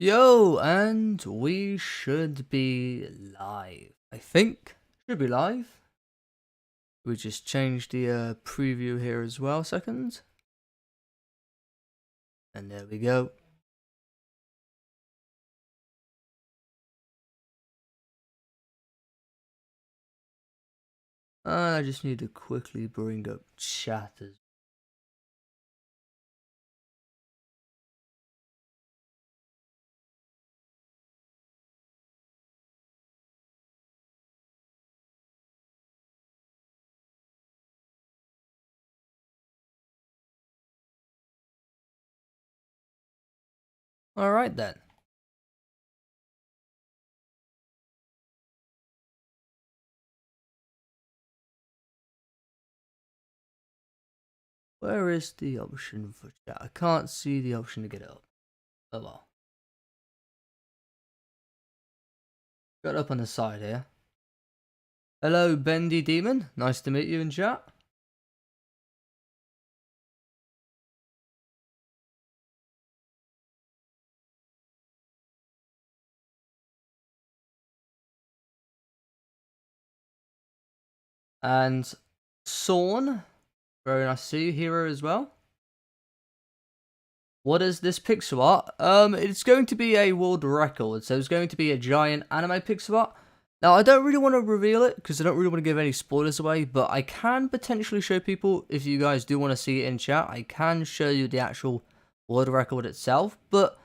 Yo, and we should be live. I think should be live. We just changed the preview here as well. Second, and there we go. I just need to quickly bring up chat as Alright then. Where is the option for chat? I can't see the option to get it up. Oh well. Got it up on the side here. Hello, Bendy Demon. Nice to meet you in chat. And Sawn. Very nice to see you, Hero, as well. What is this pixel art? It's going to be a world record, so it's going to be a giant anime pixel art. Now, I don't really want to reveal it, because I don't really want to give any spoilers away, but I can potentially show people, if you guys do want to see it in chat, I can show you the actual world record itself, but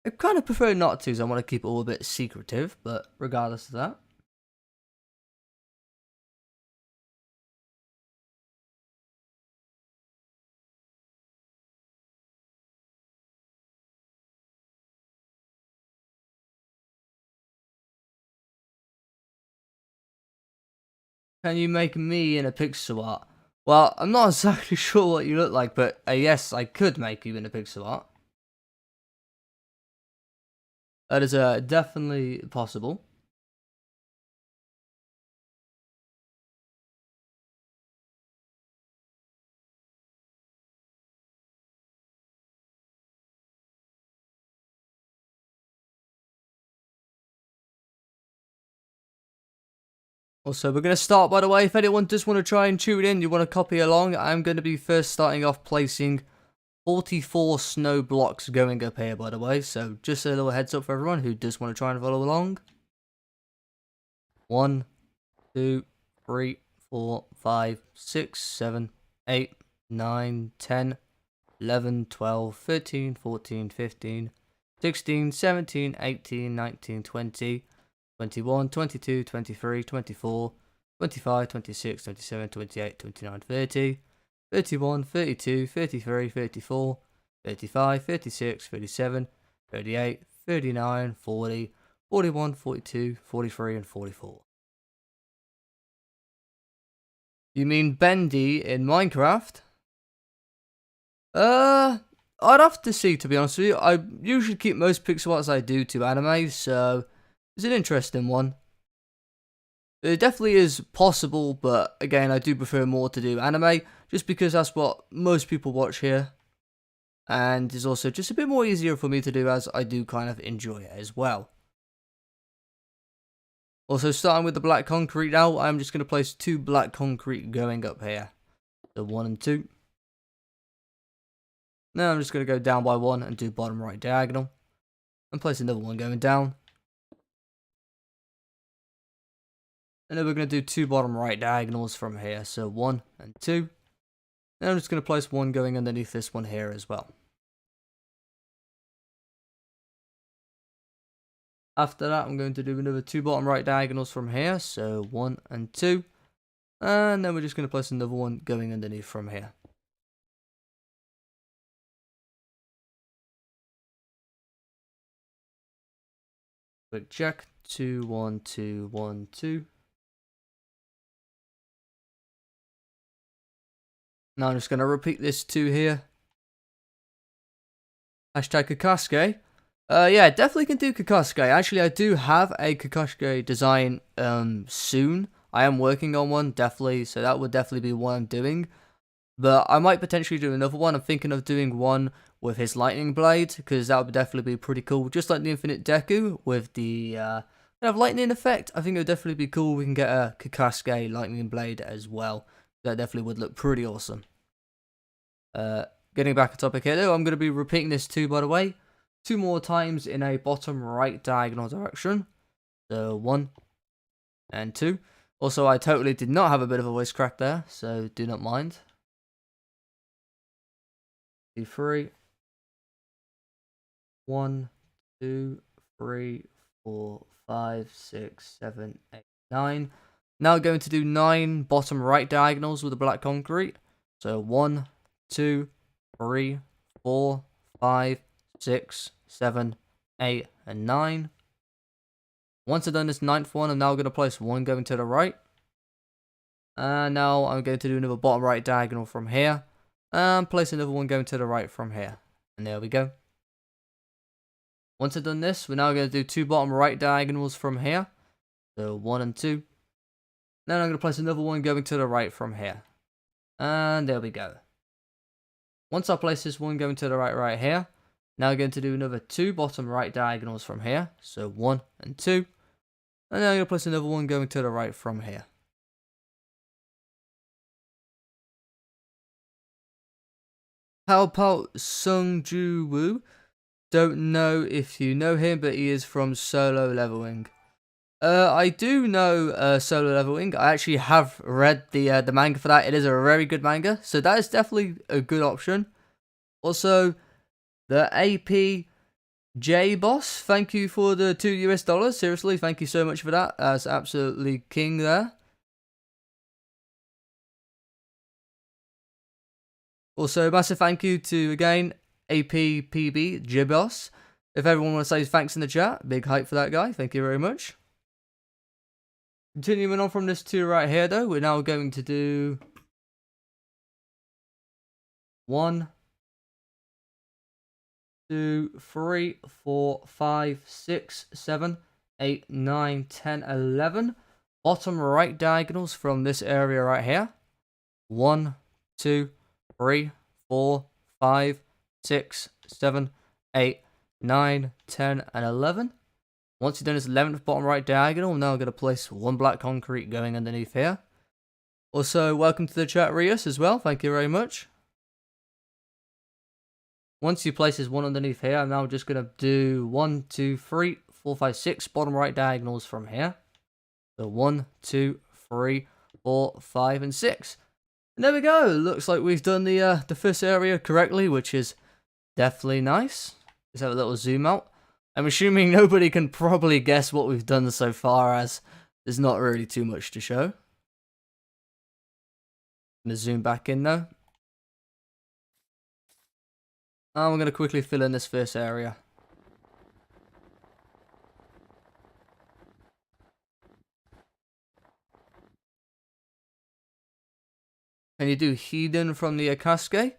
I kind of prefer not to, so I want to keep it all a bit secretive, but regardless of that. Can you make me in a pixel art? Well, I'm not exactly sure what you look like, but yes, I could make you in a pixel art. That is definitely possible. Also, we're going to start, by the way, if anyone does want to try and tune in, you want to copy along, I'm going to be first starting off placing 44 snow blocks going up here, by the way, so just a little heads up for everyone who does want to try and follow along. 1, 2, 3, 4, 5, 6, 7, 8, 9, 10, 11, 12, 13, 14, 15, 16, 17, 18, 19, 20, 21, 22, 23, 24, 25, 26, 27, 28, 29, 30, 31, 32, 33, 34, 35, 36, 37, 38, 39, 40, 41, 42, 43, and 44. You mean Bendy in Minecraft? I'd have to see, to be honest with you. I usually keep most pixel arts I do to anime, so it's an interesting one. It definitely is possible, but again, I do prefer more to do anime, just because that's what most people watch here. And it's also just a bit more easier for me to do, as I do kind of enjoy it as well. Also, starting with the black concrete now, I'm just going to place 2 black concrete going up here. So 1 and 2. Now I'm just going to go down by 1 and do bottom right diagonal. And place another one going down. And then we're going to do 2 bottom right diagonals from here. So 1 and 2. And I'm just going to place 1 going underneath this one here as well. After that, I'm going to do another 2 bottom right diagonals from here. So 1 and 2. And then we're just going to place another one going underneath from here. Quick check. 2, 1, 2, 1, 2. Now I'm just going to repeat this 2 here. Hashtag Kakaske. Yeah, definitely can do Kakaske. Actually, I do have a Kakaske design soon. I am working on one, definitely. So that would definitely be one I'm doing. But I might potentially do another one. I'm thinking of doing one with his lightning blade, because that would definitely be pretty cool. Just like the Infinite Deku with the kind of lightning effect. I think it would definitely be cool. We can get a Kakaske lightning blade as well. That definitely would look pretty awesome. Getting back on topic here though, I'm going to be repeating this too, by the way. 2 more times in a bottom right diagonal direction. So 1 and 2. Also, I totally did not have a bit of a voice crack there, so do not mind. 2, 3. 1, 2, 3, 4, 5, 6, 7, 8, 9. Now going to do 9 bottom right diagonals with the black concrete. So 1, 2, 3, 4, 5, 6, 7, 8, and 9. Once I've done this 9th one, I'm now going to place 1 going to the right. And now I'm going to do another bottom right diagonal from here. And place another 1 going to the right from here. And there we go. Once I've done this, we're now going to do 2 bottom right diagonals from here. So 1 and 2. Then I'm going to place another 1 going to the right from here. And there we go. Once I place this 1 going to the right here, now I'm going to do another 2 bottom right diagonals from here. So 1 and 2. And then I'm going to place another 1 going to the right from here. How about Sung Ju Woo? Don't know if you know him, but he is from Solo Leveling. I do know Solo Leveling. I actually have read the manga for that. It is a very good manga, so that is definitely a good option. Also, the APJ boss, thank you for the $2 US. Seriously, thank you so much for that. That's absolutely king there. Also, massive thank you to, again, APPB, Jibos. If everyone wants to say thanks in the chat, big hype for that guy. Thank you very much. Continuing on from this 2 right here, though, we're now going to do 1, 2, 3, 4, 5, 6, 7, 8, 9, 10, 11 bottom right diagonals from this area right here. 1, 2, 3, 4, 5, 6, 7, 8, 9, 10, and 11. Once you've done this 11th bottom right diagonal, I'm now going to place 1 black concrete going underneath here. Also, welcome to the chat, Rios, as well. Thank you very much. Once you place this 1 underneath here, I'm now just going to do 1, 2, 3, 4, 5, 6 bottom right diagonals from here. So 1, 2, 3, 4, 5, and 6. And there we go. Looks like we've done the first area correctly, which is definitely nice. Let's have a little zoom out. I'm assuming nobody can probably guess what we've done so far, as there's not really too much to show. I'm going to zoom back in though. And we're going to quickly fill in this first area. Can you do Hedon from the Akasuke?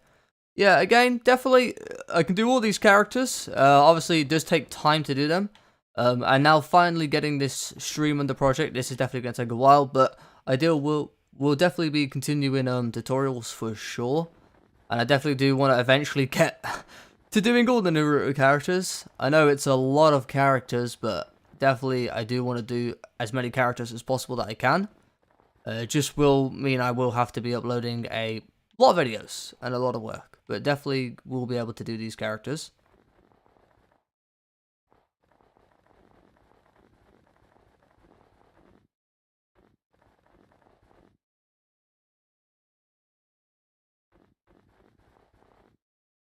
Yeah, again, definitely, I can do all these characters. Obviously, it does take time to do them. And now finally getting this stream on the project, this is definitely going to take a while, but we'll definitely be continuing tutorials for sure. And I definitely do want to eventually get to doing all the Naruto characters. I know it's a lot of characters, but definitely I do want to do as many characters as possible that I can. Just will mean I will have to be uploading a lot of videos and a lot of work. But definitely will be able to do these characters.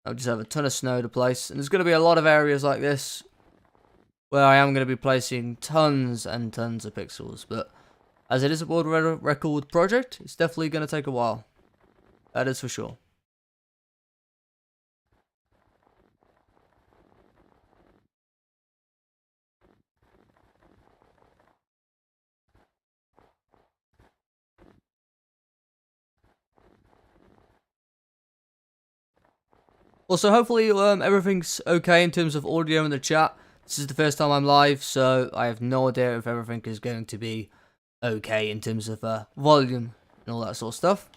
I'll just have a ton of snow to place. And there's going to be a lot of areas like this where I am going to be placing tons and tons of pixels. But as it is a world record project, it's definitely going to take a while. That is for sure. Also, hopefully everything's okay in terms of audio in the chat. This is the first time I'm live, so I have no idea if everything is going to be okay in terms of volume and all that sort of stuff.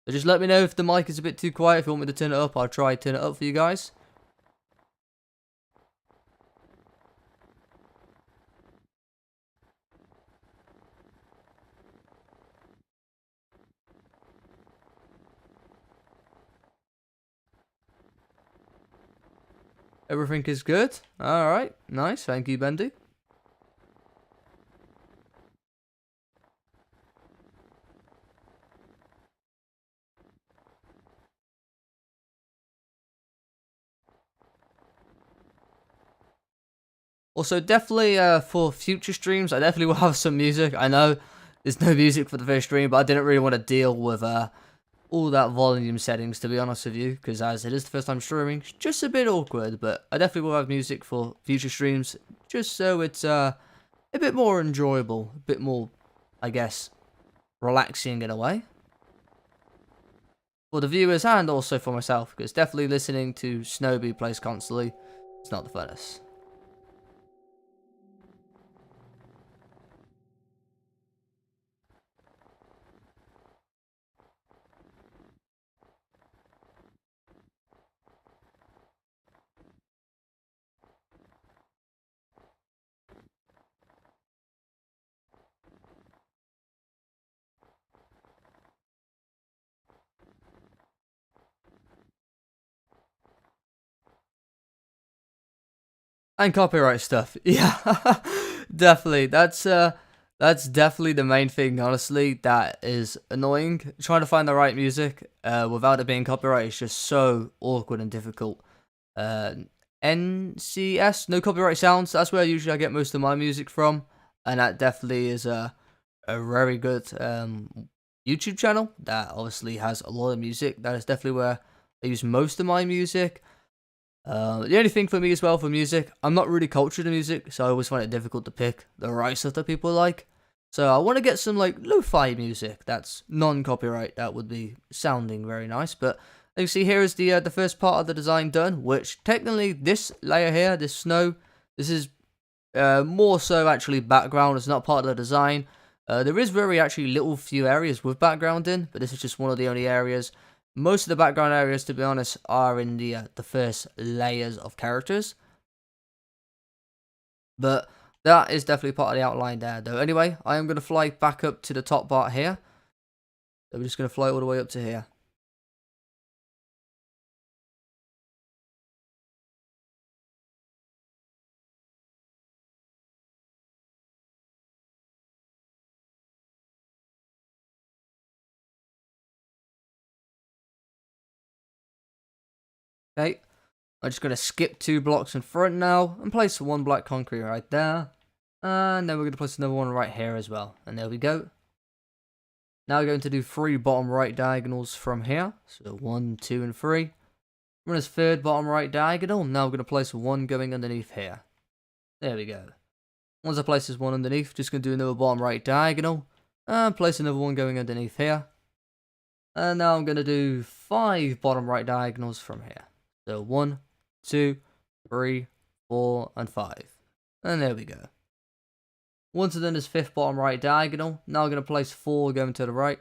So just let me know if the mic is a bit too quiet. If you want me to turn it up, I'll try to turn it up for you guys. Everything is good. Alright, nice. Thank you, Bendy. Also, definitely for future streams, I definitely will have some music. I know there's no music for the first stream, but I didn't really want to deal with all that volume settings, to be honest with you, because as it is the first time streaming, it's just a bit awkward. But I definitely will have music for future streams, just so it's a bit more enjoyable, a bit more, I guess, relaxing in a way. For the viewers and also for myself, because definitely listening to Snowbee plays constantly, it's not the funnest. And copyright stuff. Yeah, definitely. That's definitely the main thing, honestly, that is annoying. Trying to find the right music without it being copyright is just so awkward and difficult. Uh, NCS, no copyright sounds. That's where usually I get most of my music from, and that definitely is a very good YouTube channel that obviously has a lot of music. That is definitely where I use most of my music. The only thing for me as well for music, I'm not really cultured in music, so I always find it difficult to pick the right stuff that people like. So I want to get some like lo-fi music that's non-copyright. That would be sounding very nice. But you see here is the first part of the design done, which technically this layer here, this snow, this is more so actually background. It's not part of the design. There is very actually little few areas with background in, but this is just one of the only areas. Most of the background areas, to be honest, are in the first layers of characters. But that is definitely part of the outline there, though. Anyway, I am going to fly back up to the top part here. So we're just going to fly all the way up to here. Okay, I'm just going to skip 2 blocks in front now and place 1 black concrete right there. And then we're going to place another one right here as well. And there we go. Now we're going to do 3 bottom right diagonals from here. So 1, 2, and 3. Run this 3rd bottom right diagonal. Now we're going to place 1 going underneath here. There we go. Once I place this one underneath, just going to do another bottom right diagonal. And place another one going underneath here. And now I'm going to do 5 bottom right diagonals from here. So 1, 2, 3, 4, and 5. And there we go. Once I've done this 5th bottom right diagonal, now I'm going to place 4 going to the right.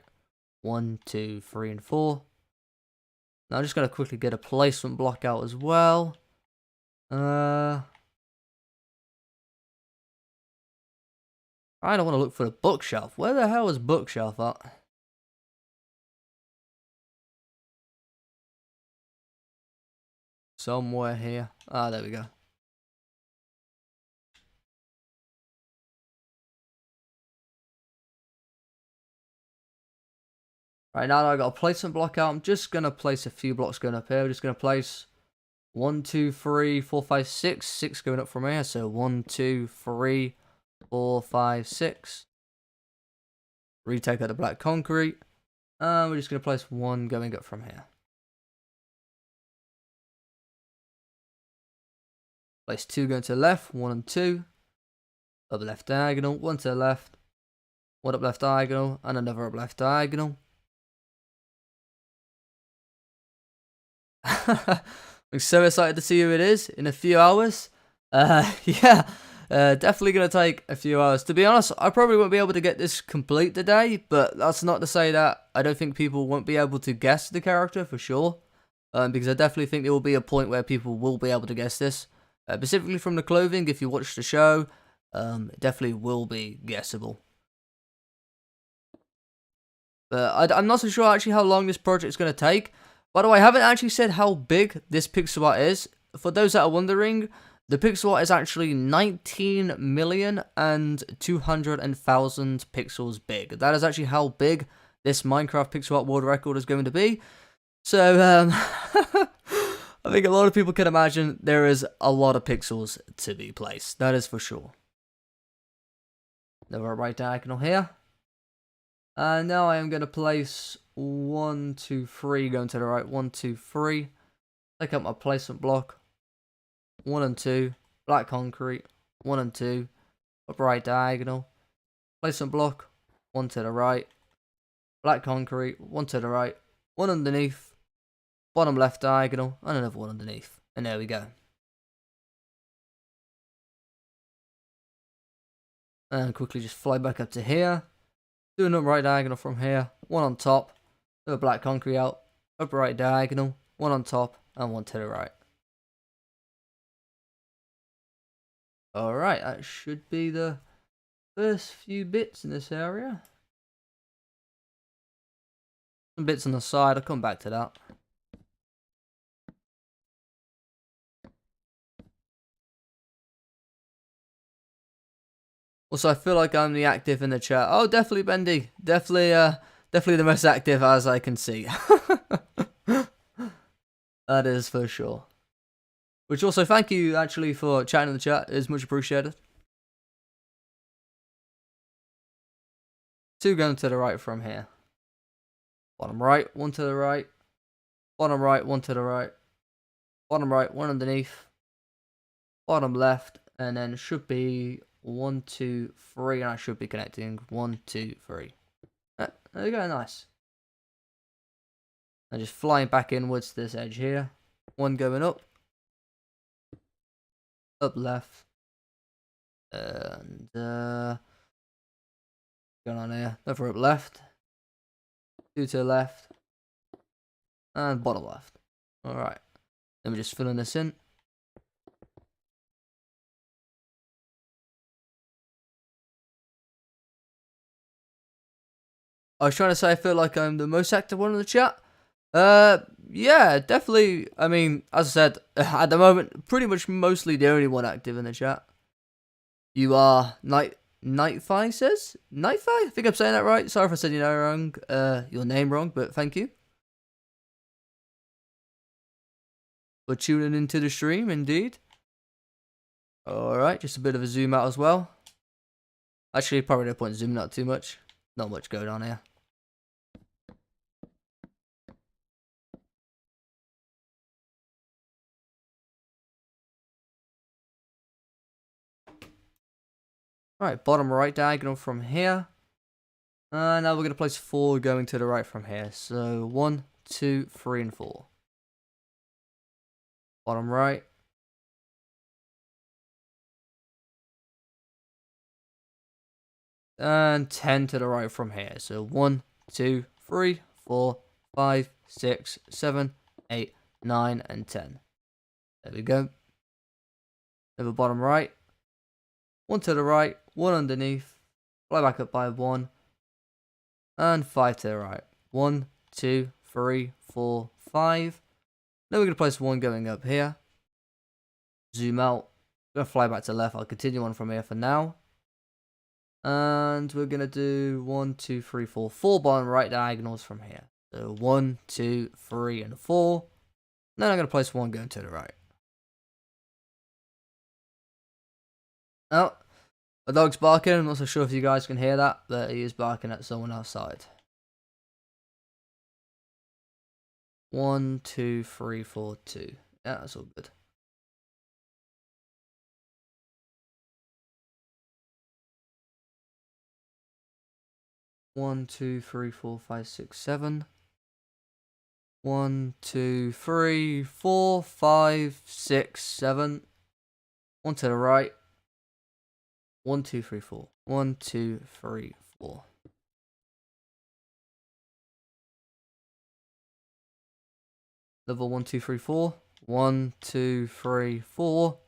1, 2, 3, and 4. Now I'm just going to quickly get a placement block out as well. I don't want to look for the bookshelf. Where the hell is bookshelf at? Somewhere here. Ah, there we go. Right, now that I got a placement block out, I'm just going to place a few blocks going up here. We're just going to place 1, 2, 3, 4, 5, 6. 6 going up from here. So 1, 2, 3, 4, 5, 6. Retake out the black concrete. And we're just going to place 1 going up from here. Place 2 going to the left. 1 and 2. Up left diagonal. 1 to the left. 1 up left diagonal. And another up left diagonal. I'm so excited to see who it is in a few hours. Yeah, definitely going to take a few hours. To be honest, I probably won't be able to get this complete today, but that's not to say that I don't think people won't be able to guess the character for sure. Because I definitely think there will be a point where people will be able to guess this. Specifically from the clothing, if you watch the show, it definitely will be guessable. But I'm not so sure actually how long this project is going to take. By the way, I haven't actually said how big this pixel art is. for those that are wondering, the pixel art is actually 19,200,000 pixels big. That is actually how big this Minecraft pixel art world record is going to be. So, I think a lot of people can imagine there is a lot of pixels to be placed. That is for sure. Another right diagonal here. And now I am going to place 1, 2, 3 going to the right. 1, 2, 3. Take up my placement block. 1 and 2. Black concrete. 1 and 2. Up right diagonal. Placement block. 1 to the right. Black concrete. 1 to the right. 1 underneath. Bottom left diagonal. And another 1 underneath. And there we go. And quickly just fly back up to here. Do an upright diagonal from here. 1 on top. Do a black concrete out. Upright diagonal. 1 on top. And 1 to the right. Alright, that should be the first few bits in this area. Some bits on the side. I'll come back to that. Also, I feel like I'm the active in the chat. Oh, definitely, Bendy. Definitely the most active as I can see. That is for sure. Which also, thank you actually for chatting in the chat. It is much appreciated. 2 going to the right from here. Bottom right, 1 to the right. Bottom right, 1 to the right. Bottom right, 1 underneath. Bottom left, and then should be 1, 2, 3, and I should be connecting 1, 2, 3. There we go, nice. And just flying back inwards to this edge here. 1 going up. Up left. And going on here. Another up left. 2 to the left. And bottom left. Alright. Let me just fill in this in. I was trying to say I feel like I'm the most active one in the chat. Yeah, definitely. I mean, as I said, at the moment, pretty much mostly the only one active in the chat. You are Nightfi says? Nightfi? I think I'm saying that right. Sorry if I said your name wrong, but thank you for tuning into the stream, indeed. Alright, just a bit of a zoom out as well. Actually, probably no point zooming out too much. Not much going on here. Alright, bottom right diagonal from here. And now we're going to place 4 going to the right from here. So 1, 2, 3, and 4. Bottom right. And 10 to the right from here. So 1, 2, 3, 4, 5, 6, 7, 8, 9, and 10. There we go. Another bottom right. 1 to the right, 1 underneath. Fly back up by 1. And 5 to the right. 1, 2, 3, 4, 5. Then we're going to place 1 going up here. Zoom out. Going to fly back to left. I'll continue on from here for now. And we're going to do 1, 2, 3, 4. 4 bottom right diagonals from here. So 1, 2, 3, and 4. Then I'm going to place 1 going to the right. Oh, a dog's barking. I'm not so sure if you guys can hear that, but he is barking at someone outside. 1, 2, 3, 4, 2. Yeah, that's all good. One, 2, 3, 4, 5, 6, 7. 1, 2, 3, 4, 5, 6, 7. 1 to the right. 1, 2, 3, 4. 1, 2, 3, 4. Level 1, 2, 3, 4. 1, 2, 3, 4.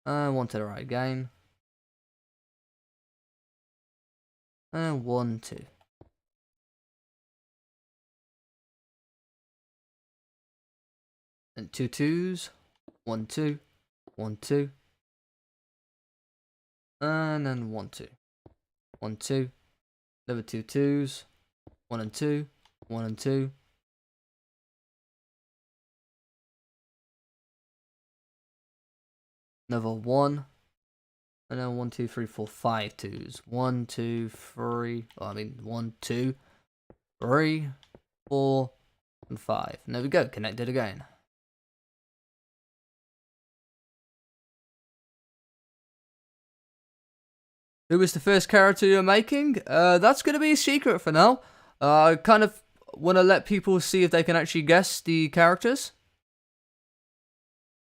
And 1 to the right again. And 1, 2. And 2 twos. 1, 2, 1, 2, and then 1, 2, 1, 2, another 2 twos, 1 and 2, 1 and 2, another 1, and then 1, 2, 3, 4, 5 twos. 1, 2, 3, well, I mean 1, 2, 3, 4, and 5. And there we go, connected again. Who was the first character you're making? That's going to be a secret for now. I kind of want to let people see if they can actually guess the characters.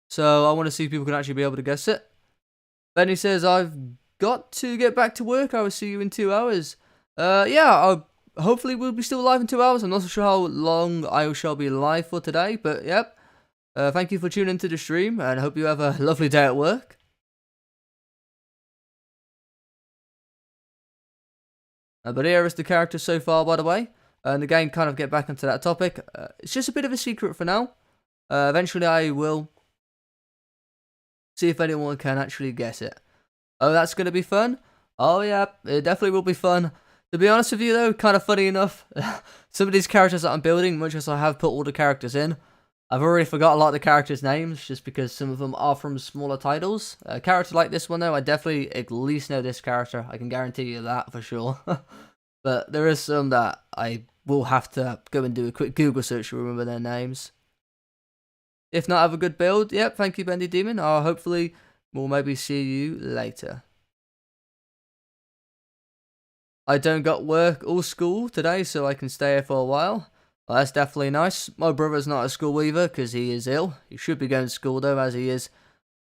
So I want to see if people can actually be able to guess it. Benny says, I've got to get back to work. I will see you in 2 hours. Yeah, hopefully we'll be still live in 2 hours. I'm not so sure how long I shall be live for today, but yep. Thank you for tuning into the stream, and I hope you have a lovely day at work. But here is the character so far, by the way. And again, kind of get back into that topic. It's just a bit of a secret for now. Eventually I will see if anyone can actually guess it. Oh, that's going to be fun. Oh yeah, it definitely will be fun. To be honest with you though, kind of funny enough, some of these characters that I'm building, much as I have put all the characters in, I've already forgot a lot of the characters' names, just because some of them are from smaller titles. A character like this one though, I definitely at least know this character. I can guarantee you that for sure. But there is some that I will have to go and do a quick Google search to remember their names. If not, have a good build. Yep, thank you, Bendy Demon. I'll hopefully we'll maybe see you later. I don't got work or school today, so I can stay here for a while. Well, that's definitely nice. My brother's not at school either, because he is ill. He should be going to school, though, as he is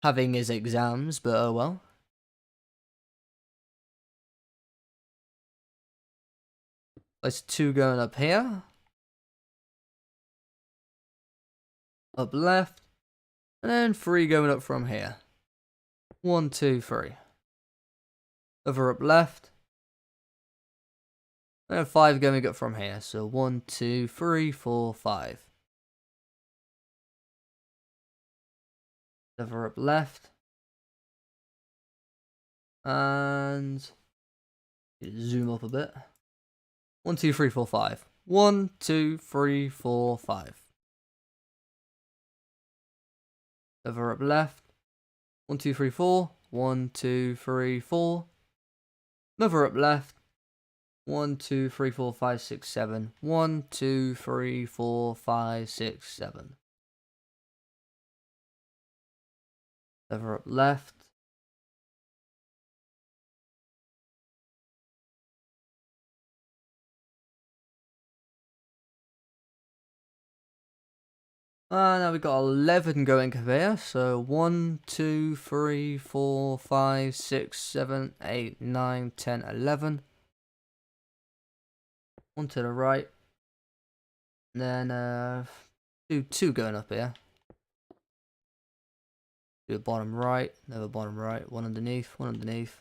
having his exams, but oh well. There's 2 going up here. Up left. And then 3 going up from here. 1, 2, 3. Over up left. And 5 going up from here. So 1, 2, 3, 4, 5. Over up left. And zoom up a bit. 1, 2, 3, 4, 5. 1, 2, 3, 4, 5. Over up left. 1, 2, 3, 4. 1, 2, 3, 4. Another up left. 1, 2, 3, 4, 5, 6, 7. 1, 2, 3, 4, 5, 6, 7. Over up left. Now we've got 11 going here. So 1, 2, 3, 4, 5, 6, 7, 8, 9, 10, 11. 1 to the right. And then two going up here. Do the bottom right, another bottom right, 1 underneath, 1 underneath.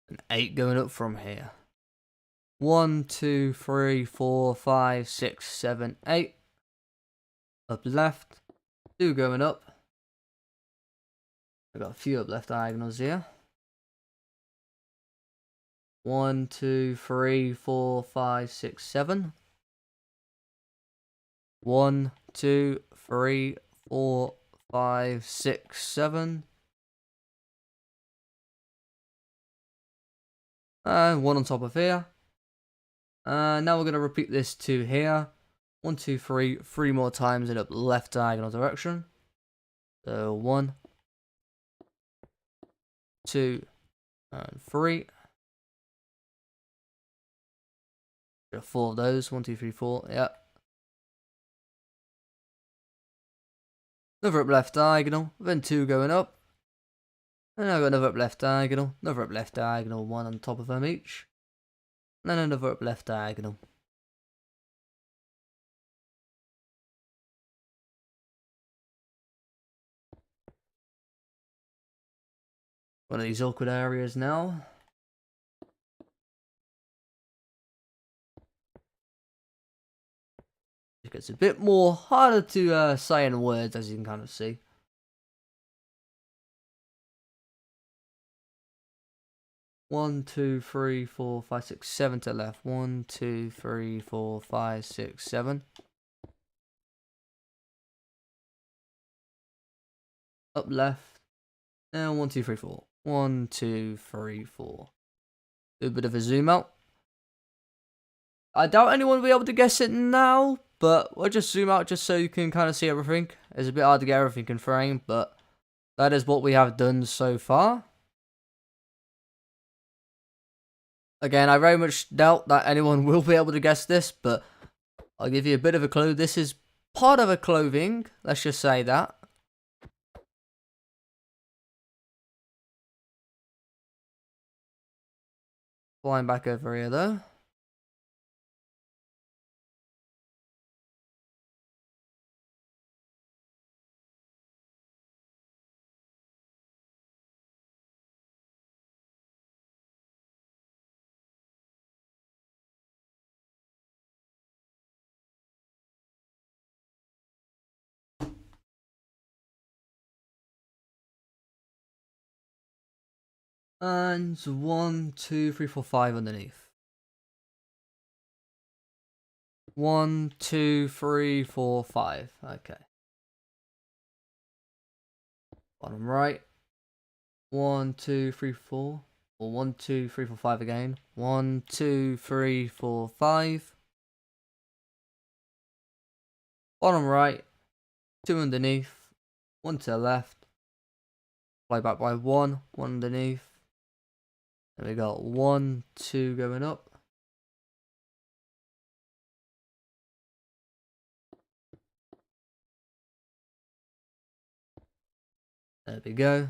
And 8 going up from here. 1, 2, 3, 4, 5, 6, 7, 8. Up left. 2 going up. I've got a few up left diagonals here. 1, 2, 3, 4, 5, 6, 7. 1, 2, 3, 4, 5, 6, 7. And 1 on top of here. Now we're going to repeat this to here. 1, 2, 3, 3 more times in up left diagonal direction. So 1, 2, and 3. Got 4 of those. 1, 2, 3, 4. Yep. Another up left diagonal. Then 2 going up. And I've got another up left diagonal. Another up left diagonal. 1 on top of them each. And then another up left diagonal. One of these awkward areas now. It gets a bit more harder to say in words, as you can kind of see. One, two, three, four, five, six, seven to the left. 1, 2, 3, 4, 5, 6, 7. Up left. And 1, 2, 3, 4. 1, 2, 3, 4. Do a bit of a zoom out. I doubt anyone will be able to guess it now, but we'll just zoom out just so you can kind of see everything. It's a bit hard to get everything in frame, but that is what we have done so far. Again, I very much doubt that anyone will be able to guess this, but I'll give you a bit of a clue. This is part of a clothing, let's just say that. Flying back over here though. And 1, 2, 3, 4, 5 underneath. 1, 2, 3, 4, 5. Okay. Bottom right. 1, 2, 3, 4. Or 1, 2, 3, 4, 5 again. 1, 2, 3, 4, 5. Bottom right. 2 underneath. 1 to the left. Fly back by 1. 1 underneath. And we got 1, 2 going up. There we go.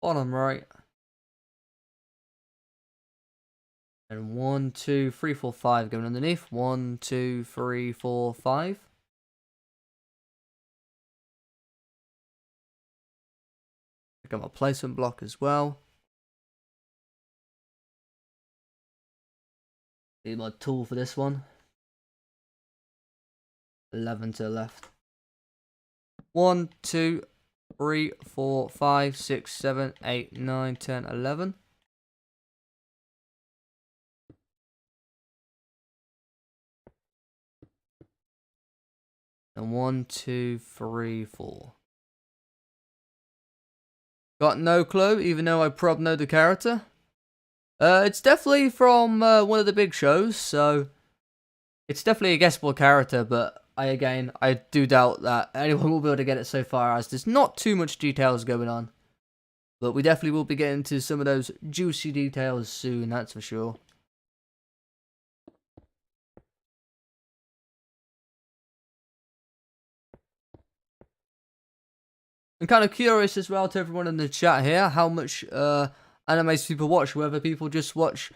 Bottom right. And 1, 2, 3, 4, 5 going underneath. 1, 2, 3, 4, 5. I got my placement block as well. Need my tool for this one. 11 to the left. 1, 2, 3, 4, 5, 6, 7, 8, 9, 10, 11. And 1, 2, 3, 4. Got no clue, even though I prob know the character. It's definitely from one of the big shows, so it's definitely a guessable character, but I do doubt that anyone will be able to get it so far, as there's not too much details going on. But we definitely will be getting to some of those juicy details soon, that's for sure. I'm kind of curious as well to everyone in the chat here, how much animes people watch, whether people just watch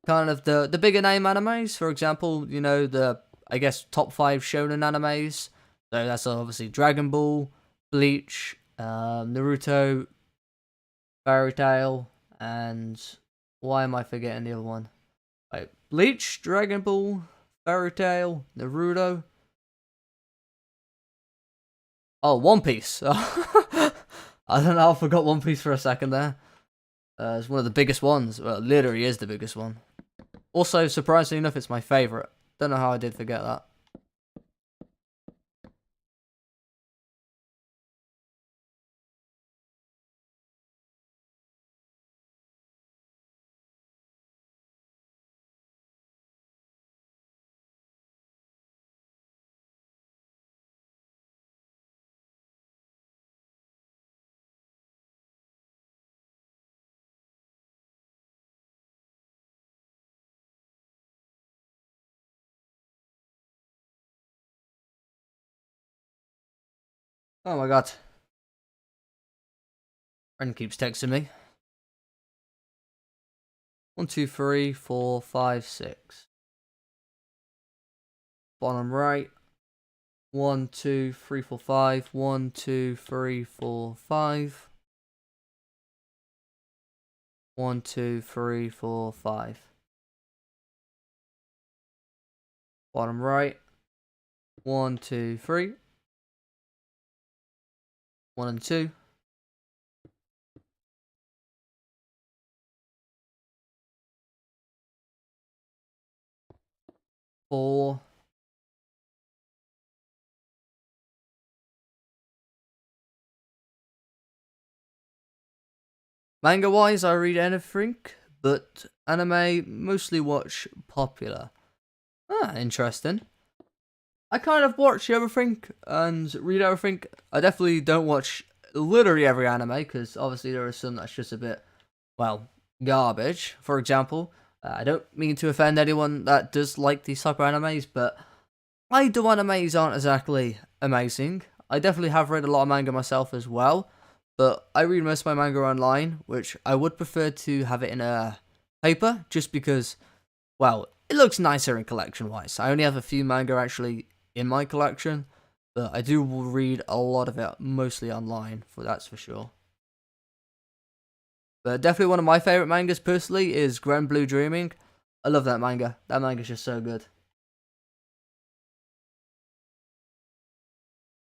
kind of the bigger name animes, for example, you know, the, I guess, top 5 shonen animes. So that's obviously Dragon Ball, Bleach, Naruto, Fairy Tail, and why am I forgetting the other one? Wait, Bleach, Dragon Ball, Fairy Tail, Naruto. Oh, One Piece. I don't know, I forgot One Piece for a second there. It's one of the biggest ones. Well, it literally is the biggest one. Also, surprisingly enough, it's my favourite. Don't know how I did forget that. Oh my god. Friend keeps texting me. 1, 2, 3, 4, 5, 6. Bottom right. 1, 2, 3, 4, 5. 1, 2, 3, 4, 5. 1, 2, 3, 4, 5. Bottom right. 1, 2, 3. 1 and 2. 4. Manga wise, I read anything, but anime mostly watch popular. Interesting. I kind of watch everything and read everything. I definitely don't watch literally every anime because obviously there are some that's just a bit, well, garbage. For example, I don't mean to offend anyone that does like these type of animes, but I do animes aren't exactly amazing. I definitely have read a lot of manga myself as well, but I read most of my manga online, which I would prefer to have it in a paper just because, well, it looks nicer in collection wise. I only have a few manga actually in my collection, but I do read a lot of it mostly online, for that's for sure. But definitely one of my favorite mangas personally is Grand Blue Dreaming. I love that manga. That manga's just so good.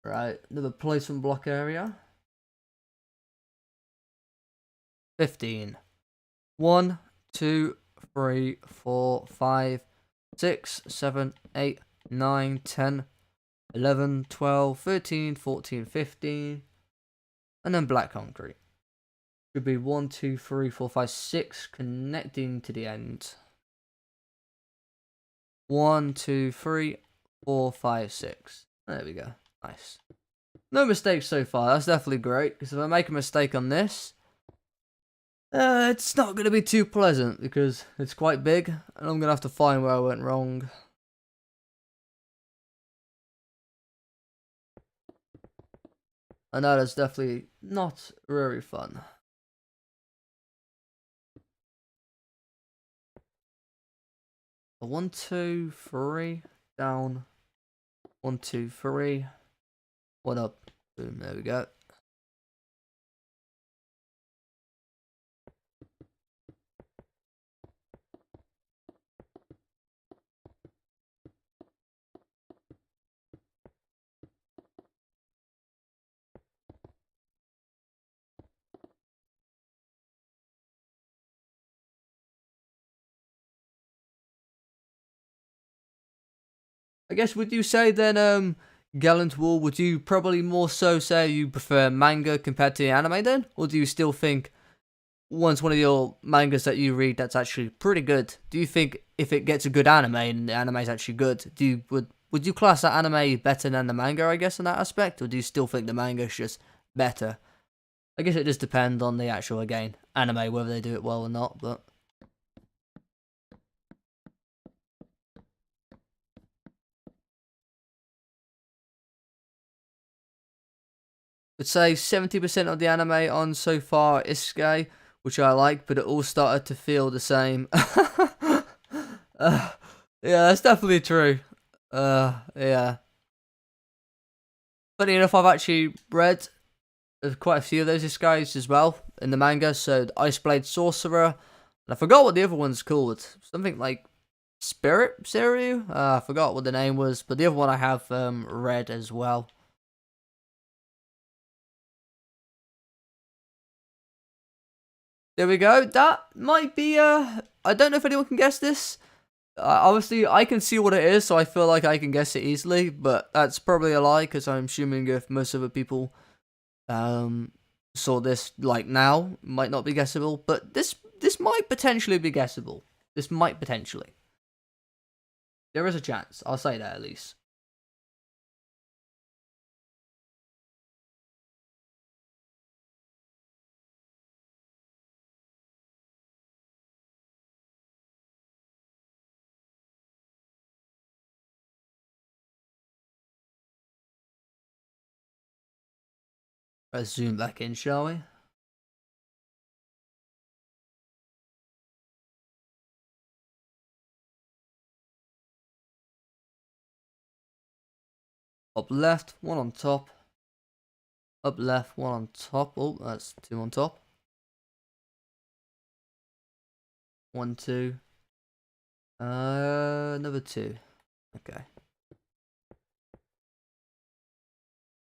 Right, another placement block area. 15. 1, 2, 3, 4, 5, 6, 7, 8, 9, 10, 11, 12, 13, 14, 15. And then black concrete. Should be 1, 2, 3, 4, 5, 6 connecting to the end. 1, 2, 3, 4, 5, 6. There we go. Nice. No mistakes so far. That's definitely great. Because if I make a mistake on this, it's not going to be too pleasant because it's quite big. And I'm going to have to find where I went wrong. I know that's definitely not very fun. A 1, 2, 3. Down. 1, 2, 3. 1 up. Boom. There we go. I guess would you say then, Gallant Wall, would you probably more so say you prefer manga compared to the anime then? Or do you still think once one of your mangas that you read that's actually pretty good, do you think if it gets a good anime and the anime is actually good, would you class that anime better than the manga, I guess, in that aspect? Or do you still think the manga is just better? I guess it just depends on the actual, again, anime, whether they do it well or not, but I'd say 70% of the anime on so far is Isekai, which I like, but it all started to feel the same. uh, yeah, that's definitely true. Yeah. Funny enough, I've actually read quite a few of those Isekais as well in the manga. So, the Ice Blade Sorcerer, and I forgot what the other one's called. Something like Spirit Seru? I forgot what the name was, but the other one I have read as well. There we go. That might be I don't know if anyone can guess this. Obviously, I can see what it is, so I feel like I can guess it easily. But that's probably a lie, because I'm assuming if most other people saw this like now, might not be guessable. But this might potentially be guessable. This might potentially. There is a chance. I'll say that at least. Let's zoom back in, shall we? Up left, one on top. Up left, one on top. Oh, that's two on top. 1, 2. Another 2. Okay.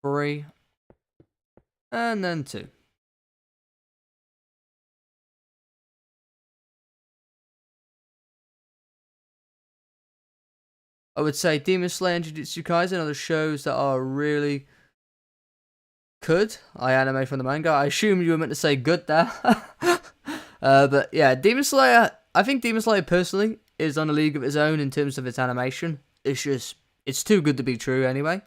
3. And then 2. I would say Demon Slayer and Jujutsu Kaisen are the shows that are really good. I anime from the manga. I assume you were meant to say good there. But yeah, Demon Slayer, I think Demon Slayer personally is on a league of its own in terms of its animation. It's too good to be true anyway.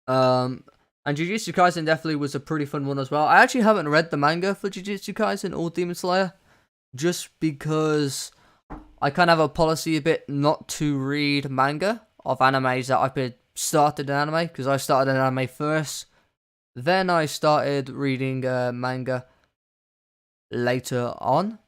And Jujutsu Kaisen definitely was a pretty fun one as well. I actually haven't read the manga for Jujutsu Kaisen or Demon Slayer, just because I kind of have a policy a bit not to read manga of animes that I've been started in anime, because I started in anime first. Then I started reading manga later on.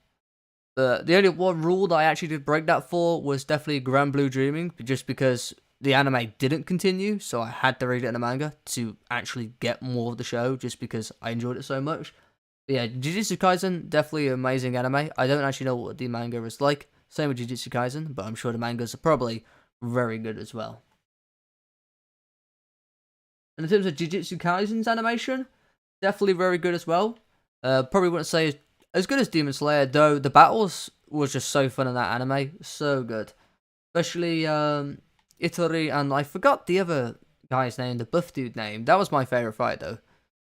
The only one rule that I actually did break that for was definitely Grand Blue Dreaming, just because the anime didn't continue, so I had to read it in the manga to actually get more of the show, just because I enjoyed it so much. But yeah, Jujutsu Kaisen, definitely an amazing anime. I don't actually know what the manga is like. Same with Jujutsu Kaisen, but I'm sure the mangas are probably very good as well. And in terms of Jujutsu Kaisen's animation, definitely very good as well. Probably wouldn't say as good as Demon Slayer, though the battles was just so fun in that anime. So good. Especially Itari, and I forgot the other guy's name, the buff dude name. That was my favourite fight, though,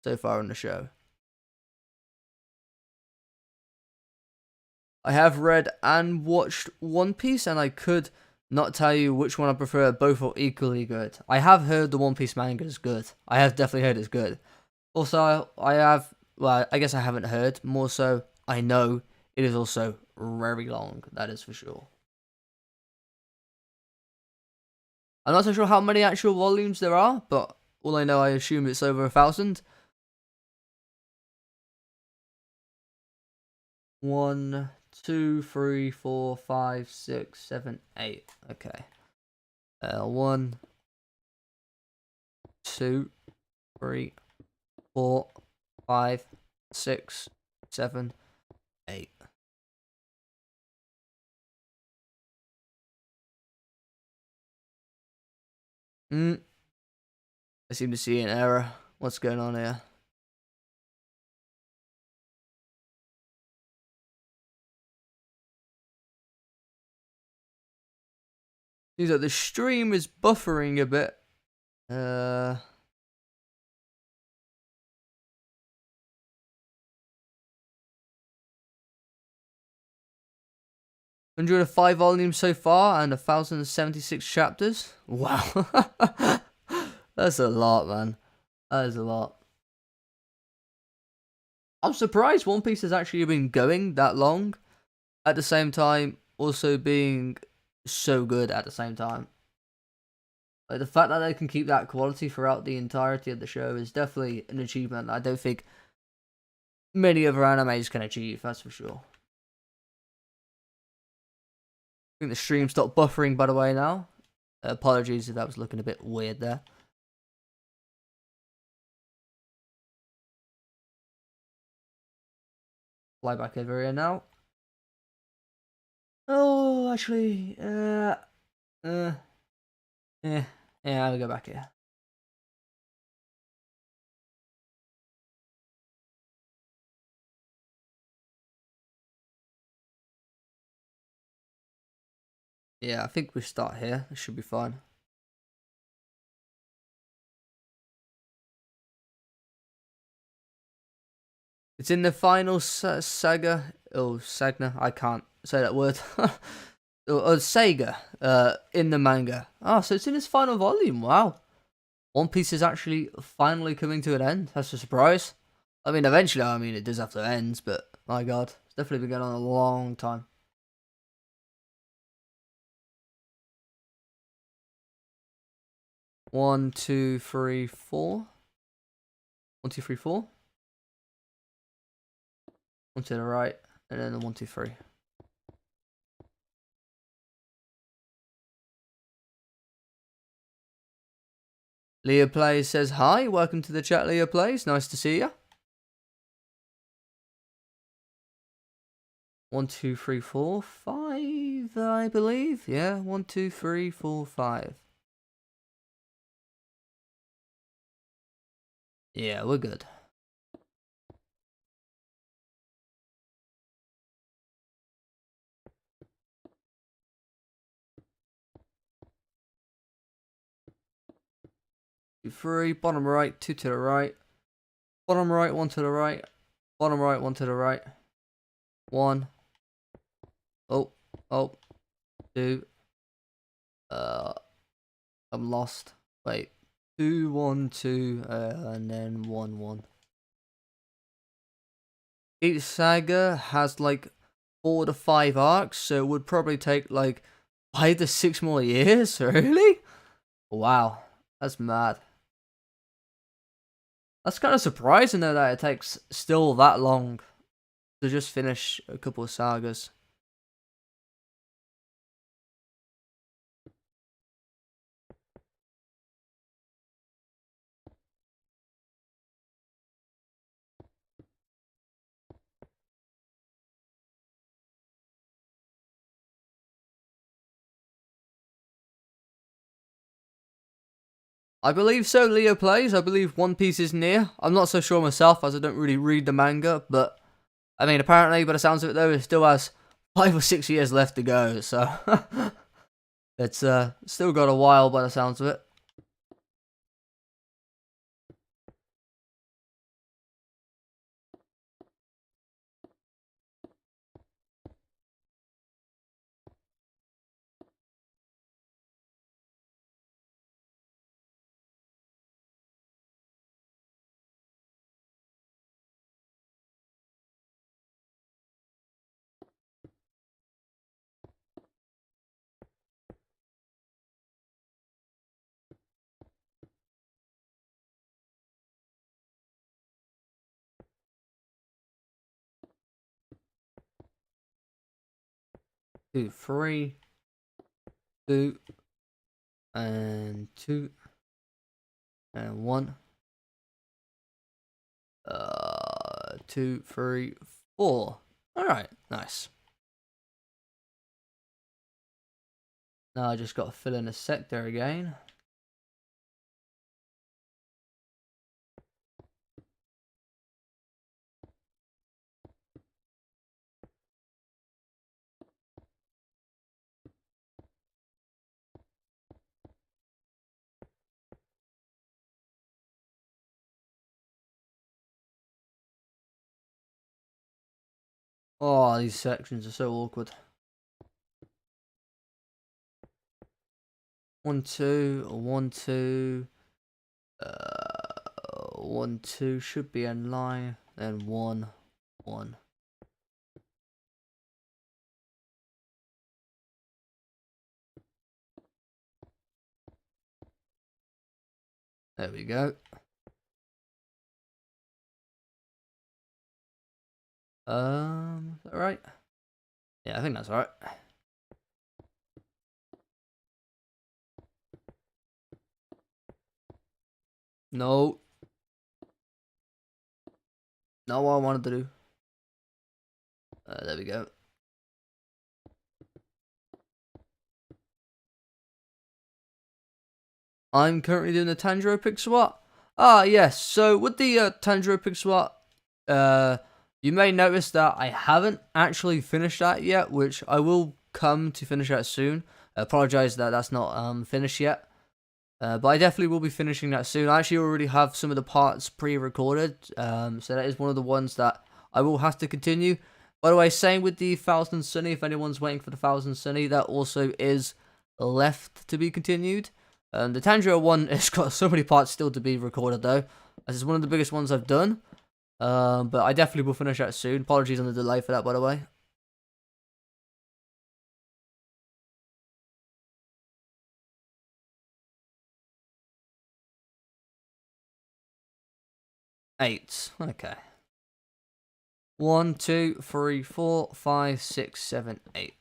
so far on the show. I have read and watched One Piece, and I could not tell you which one I prefer. Both are equally good. I have heard the One Piece manga is good. I have definitely heard it's good. Also, well, I guess I haven't heard. More so, I know it is also very long. That is for sure. I'm not so sure how many actual volumes there are, but all I know, I assume it's over 1,000. 1, 2, 3, 4, 5, 6, 7, 8. Okay. 1, 2, 3, 4, 5, 6, 7, 8. I seem to see an error. What's going on here? Seems like the stream is buffering a bit. 105 volumes so far and 1,076 chapters. Wow. That's a lot, man. That is a lot. I'm surprised One Piece has actually been going that long. At the same time, also being so good at the same time. Like, the fact that they can keep that quality throughout the entirety of the show is definitely an achievement I don't think many other animes can achieve, that's for sure. I think the stream stopped buffering, by the way, now. Apologies if that was looking a bit weird there. Fly back over here now. Oh, actually, yeah, I'll go back here. Yeah, I think we start here. It should be fine. It's in the final saga. Oh, Sagna. I can't say that word. Sega. In the manga. Oh, so it's in its final volume. Wow. One Piece is actually finally coming to an end. That's a surprise. I mean, eventually, it does have to end, but my god. It's definitely been going on a long time. 1, 2, 3, 4. 1, 2, 3, 4. One to the right, and then the 1, 2, 3. Leah Plays says hi. Welcome to the chat, Leah Plays. Nice to see you. 1, 2, 3, 4, 5, I believe. Yeah, 1, 2, 3, 4, 5. Yeah, we're good. Two, 3, bottom right, 2 to the right. Bottom right, 1 to the right. Bottom right, 1 to the right. 1. Oh, oh, 2. I'm lost. Wait. 2, 1, 2, and then 1, 1. Each saga has like 4 to 5 arcs, so it would probably take like 5 to 6 more years. Really? Wow, that's mad. That's kind of surprising though that it takes still that long to just finish a couple of sagas. I believe so, Leo Plays. I believe One Piece is near. I'm not so sure myself as I don't really read the manga, but I mean, apparently, by the sounds of it though, it still has 5 or 6 years left to go, so it's still got a while by the sounds of it. Two, 3, 2, and 2, and 1. 2, 3, 4. Alright, nice. Now I just got to fill in a sector again. Oh, these sections are so awkward. 1, 2, 1, 2. 1, 2 should be in line. Then 1, 1. There we go. Is that right? Yeah, I think that's right. No. Not what I wanted to do. There we go. I'm currently doing the Tanjiro Pixel Art. Ah, yes. So with the Tanjiro Pixel Art, you may notice that I haven't actually finished that yet, which I will come to finish that soon. I apologize that that's not finished yet. But I definitely will be finishing that soon. I actually already have some of the parts pre-recorded, so that is one of the ones that I will have to continue. By the way, same with the Thousand Sunny, if anyone's waiting for the Thousand Sunny, that also is left to be continued. The Tanjiro one has got so many parts still to be recorded though, as it's one of the biggest ones I've done. But I definitely will finish that soon. Apologies on the delay for that, by the way. Eight. Okay. 1, 2, 3, 4, 5, 6, 7, 8.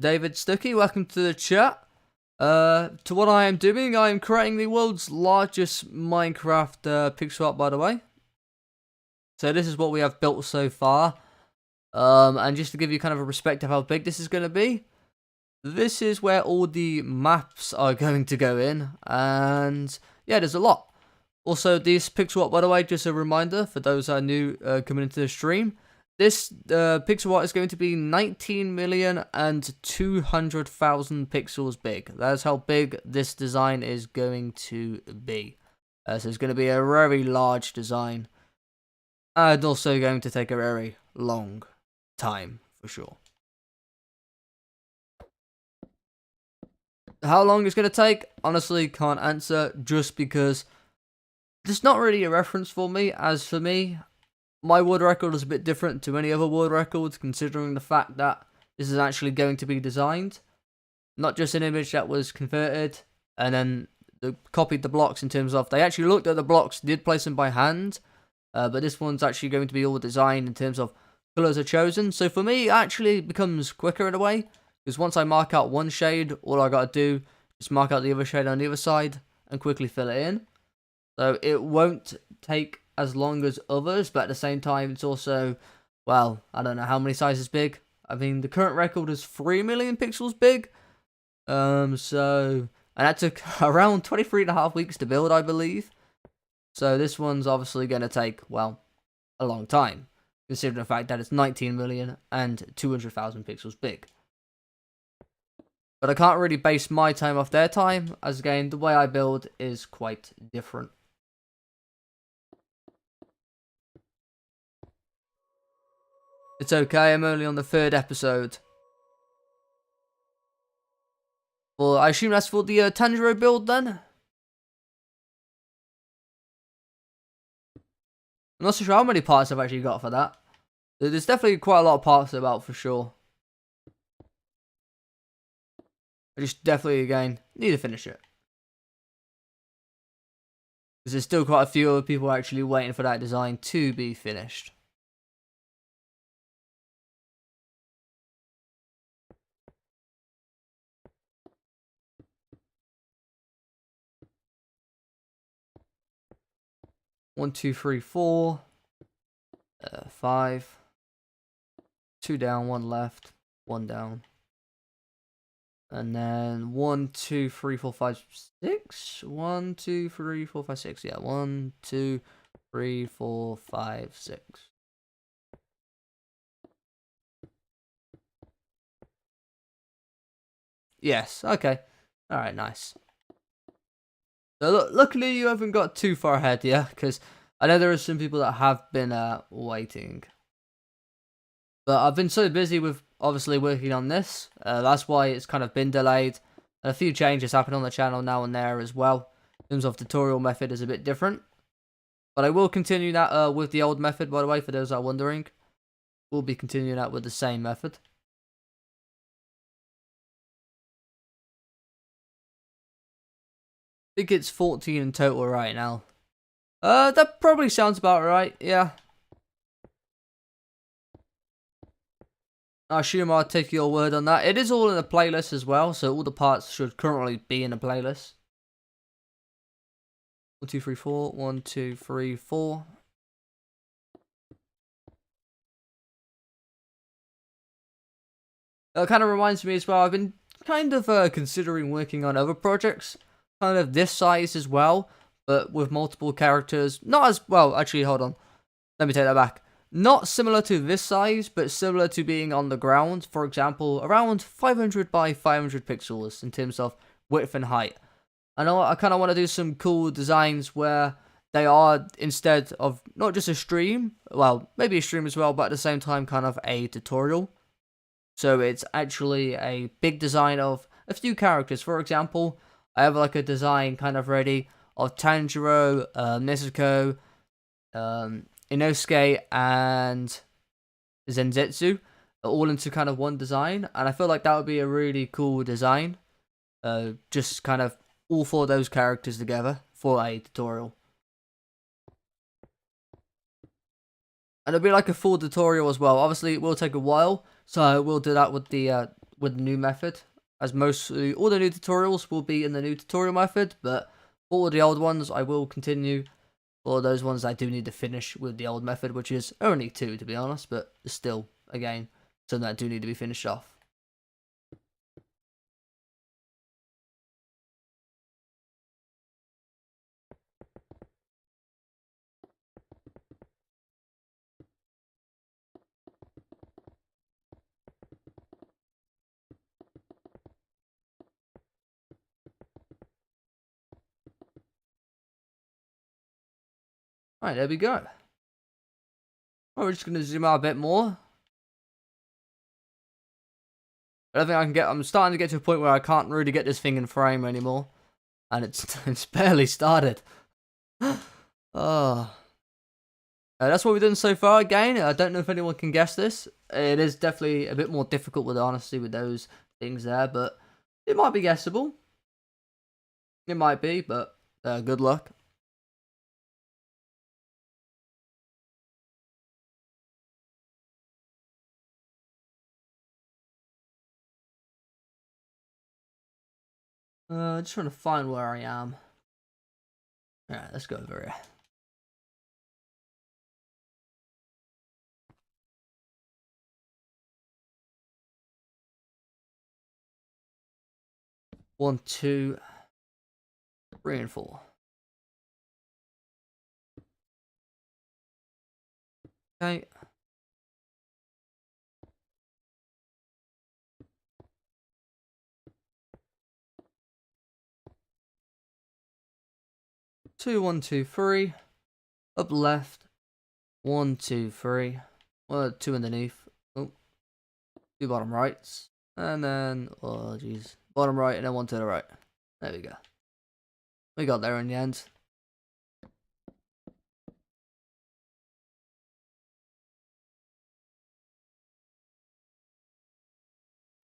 David Stuckey. Welcome to the chat. To what I am doing, I am creating the world's largest Minecraft pixel art, by the way. So this is what we have built so far. And just to give you kind of a perspective how big this is going to be, this is where all the maps are going to go in. And yeah, there's a lot. Also, this pixel art, by the way, just a reminder for those that are new coming into the stream. This pixel art is going to be 19,200,000 pixels big. That's how big this design is going to be. So it's going to be a very large design. And also going to take a very long time, for sure. How long it's going to take? Honestly, can't answer, just because there's not really a reference for me. As for me, my world record is a bit different to any other world records, considering the fact that this is actually going to be designed. Not just an image that was converted and then they copied the blocks in terms of, they actually looked at the blocks, did place them by hand, but this one's actually going to be all designed in terms of colours are chosen. So for me, it actually becomes quicker in a way, because once I mark out one shade, all I got to do is mark out the other shade on the other side and quickly fill it in. So it won't take as long as others, but at the same time, it's also, well, I don't know how many sizes big. I mean, the current record is 3 million pixels big. And that took around 23.5 weeks to build, I believe. So this one's obviously going to take, well, a long time, considering the fact that it's 19,200,000 pixels big. But I can't really base my time off their time, as again, the way I build is quite different. It's okay, I'm only on the 3rd episode. Well, I assume that's for the Tanjiro build then? I'm not so sure how many parts I've actually got for that. There's definitely quite a lot of parts about, for sure. I just definitely, again, need to finish it. Because there's still quite a few other people actually waiting for that design to be finished. One, two, three, four. 5. 2 down, 1 left, 1 down. And then 1, 2, 3, 4, 5, 6. 1, 2, 3, 4, 5, 6. Yeah, 1, 2, 3, 4, 5, 6. Yes, okay. Alright, nice. So luckily you haven't got too far ahead, yeah? Because I know there are some people that have been waiting. But I've been so busy with obviously working on this. That's why it's kind of been delayed. And a few changes happen on the channel now and there as well. In terms of tutorial method is a bit different. But I will continue that with the old method, by the way, for those that are wondering. We'll be continuing that with the same method. I think it's 14 in total right now. That probably sounds about right, yeah. I assume I'll take your word on that. It is all in a playlist as well, so all the parts should currently be in a playlist. 1, 2, 3, 4. 1, 2, 3, 4. It kind of reminds me as well, I've been kind of considering working on other projects, kind of this size as well, but with multiple characters. Not as, well, actually, hold on. Let me take that back. Not similar to this size, but similar to being on the ground. For example, around 500 by 500 pixels in terms of width and height. I kind of want to do some cool designs where they are, instead of not just a stream, well, maybe a stream as well, but at the same time kind of a tutorial. So it's actually a big design of a few characters. For example, I have like a design kind of ready of Tanjiro, Nezuko, Inosuke, and Zenzetsu, all into kind of one design. And I feel like that would be a really cool design. Just kind of all 4 of those characters together for a tutorial. And it'll be like a full tutorial as well. Obviously, it will take a while, so we'll do that with with the new method, as mostly all the new tutorials will be in the new tutorial method, but all of the old ones I will continue. All those ones I do need to finish with the old method, which is only 2 to be honest, but still, again, some that do need to be finished off. Alright, there we go. We're just going to zoom out a bit more. I don't think I can get. I'm starting to get to a point where I can't really get this thing in frame anymore, and it's barely started. Oh, that's what we've done so far. Again, I don't know if anyone can guess this. It is definitely a bit more difficult with honesty with those things there, but it might be guessable. It might be, but good luck. Just trying to find where I am. Alright, let's go over here. One, 2, 3, and 4. Okay. Two, 1, 2, 3. Up left. 1, 2, 3. 2 underneath. Oh, 2 bottom rights. And then, oh jeez, bottom right and then 1 to the right. There we go. We got there in the end.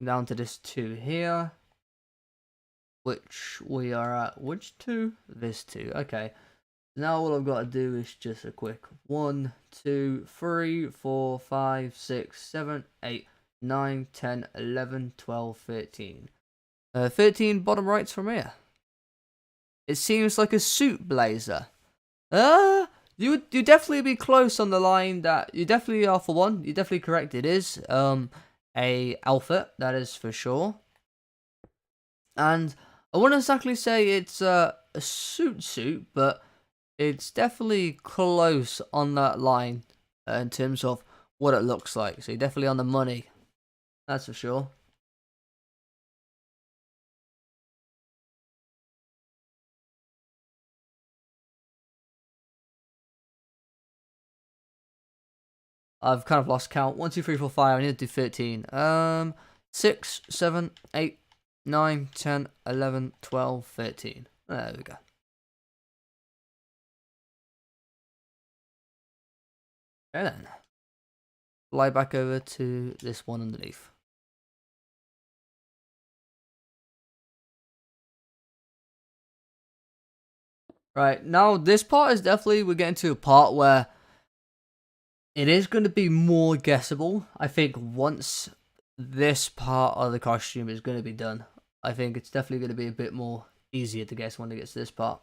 Down to this 2 here. Which we are at. Which 2? This 2. Okay. Now all I've got to do is just a quick 1, 2, 3, 4, 5, 6, 7, 8, 9, 10, 11, 12, 13. 13 bottom rights from here. It seems like a suit blazer. You definitely be close on the line that you definitely are for one. You're definitely correct. It is a outfit, that is for sure. And I wouldn't exactly say it's a suit, but it's definitely close on that line in terms of what it looks like. So you're definitely on the money. That's for sure. I've kind of lost count. 1, 2, 3, 4, 5. I need to do 13. 6, 7, 8, 9, 10, 11, 12, 13. There we go. Okay then. Fly back over to this one underneath. Right, now this part is definitely, we're getting to a part where it is going to be more guessable. I think once this part of the costume is going to be done, I think it's definitely going to be a bit more easier to guess when it gets to this part.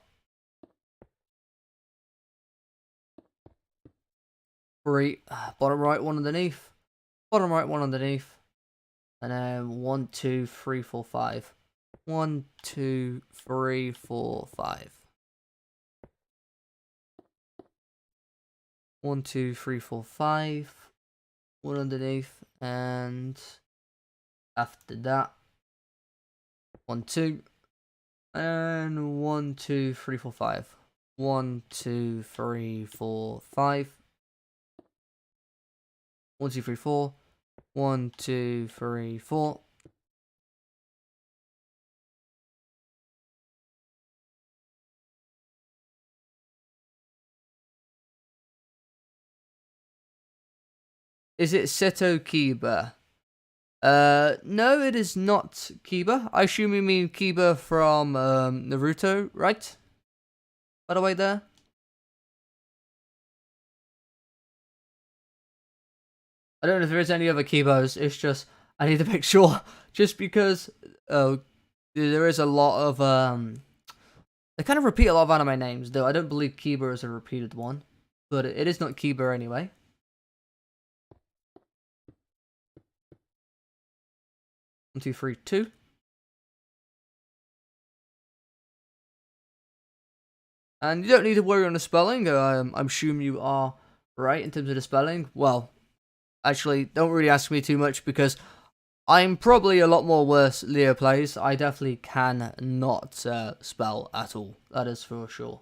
3, bottom right, 1 underneath, bottom right, 1 underneath, and then 1, 2, 3, 4, 5. 1, 2, 3, 4, 5. 1, 2, 3, 4, 5. 1 underneath, and after that, 1, 2, and 1, 2, 3, 4, 5. 1, 2, 3, 4, 5. 1, 2, 3, 4. 1, 2, 3, 4. Is it Seto Kiba? No, it is not Kiba. I assume you mean Kiba from Naruto, right? By the way, there. I don't know if there is any other Kibos. It's just I need to make sure, just because there is a lot of they kind of repeat a lot of anime names, though I don't believe Kiba is a repeated one, but it is not Kiba anyway. One, two, three, two. And you don't need to worry on the spelling. I'm assuming you are right in terms of the spelling. Well, actually, don't really ask me too much because I'm probably a lot more worse Leo plays. I definitely can not spell at all. That is for sure.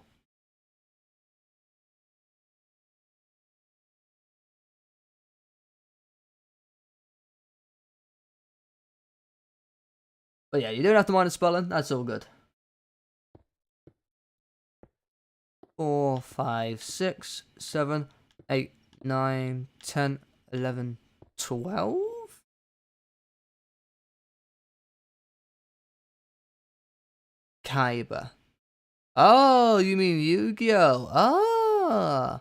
But yeah, you don't have to mind the spelling. That's all good. 4, 5, 6, 7, 8, 9, 10, 11, 12. Kaiba. Oh, you mean Yu-Gi-Oh! Ah.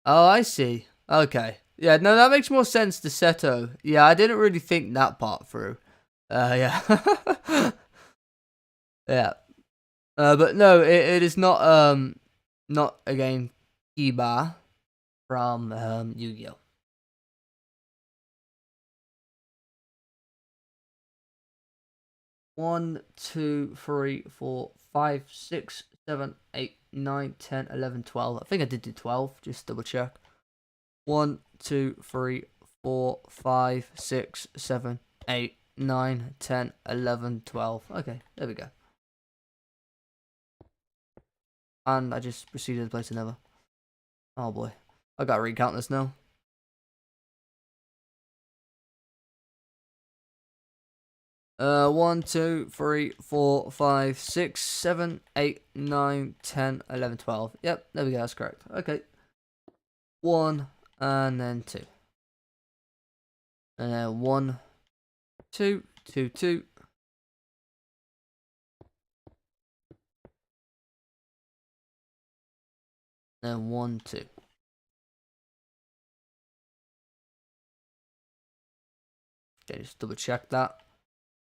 Oh, I see. Okay. Yeah, no, that makes more sense to Seto. Yeah, I didn't really think that part through. Yeah. Yeah. But no, it is not again Kiba from Yu-Gi-Oh. 1, 2, 3, 4, 5, 6, 7, 8, 9, 10, 11, 12. I think I did do 12, just double check. 1, 2, 3, 4, 5, 6, 7, 8, 9, 10, 11, 12. Okay, there we go. And I just proceeded to place another. Oh boy. I gotta recount this now. 1, 2, 3, 4, 5, 6, 7, 8, 9, 10, 11, 12. Yep, there we go, that's correct. Okay. 1, and then 2. And then 1, 2, 2, 2. Then 1, 2. Okay, just double check that.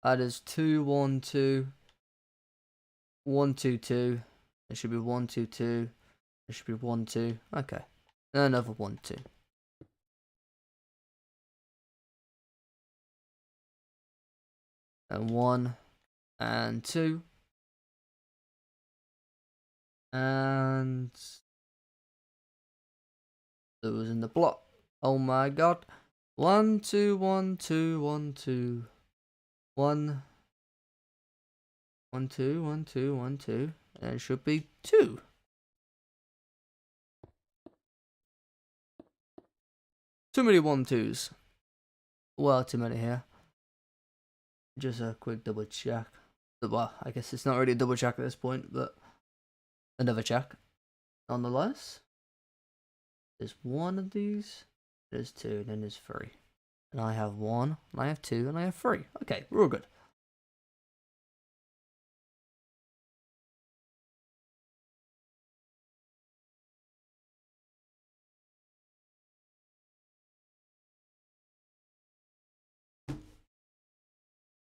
That is 2, 1, 2. 1, 2, 2. It should be 1, 2, 2. It should be 1, 2. Okay. And another 1, 2. And 1 and 2. And it was in the block. Oh my god. 1, 2, 1, 2, 1, 2. 1, 1, 2, 1, 2, 1, 2. And it should be 2. Too many 1, 2s. Well, too many here. Just a quick double check. Well, I guess it's not really a double check at this point, but another check. Nonetheless, there's 1 of these, there's 2, and then there's 3. And I have 1, and I have 2, and I have 3. Okay, we're all good.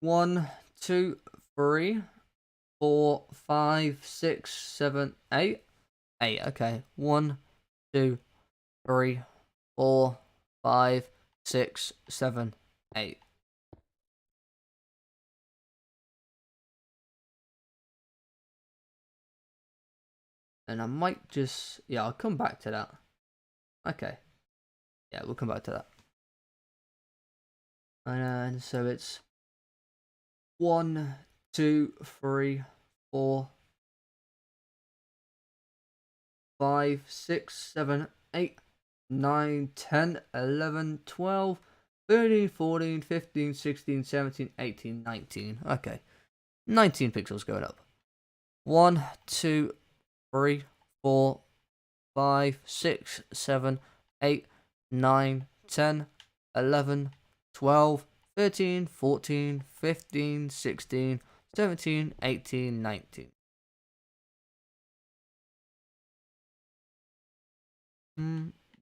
One, 2, 3, 4, 5, 6, 7, 8. 8, okay. 1, 2, 3, 4, 5, 6, 7, 8. And I might just, yeah, I'll come back to that. Okay. Yeah, we'll come back to that. And so it's 1, 2, 3, 4, 5, 6, 7, 8, 9, 10, 11, 12, 13, 14, 15, 16, 17, 18, 19. Okay. 19 pixels going up. 1, 2, 3, 4, 5, 6, 7, 8, 9, 10, 11, 12, 13, 14, 15, 16, 17, 18, 19.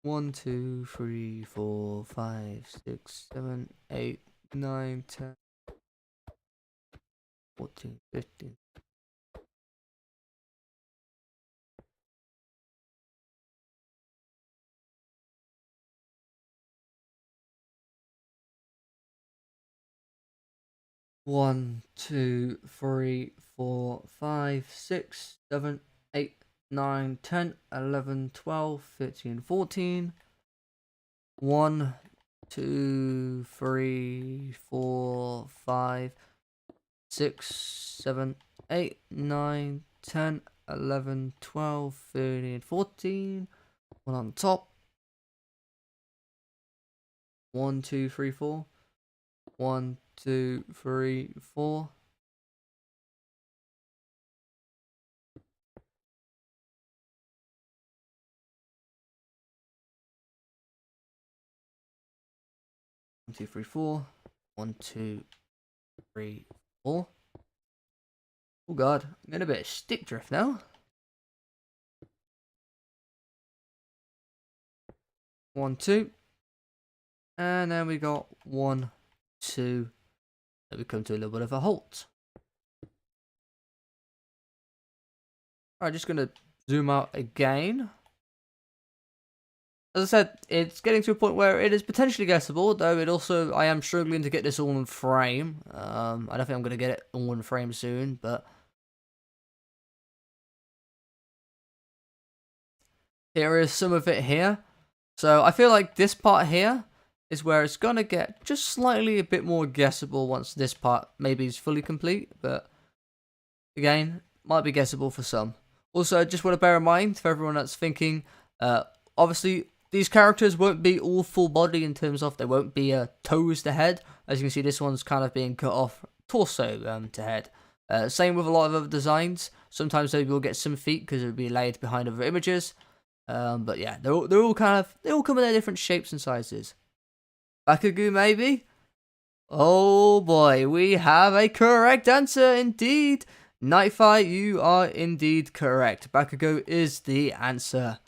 1, 2, 3, 4, 5, 6, 7, 8, 9, 10, 14, 15. One, two, three, 4, 5, 6, 7, 8, 9, 10, 11, 12, 13, 14. 1, 2, 3, 4, 5, 6, 7, 8, 9, 10, 11, 12, 13, 14. One on top. 1, 2, 3, 4. 1, 2, 3, 4. One, two, three, four. 1, 2, 3, 4. Oh god, I'm getting a bit of stick drift now. 1, 2. And then we got 1, 2. Then we come to a little bit of a halt. Alright, just gonna zoom out again. As I said, it's getting to a point where it is potentially guessable, though I am struggling to get this all in frame. I don't think I'm going to get it all in frame soon, but here is some of it here. So I feel like this part here is where it's going to get just slightly a bit more guessable once this part maybe is fully complete, but again, might be guessable for some. Also, I just want to bear in mind for everyone that's thinking, obviously, these characters won't be all full body in terms of they won't be toes to head. As you can see, this one's kind of being cut off torso to head. Same with a lot of other designs. Sometimes they will get some feet because it will be laid behind other images. But yeah, they all come in their different shapes and sizes. Bakugu maybe? Oh boy, we have a correct answer indeed. Nightfire, you are indeed correct. Bakugo is the answer.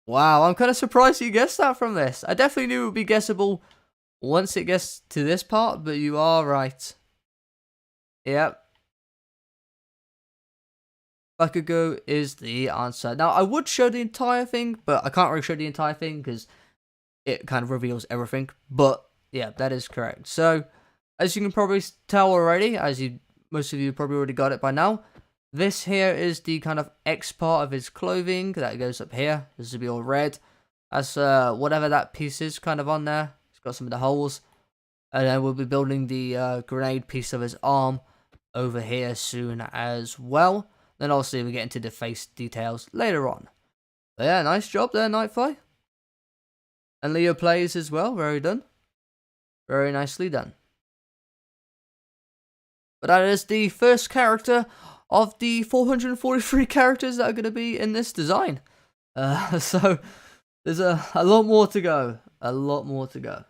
Wow, I'm kind of surprised you guessed that from this. I definitely knew it would be guessable once it gets to this part, but you are right. Yep. Bakugo is the answer. Now, I would show the entire thing, but I can't really show the entire thing because it kind of reveals everything. But, yeah, that is correct. So, as you can probably tell already, most of you probably already got it by now, this here is the kind of X part of his clothing that goes up here. This will be all red. That's whatever that piece is kind of on there. It's got some of the holes. And then we'll be building the grenade piece of his arm over here soon as well. Then obviously we get into the face details later on. But yeah, nice job there, Nightfly. And Leo plays as well. Very done. Very nicely done. But that is the first character of the 443 characters that are going to be in this design. So there's a lot more to go. A lot more to go.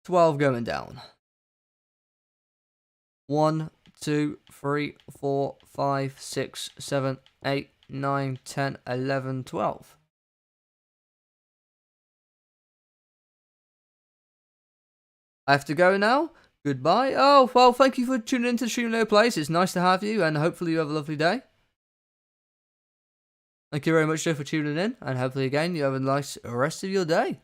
12 going down. 1, 2, 3, 4, 5, 6, 7, 8, 9, 10, 11, 12. I have to go now. Goodbye. Oh, well, thank you for tuning in to Stream No Place. It's nice to have you, and hopefully you have a lovely day. Thank you very much, Joe, for tuning in, and hopefully, again, you have a nice rest of your day.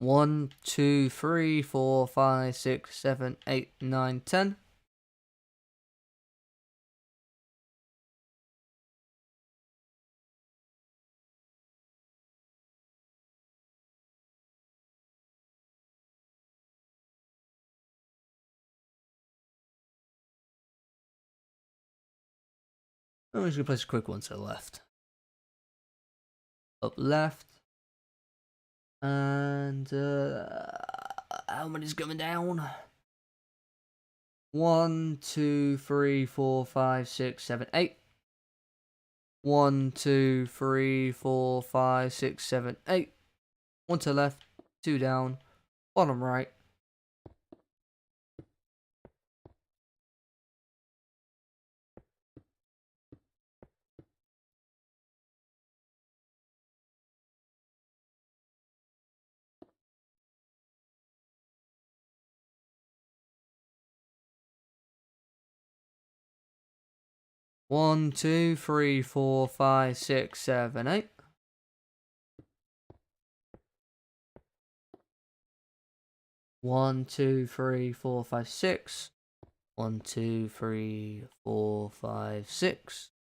One, 2, 3, 4, 5, 6, 7, 8, 9, 10. I'm just going to place a quick one to the left. Up left. And how many's going down? 1, 2, 3, 4, 5, 6, 7, 8. 1, 2, 3, 4, 5, 6, 7, 8. 1 to the left, 2 down, bottom right. 1, 2, 3, 4, 5, 6, 7, 8. 1, 2, 3, 4, 5, 6. 1, 2, 3, 4, 5, 6.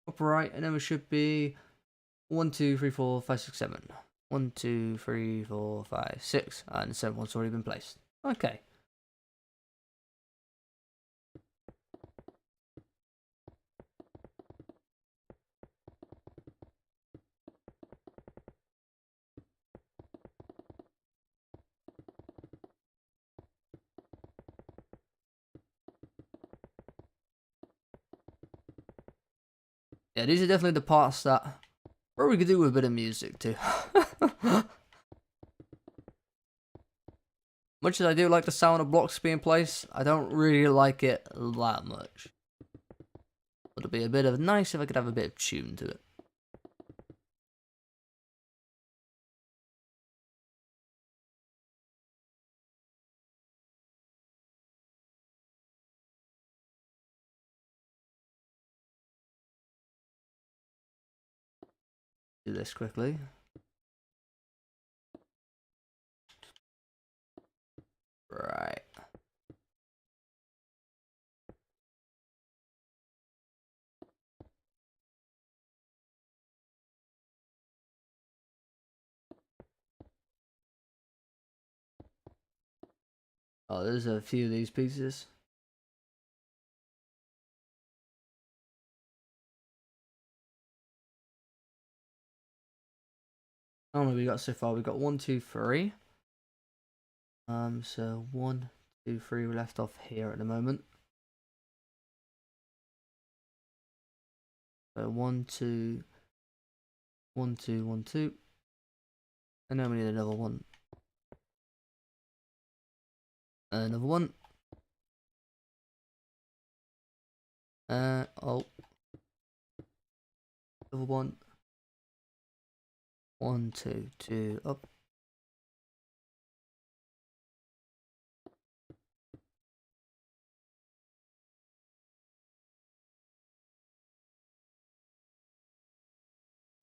Upright, and then we should be 1, 2, 3, 4, 5, 6, 7. 1, 2, 3, 4, 5, 6. And the 7th one's already been placed. Okay. Yeah, these are definitely the parts that we could do with a bit of music too. Much as I do like the sound of blocks being placed, I don't really like it that much. It'd be a bit of nice if I could have a bit of tune to it. Do this quickly. Right. Oh, there's a few of these pieces. How many we got so far? We got 1, 2, 3. So 1, 2, 3. We're left off here at the moment. So 1, 2, 1, 2, 1, 2. And then we need another one. Another one. Oh. Another one. 1, 2, 2, up.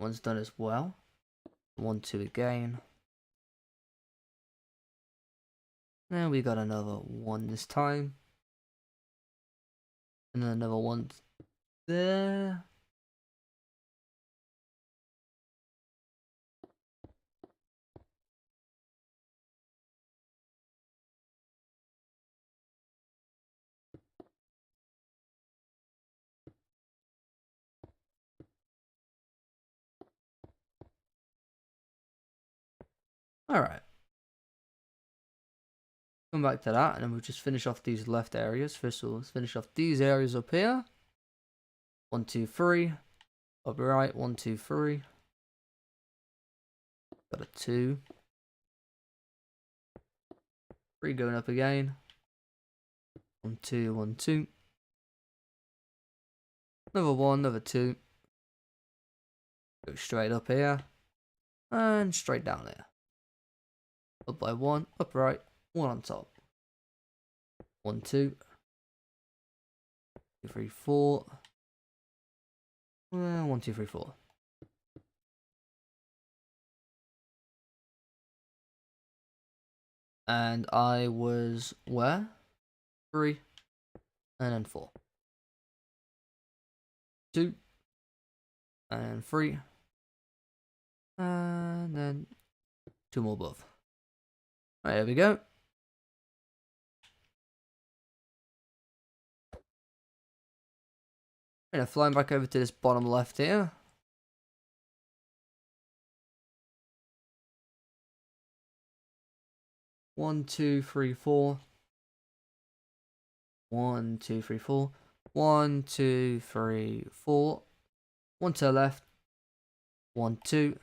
One's done as well. 1, 2 again. Now we got another one this time. And then another one there. Alright. Come back to that, and then we'll just finish off these left areas. First of all, let's finish off these areas up here. 1, 2, 3. Up right, 1, 2, 3. Got a 2. 3 going up again. 1, 2, 1, 2. Another 1, another 2. Go straight up here. And straight down there. Up by 1, up right, 1 on top. 1, 2. 2, 3, 4. 1, 2, 3, 4. And I was where? 3. And then 4. 2. And 3. And then 2 more above. Alright, there we go. And flying back over to this bottom left here. 1, 2, 3, 4. 1, 2, 3, 4. 1, 2, 3, 4. 1 to the left. 1, 2.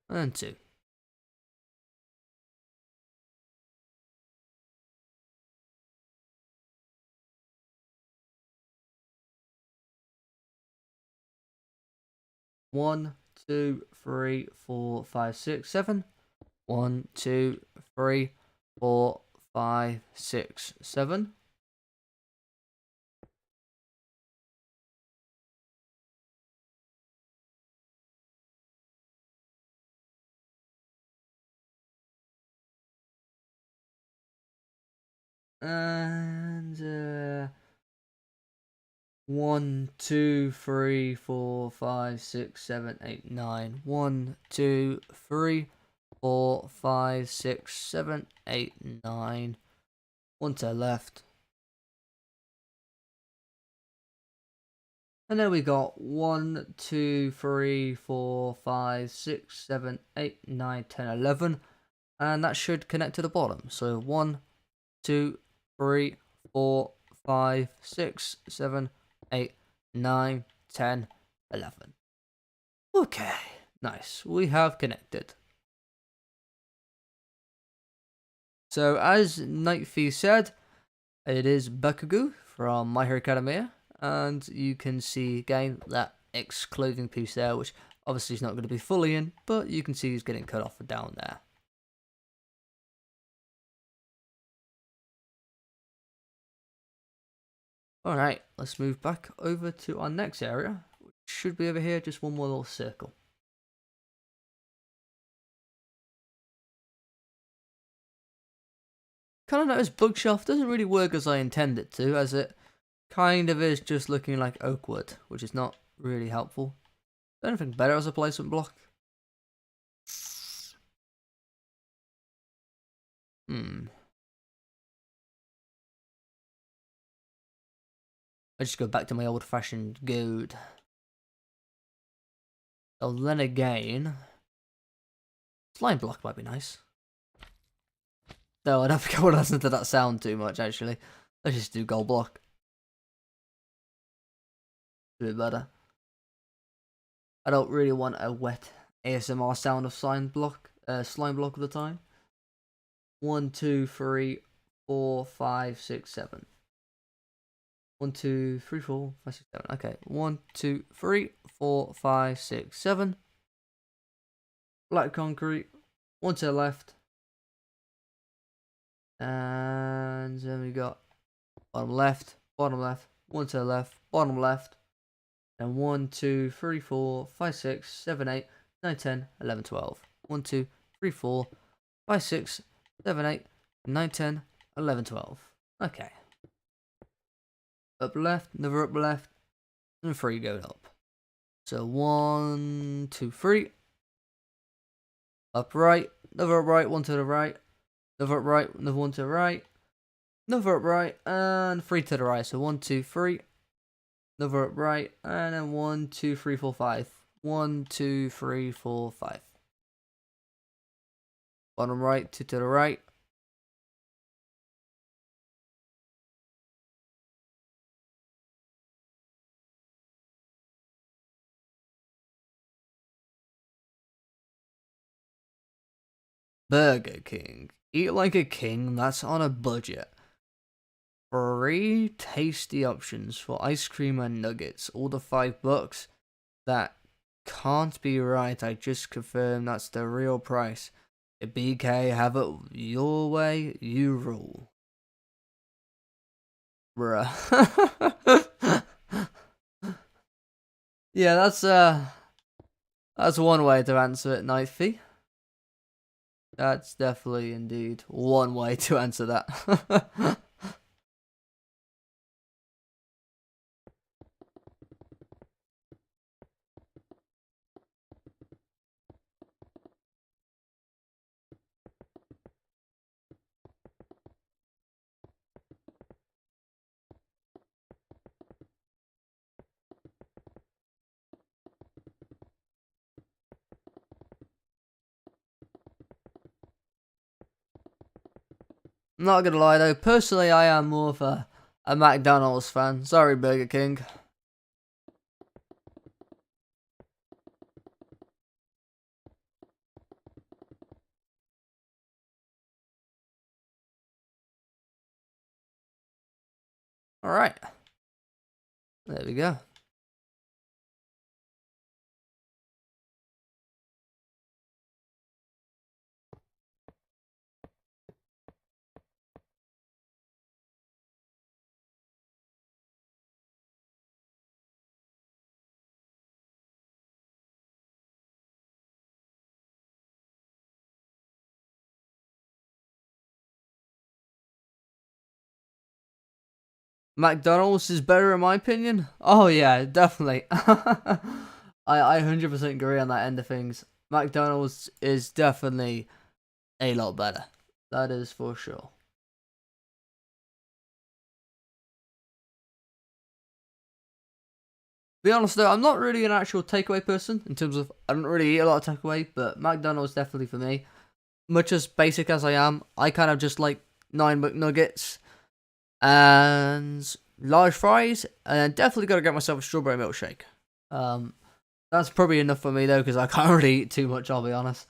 And 2. One, two, three, four, five, six, 7. 1, 2, 3, 4, 5, 6, 7. And 1, 2, 3, 4, 5, 6, 7, 8, 9. 1, 2, 3, 4, 5, 6, 7, 8, 9. 1 to the left. And then we got 1, 2, 3, 4, 5, 6, 7, 8, 9, 10, 11. And that should connect to the bottom. So 1, 2, 3, 4, 5, 6, 7, 8, 9, 10, 11. Okay, nice. We have connected. So as Nightfee said, it is Bakugo from My Hero Academia. And you can see again that X clothing piece there, which obviously is not going to be fully in, but you can see he's getting cut off down there. Alright, let's move back over to our next area, which should be over here, just one more little circle. Kind of noticed bookshelf doesn't really work as I intend it to, as it kind of is just looking like oak wood, which is not really helpful. Anything better as a placement block? I just go back to my old-fashioned gold. Oh, then again, slime block might be nice. No, I don't think I want to listen to that sound too much, actually. Let's just do gold block. A bit better. I don't really want a wet ASMR sound of slime block all the time. 1, 2, 3, 4, 5, 6, 7. 1, 2, 3, 4, 5, 6, 7. Okay, 1, 2, 3, 4, 5, 6, 7. Black concrete. 1 to the left. And then we got bottom left, 1 to the left, bottom left. And 1, 2, 3, 4, 5, 6, 7, 8, 9, 10, 11, 12. 1, 2, 3, 4, 5, 6, 7, 8, 9, 10, 11, 12. Okay. Up left, another up left, and 3 going up. So 1, 2, 3. Up right, another up right, 1 to the right. Another up right, another 1 to the right. Another up right, and 3 to the right. So 1, 2, 3. Another up right, and then 1, 2, 3, 4, 5. 1, 2, 3, 4, 5. Bottom right, 2 to the right. Burger King. Eat like a king that's on a budget. 3 tasty options for ice cream and nuggets. All the $5. That can't be right. I just confirmed that's the real price. BK, have it your way, you rule. Bruh. Yeah, that's one way to answer it, Knifey. That's definitely indeed one way to answer that. I'm not gonna lie though, personally I am more of a McDonald's fan. Sorry, Burger King. Alright. There we go. McDonald's is better in my opinion. Oh yeah, definitely. I 100% agree on that end of things. McDonald's is definitely a lot better. That is for sure. Be honest though, I'm not really an actual takeaway person in terms of I don't really eat a lot of takeaway, but McDonald's definitely for me. Much as basic as I am, I kind of just like 9 McNuggets and large fries, and definitely got to get myself a strawberry milkshake. That's probably enough for me though, because I can't really eat too much. I'll be honest.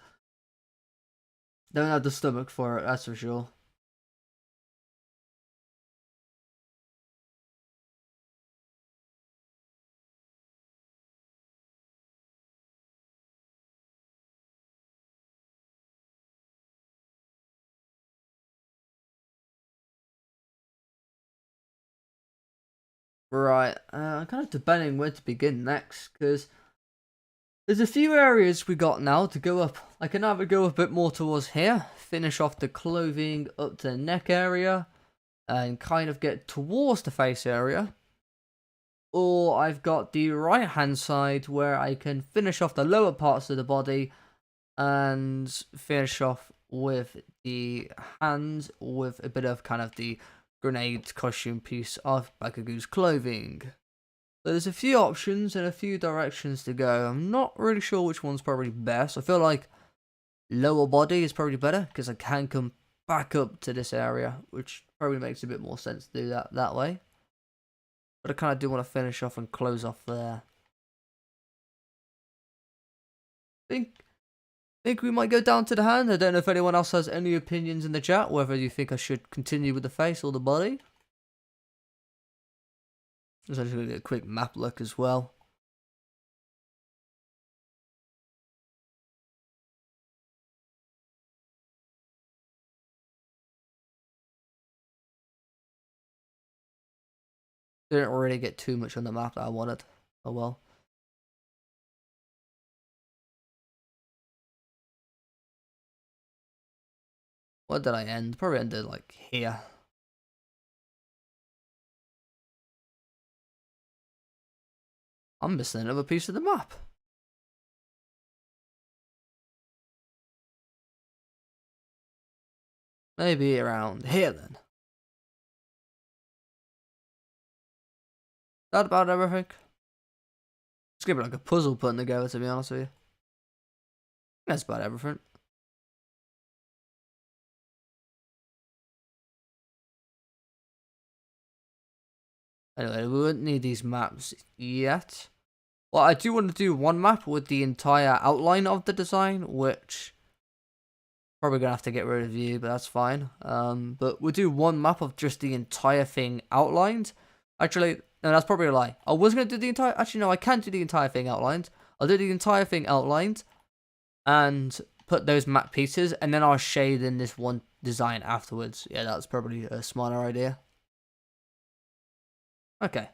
Don't have the stomach for it, that's for sure. Right, I'm kind of debating where to begin next, because there's a few areas we got now to go up. I can either go a bit more towards here, finish off the clothing up to the neck area, and kind of get towards the face area. Or I've got the right hand side where I can finish off the lower parts of the body and finish off with the hands with a bit of kind of the grenade costume piece of Bakagoo's clothing. So there's a few options and a few directions to go. I'm not really sure which one's probably best. I feel like lower body is probably better because I can come back up to this area, which probably makes a bit more sense to do that way. But I kind of do want to finish off and close off there. Think we might go down to the hand. I don't know if anyone else has any opinions in the chat, whether you think I should continue with the face or the body. Just going to get a quick map look as well. Didn't really get too much on the map that I wanted. Oh well. What did I end? Probably ended like here. I'm missing another piece of the map. Maybe around here then. That about everything? It's gonna be like a puzzle putting together, to be honest with you. That's about everything. Anyway, we wouldn't need these maps yet. Well, I do want to do one map with the entire outline of the design, which probably gonna have to get rid of you, but that's fine. But we'll do one map of just the entire thing outlined. Actually, no, that's probably a lie. I was gonna do the entire. Actually, no, I can't do the entire thing outlined. I'll do the entire thing outlined, and put those map pieces, and then I'll shade in this one design afterwards. Yeah, that's probably a smarter idea. Okay.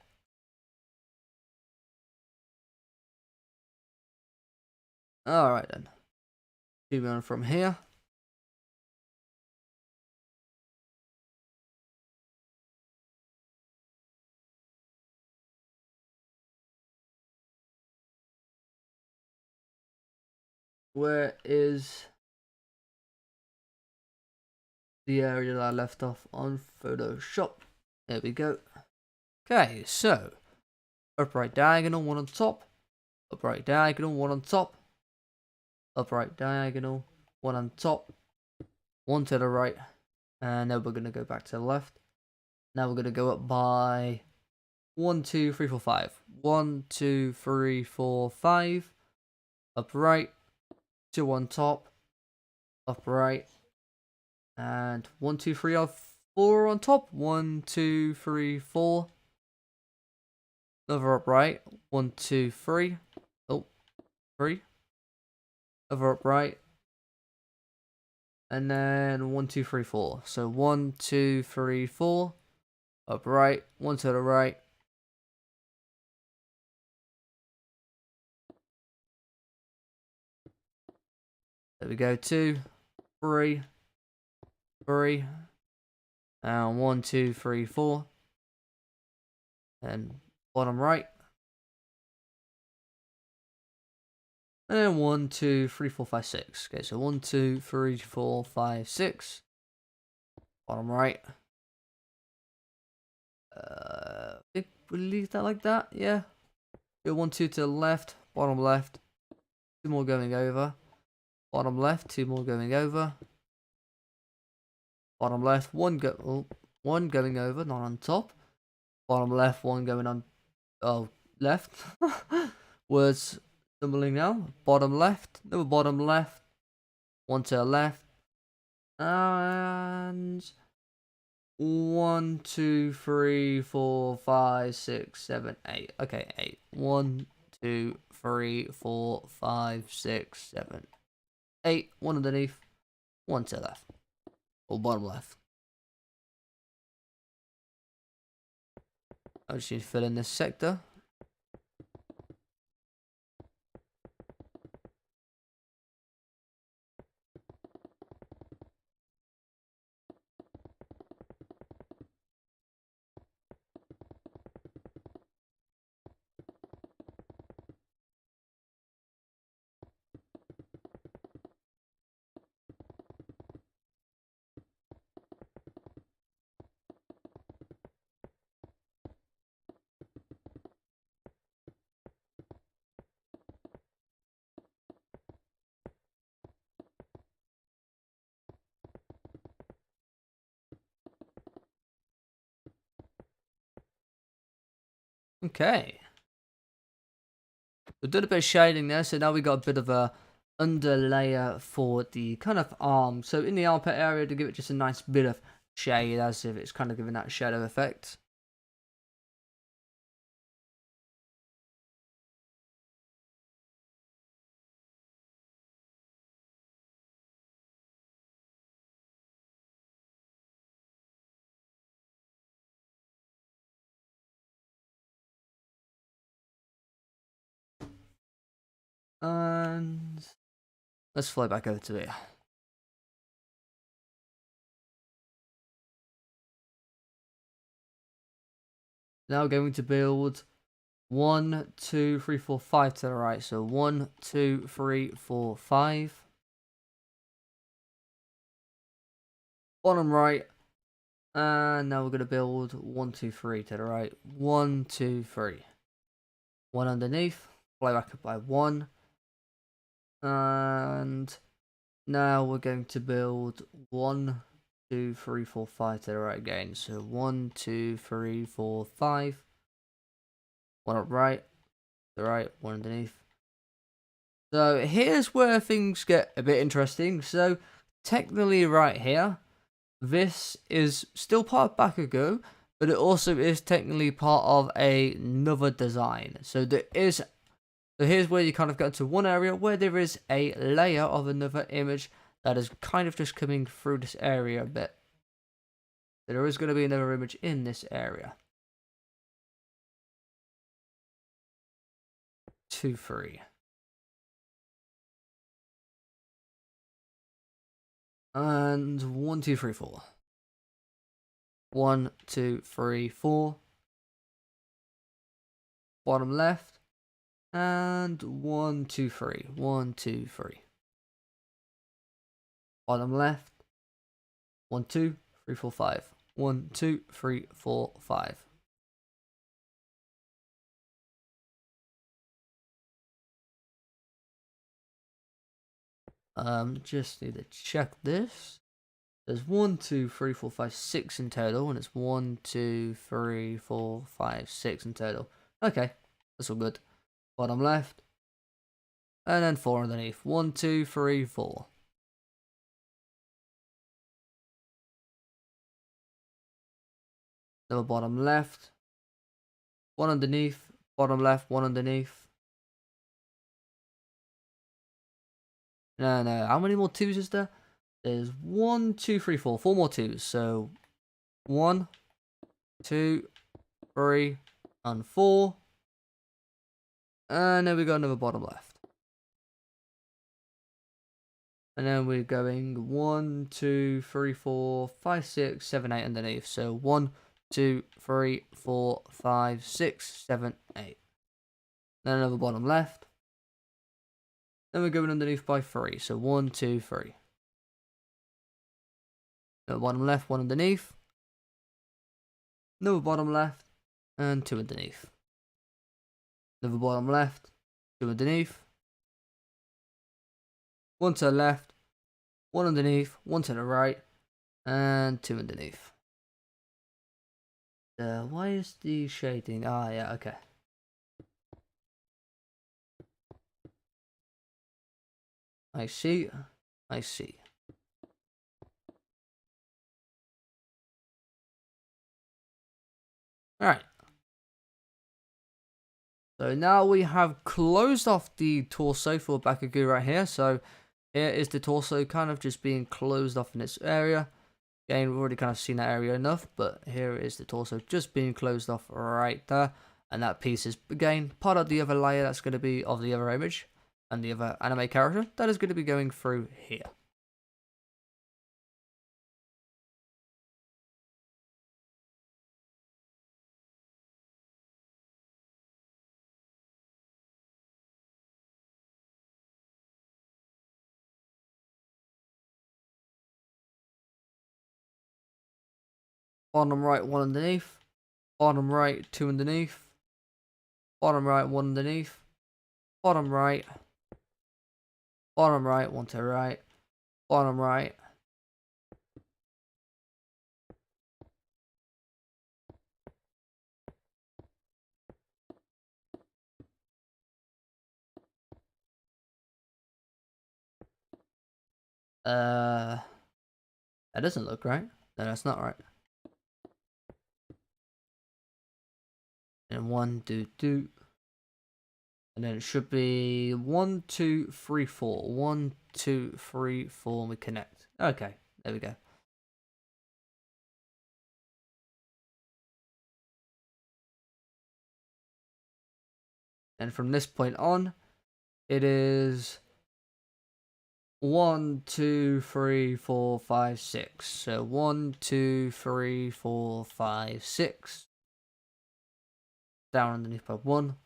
Alright then. Moving on from here. Where is the area that I left off on Photoshop? There we go. Okay, so upright diagonal, one on top. Upright diagonal, one on top. Upright diagonal, one on top. One to the right. And now we're going to go back to the left. Now we're going to go up by 1, 2, 3, 4, 5. 1, 2, 3, 4, 5. Up right. 2 on top. Up right. And 1, 2, 3, 4 on top. 1, 2, 3, 4. Another up right. 1, 2, 3. Oh, 3. Another up right. And then 1, 2, 3, 4. So 1, 2, 3, 4. Up right. 1 to the right. There we go. 2, 3, 3. And 1, 2, 3, 4. And bottom right. And then 1, 2, 3, 4, 5, 6. Okay, so 1, 2, 3, 4, 5, 6. Bottom right. We'll leave that like that. Yeah. Go 1, 2 to the left. Bottom left. 2 more going over. Bottom left. 2 more going over. Bottom left. 1 going over, not on top. Bottom left. 1 going on. Oh, left. Words stumbling now. Bottom left. Another bottom left. 1 to the left. And 1, 2, 3, 4, 5, 6, 7, 8. Okay, 8. 1, 2, 3, 4, 5, 6, 7, 8. 1 underneath. 1 to the left. Or bottom left. I just need to fill in this sector. Okay. We've done a bit of shading there, so now we got a bit of a underlayer for the kind of arm. So in the armpit area, to give it just a nice bit of shade, as if it's kind of giving that shadow effect. And let's fly back over to here. Now we're going to build 1, 2, 3, 4, 5 to the right. So 1, 2, 3, 4, 5. Bottom right. And now we're going to build 1, 2, 3 to the right. 1, 2, 3. 1 underneath. Fly back up by 1. And now we're going to build 1, 2, 3, 4, 5 to the right again. So 1, 2, 3, 4, 5. 1 up right. To the right. 1 underneath. So here's where things get a bit interesting. So technically right here, this is still part of Bakugo, but it also is technically part of another design. So here's where you kind of get to one area where there is a layer of another image that is kind of just coming through this area a bit. So there is going to be another image in this area. 2, 3. And 1, 2, 3, 4. 1, 2, 3, 4. Bottom left. And 1, 2, 3. 1, 2, 3. Bottom left. 1, 2, 3, 4, 5. 1, 2, 3, 4, 5. Just need to check this. There's 1, 2, 3, 4, 5, 6 in total, and it's 1, 2, 3, 4, 5, 6 in total. Okay, that's all good. Bottom left, and then 4 underneath. 1, 2, 3, 4. Another bottom left, 1 underneath, bottom left, 1 underneath. No, how many more 2s is there? There's 1, 2, 3, 4. 4 more 2s, so 1, 2, 3, and 4. And then we got another bottom left. And then we're going 1, 2, 3, 4, 5, 6, 7, 8 underneath. So 1, 2, 3, 4, 5, 6, 7, 8. Then another bottom left. Then we're going underneath by 3. So 1, 2, 3. Another bottom left, 1 underneath. Another bottom left, and 2 underneath. Another bottom left, 2 underneath. 1 to the left, 1 underneath, 1 to the right, and 2 underneath. Why is the shading? Ah, yeah, okay. I see. Alright. So now we have closed off the torso for Bakagu right here. So here is the torso kind of just being closed off in this area. Again, we've already kind of seen that area enough, but here is the torso just being closed off right there. And that piece is, again, part of the other layer that's going to be of the other image and the other anime character that is going to be going through here. Bottom right, 1 underneath. Bottom right, 2 underneath. Bottom right, 1 underneath. Bottom right. Bottom right, 1 to the right. Bottom right. That doesn't look right. No, that's not right. And 1, 2, 2. And then it should be 1, 2, 3, 4. 1, 2, 3, 4, and we connect. Okay, there we go. And from this point on, it is 1, 2, 3, 4, 5, 6. So 1, 2, 3, 4, 5, 6. Down underneath by 1.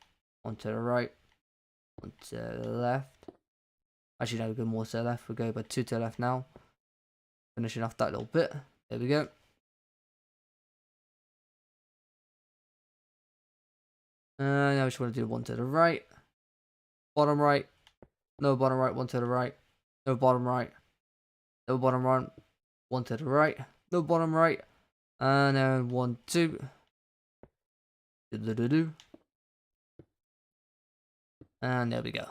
1 to the right. 1 to the left. Actually, no, we go more to the left. We go by 2 to the left now. Finishing off that little bit. There we go. Now we just want to do 1 to the right. Bottom right. No bottom right, 1 to the right. No bottom right. No bottom right. 1 to the right. No bottom right. And then 1, 2. Do. And there we go.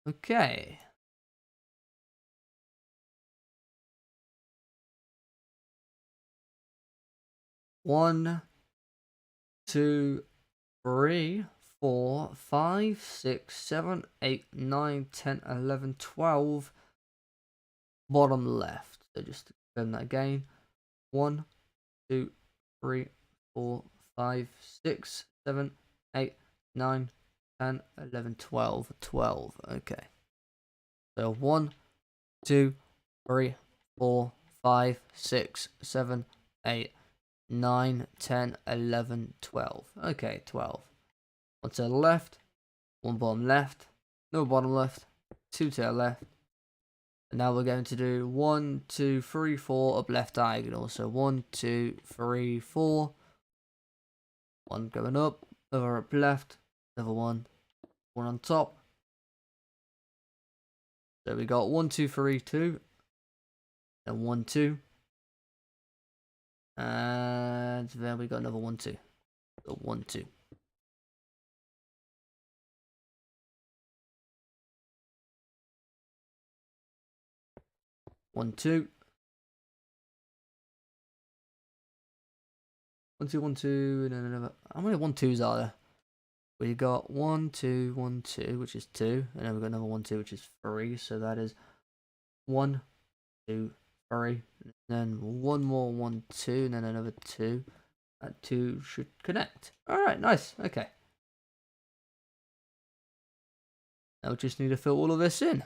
Okay. One, 2, 3, 4, 5, 6, 7, 8, 9, 10, 11, 12. Bottom left. So just to confirm that again. 1, 2, 3, 4, 5, 6, 7, 8, 9, 10, 11, 12. 12. Okay. So 1, 2, 3, 4, 5, 6, 7, 8, 9, 10, 11, 12. Okay, 12. 1 to the left, 1 bottom left, no bottom left, 2 to the left. And now we're going to do 1, 2, 3, 4 up left diagonal. So 1, 2, 3, 4. 1 going up, another up left, another 1 on top. So we got 1, 2, 3, 2. Then 1, 2. And then we got another 1, 2. So 1, 2. One, two. 1, 2, 1, 2, and then another. How many 1, 2s are there? We got 1, 2, 1, 2, which is 2, and then we got another 1, 2, which is 3. So that is 1, 2, 3. And then one more 1, 2, and then another 2. That 2 should connect. Alright, nice. Okay. Now we just need to fill all of this in.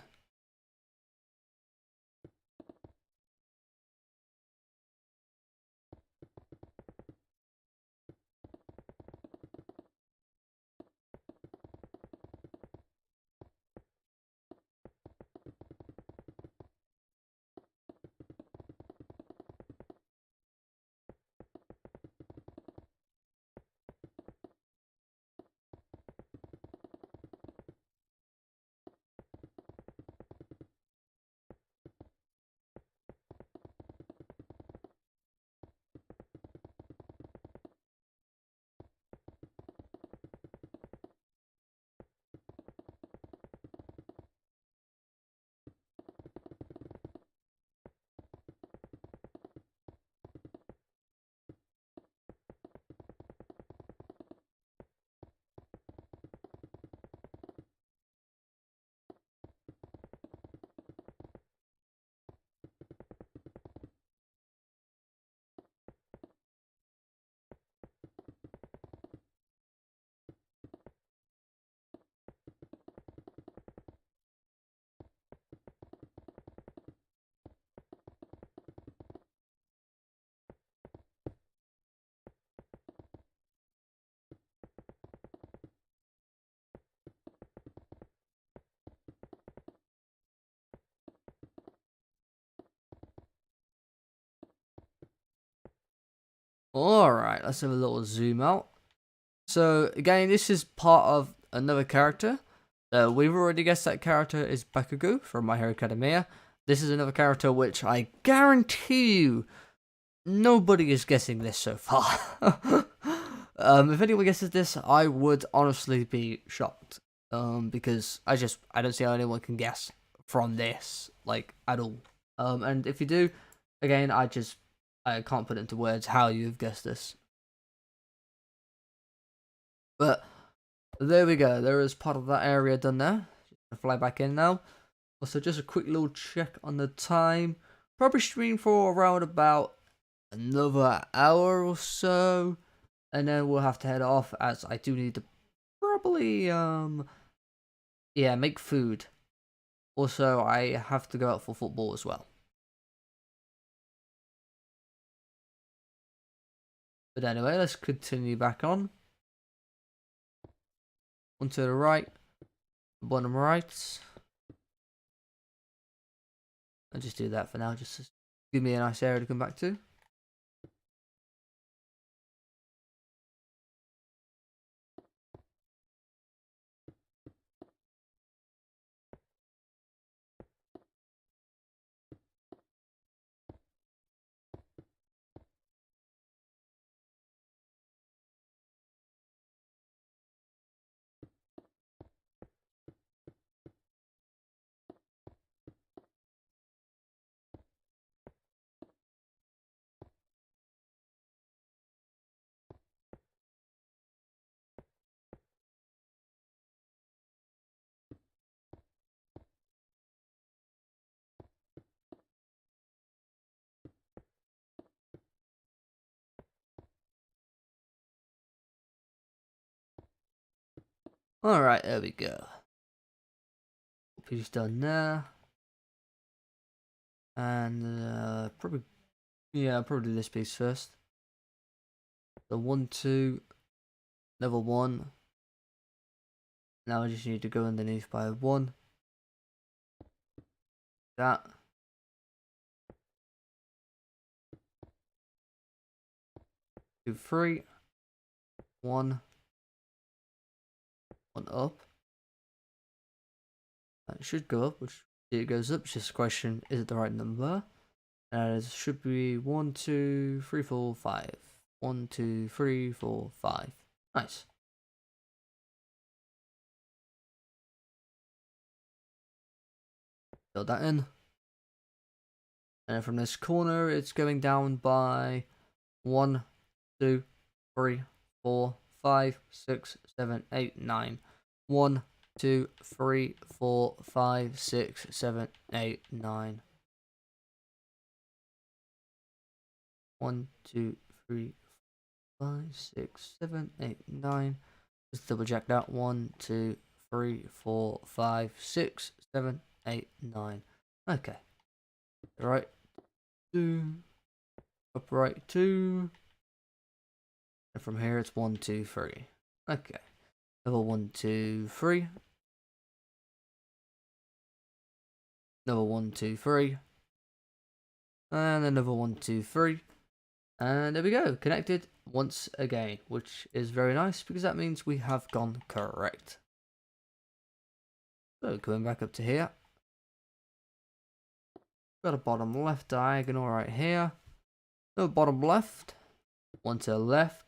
Alright, let's have a little zoom out. So, again, this is part of another character. We've already guessed that character is Bakugo from My Hero Academia. This is another character which I guarantee you nobody is guessing this so far. If anyone guesses this, I would honestly be shocked. Because I don't see how anyone can guess from this, like, at all. And if you do, again, I can't put it into words how you've guessed this. But there we go. There is part of that area done there. Just fly back in now. Also, just a quick little check on the time. Probably stream for around about another hour or so, and then we'll have to head off as I do need to probably make food. Also, I have to go out for football as well. But anyway, let's continue back on. One to the right, bottom right. I'll just do that for now, just to give me a nice area to come back to. Alright, there we go. Piece done there. And probably I'll probably do this piece first. The 1, 2, level 1. Now I just need to go underneath by 1. That. 2, 3. 1. 1 up. That should go up, which it goes up. It's just a question, is it the right number? And it should be 1, 2, 3, 4, 5. 1, 2, 3, 4, 5. Nice. Build that in. And from this corner, it's going down by 1, 2, 3, 4, 5, 6, 7, 8, 9. 1, 2, 3, 4, 5, 6, 7, 8, 9. 1, 2, 3, 5, 6, 7, 8, 9. Just double check that. 1, 2, 3, 4, 5, 6, 7, 8, 9. Okay. Right. 2. Upright 2. And from here it's 1, 2, 3. Okay. Level 1, 2, 3. Level 1, 2, 3. And then level 1, 2, 3. And there we go. Connected once again, which is very nice because that means we have gone correct. So going back up to here. Got a bottom left diagonal right here. No, bottom left. 1 to the left.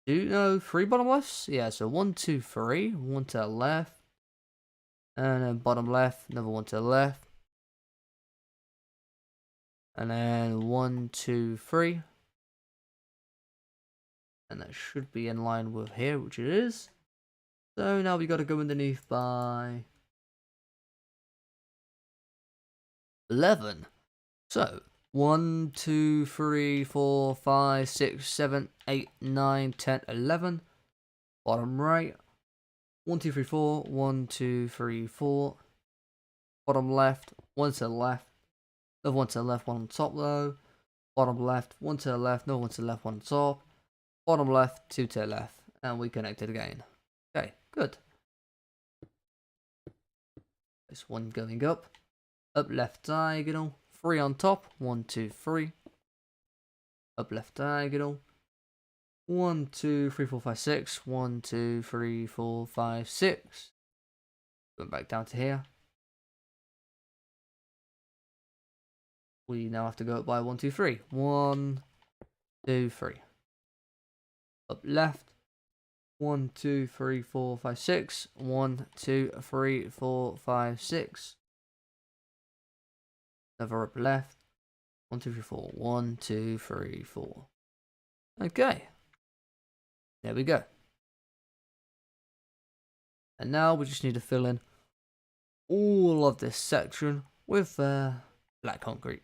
3 bottom lefts? Yeah, so 1, 2, 3. 1 to the left. And then bottom left, another 1 to the left. And then 1, 2, 3. And that should be in line with here, which it is. So now we got to go underneath by 11. So 1, 2, 3, 4, 5, 6, 7, 8, 9, 10, 11. Bottom right. 1, 2, 3, 4. 1, 2, 3, 4. Bottom left. 1 to the left. Another 1 to the left, 1 on top though. Bottom left. 1 to the left. No 1 to the left, 1 on top. Bottom left. 2 to the left. And we connected again. Okay, good. This one going up. Up left diagonal. 3 on top. 1, 2, 3. Up left diagonal. 1, 2, 3, 4, 5, 6. 1, 2, 3, 4, 5, 6. Going back down to here. We now have to go up by 1, 2, 3. 1, 2, 3. Up left. 1, 2, 3, 4, 5, 6. 1, 2, 3, 4, 5, 6. Another up left. 1, 2, 3, 4. 1, 2, 3, 4. Okay. There we go. And now we just need to fill in all of this section with black concrete.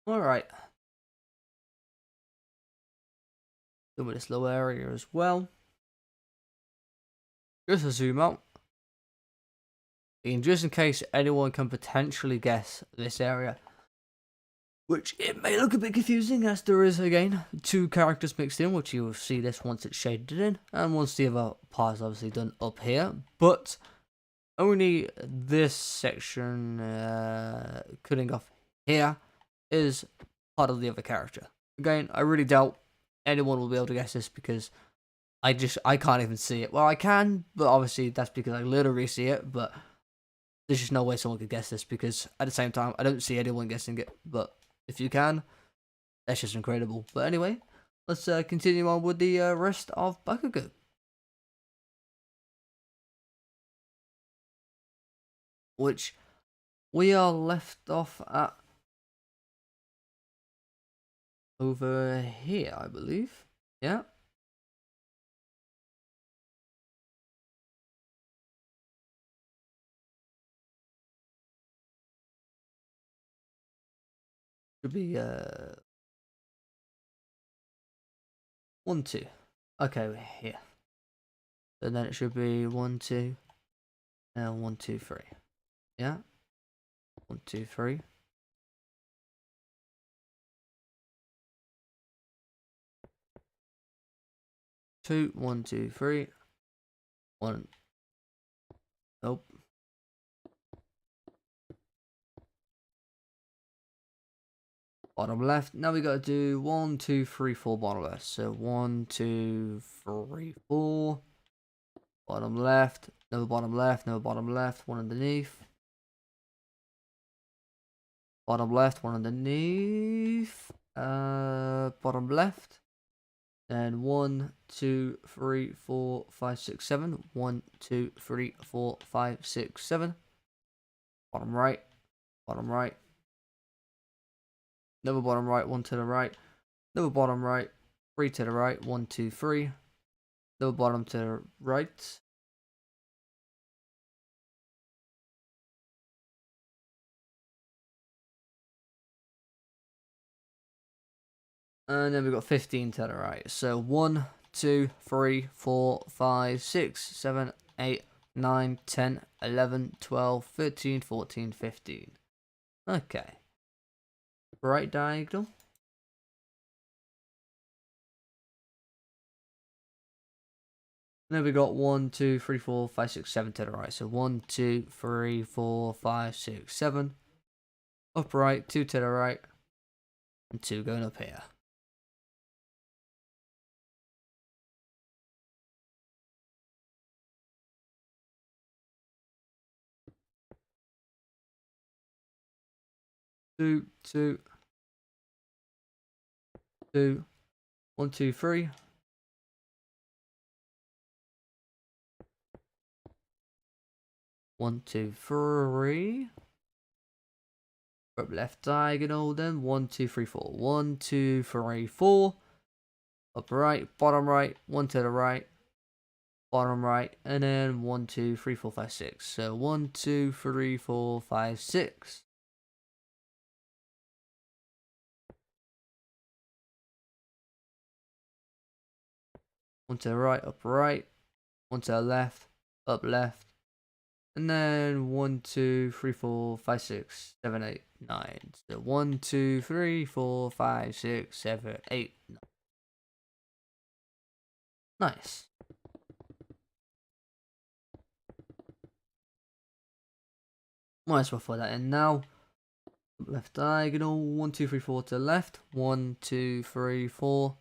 Alright. Done with this low area as well. Just to zoom out. And just in case anyone can potentially guess this area. Which it may look a bit confusing as there is, again, 2 characters mixed in, which you will see this once it's shaded in. And once the other part is obviously done up here. But only this section cutting off here is part of the other character. Again, I really doubt anyone will be able to guess this because I can't even see it. Well, I can, but obviously that's because I literally see it. But there's just no way someone could guess this because at the same time I don't see anyone guessing it. But if you can, that's just incredible. But anyway, let's continue on with the rest of Bakugo, which we are left off at over here, I believe. Yeah. Should be 1, 2. Okay, we're here. So then it should be 1, 2, and 1, 2, 3. Yeah. 1, 2, 3. 2, 1, 2, 3. 1. Nope. Bottom left. Now we gotta do 1, 2, 3, 4 bottom left. So 1, 2, 3, 4. Bottom left. No bottom left. No bottom left. One underneath. Bottom left. One underneath. Bottom left. Then 1, 2, 3, 4, 5, 6, 7. 1, 2, 3, 4, 5, 6, 7. Bottom right. Bottom right. Another bottom right. 1 to the right. Another bottom right. 3 to the right. 1, 2, 3. Another bottom to the right. And then we've got 15 to the right. So 1, 2, 3, 4, 5, 6, 7, 8, 9, 10, 11, 12, 13, 14, 15. Okay. Right diagonal. And then we got 1, 2, 3, 4, 5, 6, 7 to the right. So 1, 2, 3, 4, 5, 6, 7. Upright, 2 to the right. And 2 going up here. Two, two, two, 1, 2, 3. 1, 2, 3. Up left diagonal then 1, 2, 3, 4. 1, 2, 3, 4. Up right, bottom right, 1 to the right, bottom right, and then 1, 2, 3, 4, 5, 6. So 1, 2, 3, 4, 5, 6. One to the right, 1 to the left, up left, and then 1, 2, 3, 4, 5, 6, 7, 8, 9. So 1, 2, 3, 4, 5, 6, 7, 8, 9. Nice. Might as well throw that in now. Left diagonal, 1, 2, 3, 4 to the left, 1, 2, 3, 4.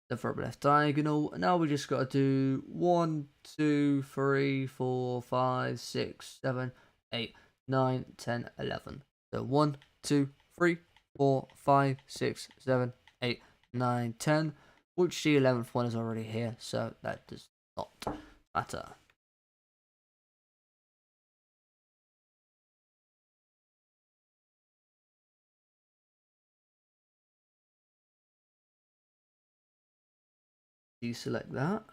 The front left diagonal. Now we just got to do 1, 2, 3, 4, 5, 6, 7, 8, 9, 10, 11. So 1, 2, 3, 4, 5, 6, 7, 8, 9, 10. Which the 11th one is already here, so that does not matter. Deselect that.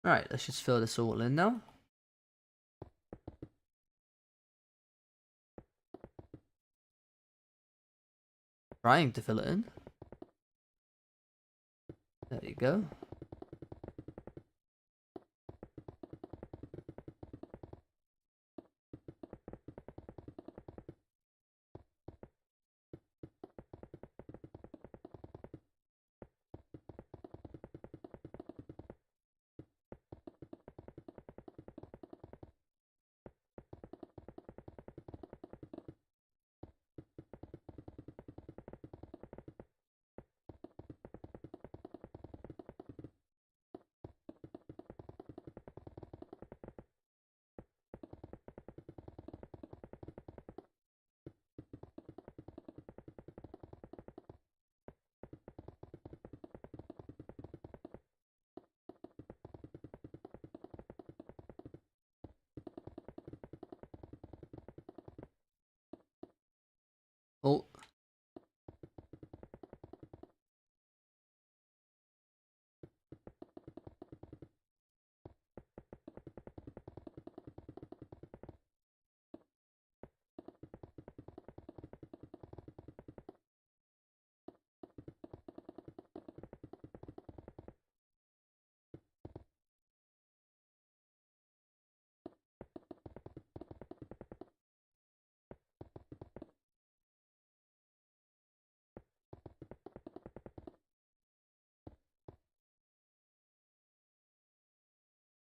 Right, let's just fill this all in now. Trying to fill it in. There you go.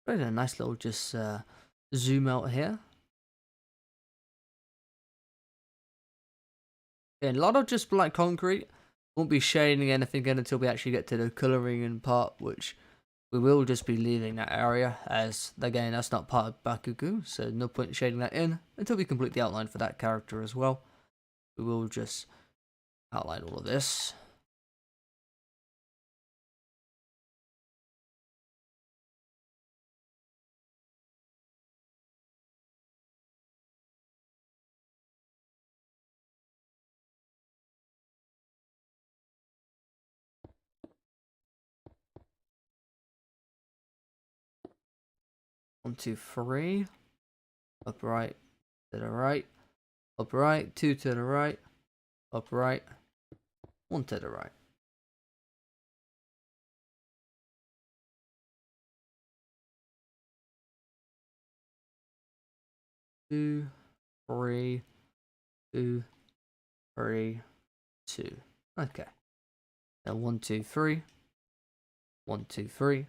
Right, a nice little just zoom out here. Yeah, a lot of just black concrete. Won't be shading anything in until we actually get to the colouring and part, which we will just be leaving that area, as again that's not part of Bakugo, so no point in shading that in until we complete the outline for that character as well. We will just outline all of this. One, two, three. Upright to the right. Upright. Two to the right. Upright. One to the right. 2, 3, 2, 3, 2. Okay. Now 1, 2, 3. 1, 2, 3.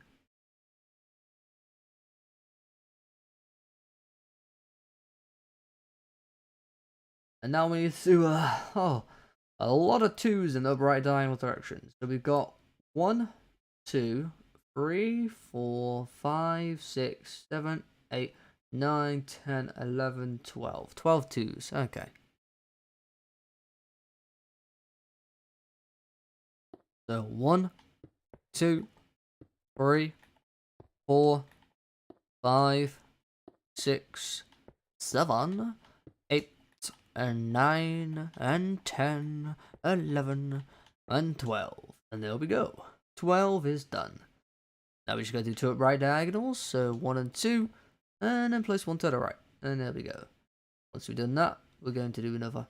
And now we need to do a lot of 2s in the upright diagonal directions. So we've got 1, 2, 3, 4, 5, 6, 7, 8, 9, 10, 11, 12. 12 2s. Okay. So 1, 2, 3, 4, 5, 6, 7, 8, and 9, and 10, 11, and 12. And there we go. 12 is done. Now we just gotta do 2 upright diagonals, so 1 and 2, and then place 1 to the right. And there we go. Once we've done that, we're going to do another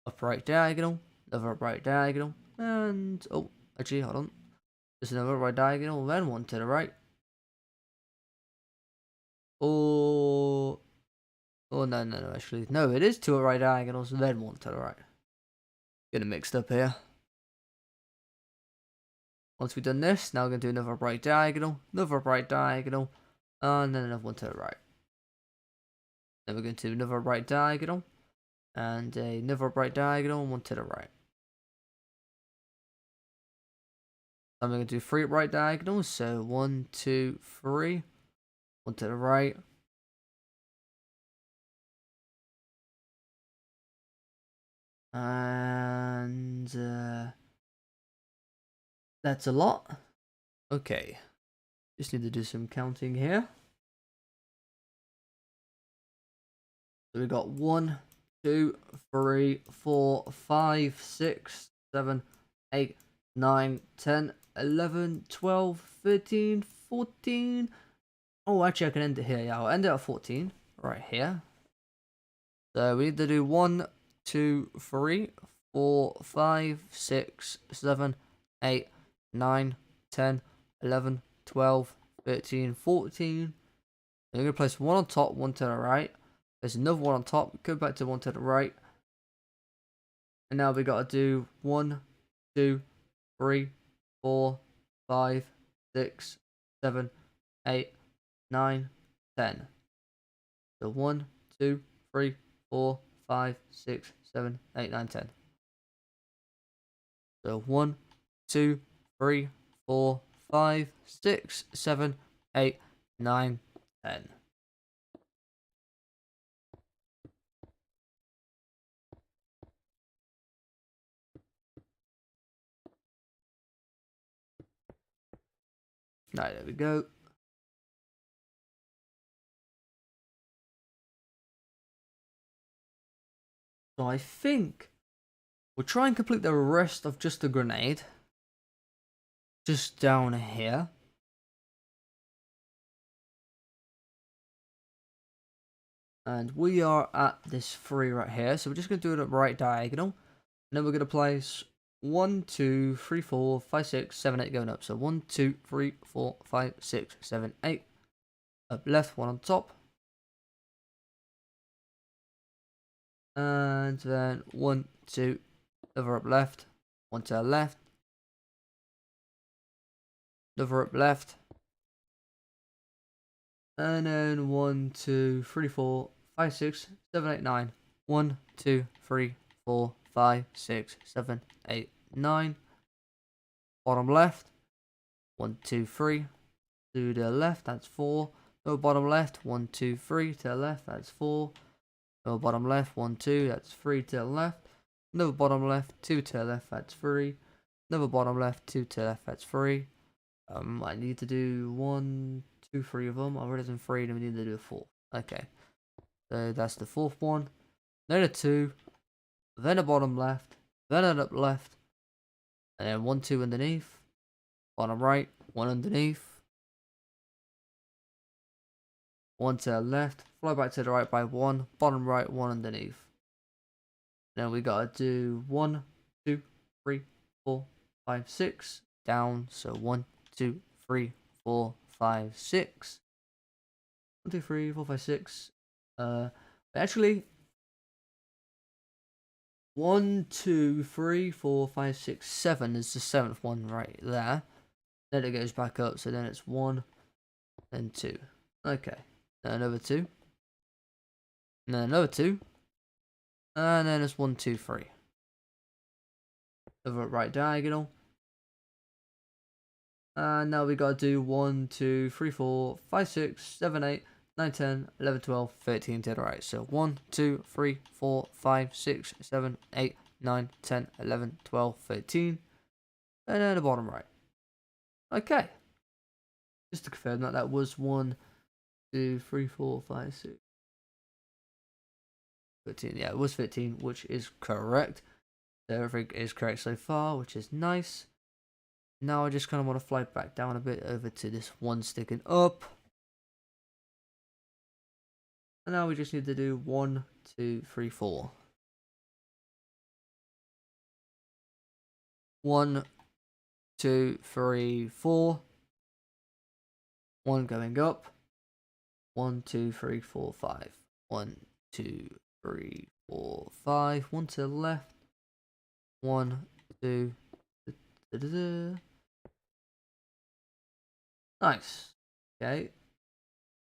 upright diagonal, another upright diagonal, and oh, actually, hold on. Just another upright diagonal, then 1 to the right. Oh, no, actually. No, it is 2 upright diagonals, then 1 to the right. Getting mixed up here. Once we've done this, now we're going to do another upright diagonal, and then another one to the right. Then we're going to do another upright diagonal, and another upright diagonal, and one to the right. I'm going to do 3 upright diagonals, so 1, 2, 3, 1 to the right. And that's a lot. Okay, just need to do some counting here. So we got 1, 2, 3, 4, 5, 6, 7, 8, 9, 10, 11, 12, 13, 14. Oh, actually, I can end it here. Yeah, I'll end it at 14 right here. So we need to do 1, 2, 3, 4, 5, 6, 7, 8, 9, 10, 11, 12, 13, 14. And we're going to place 1 on top, 1 to the right. There's another 1 on top. Go back to 1 to the right. And now we got to do 1, 2, 3, 4, 5, 6, 7, 8, 9, 10. So 1, 2, 3, 4, 5, 6, 7, 8, 9, 10. So 1, 2, 3, 4, 5, 6, 7, 8, 9, 10. Right, there we go. So I think we'll try and complete the rest of just the grenade. Just down here. And we are at this 3 right here. So we're just going to do it at right diagonal. And then we're going to place 1, 2, 3, 4, 5, 6, 7, 8 going up. So 1, 2, 3, 4, 5, 6, 7, 8. Up left, 1 on top. And then 1, 2, another up left. 1 to the left. Another up left. And then 1, 2, 3, 4, 5, 6, 7, 8, 9. 1, 2, 3, 4, 5, 6, 7, 8, 9. Bottom left. 1, 2, 3. To the left, that's 4. Go bottom left. 1, 2, 3. To the left, that's 4. Go bottom left. 1, 2. That's 3 to the left. Another bottom left. 2 to the left. That's 3. Another bottom left. 2 to the left. That's 3. I need to do 1, 2, 3 of them. I've already done 3, then we need to do a 4. Okay. So that's the fourth one. Then a 2. Then a bottom left. Then an up left. And then 1, 2 underneath. Bottom right. 1 underneath. 1 to the left. Fly back to the right by 1. Bottom right. 1 underneath. Then we gotta do 1, 2, 3, 4, 5, 6. Down. So 1, 2, 3, 4, 5, 6. 1, 2, 3, 4, 5, 6. Actually, 1, 2, 3, 4, 5, 6, 7 is the 7th one right there. Then it goes back up, so then it's 1, then 2. Okay. Then another 2. And then another 2. And then it's 1, 2, 3. Over at right diagonal. And now we gotta do 1, 2, 3, 4, 5, 6, 7, 8, 9, 10, 11, 12, 13 to the right. So 1, 2, 3, 4, 5, 6, 7, 8, 9, 10, 11, 12, 13. And then the bottom right. Okay. Just to confirm that that was 1, 2, 3, 4, 5, 6, 13. Yeah, it was 15, which is correct. So everything is correct so far, which is nice. Now I just kind of want to fly back down a bit over to this one sticking up. And now we just need to do 1, 2, 3, 4. 1, 2, 3, 4. 1 going up. 1, 2, 3, 4, 5. 1, 2, 3, 4, 5. 1 to the left. 1, 2. Nice. Okay.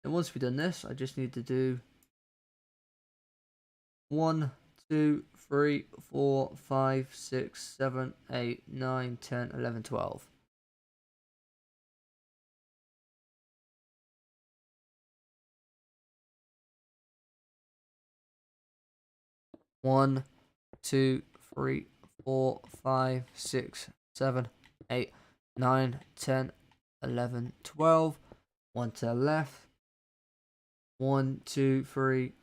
And once we've done this, I just need to do 1, 2, 3, 4, 5, 6, 7, 8, 9, 10, 11, 12. One, 2, 3, 4, 5, 6, 7, 8, 9, 10, 11, 12. 1 to the left. 1, 2, 3.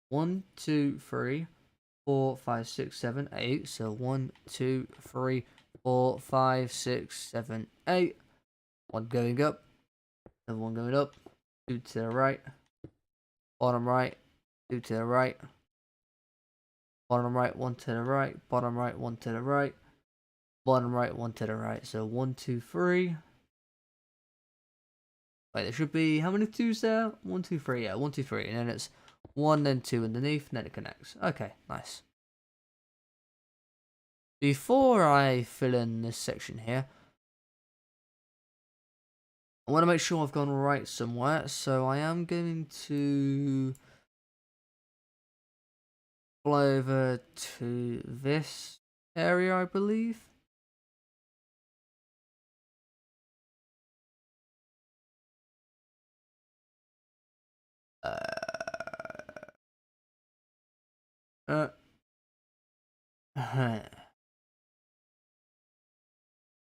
1, 2, 3, 4, 5, 6, 7, 8. So 1, 2, 3, 4, 5, 6, 7, 8. 1 going up. Another 1 going up. 2 to the right. Bottom right. 2 to the right. Bottom right, 1 to the right. Bottom right, 1 to the right. Bottom right, 1 to the right. So 1, 2, 3. Wait, there should be how many 2s there? 1, 2, 3. Yeah, 1, 2, 3. And then it's 1, then 2 underneath, and then it connects. Okay, nice. Before I fill in this section here, I want to make sure I've gone right somewhere. So I am going to fly over to this area, I believe.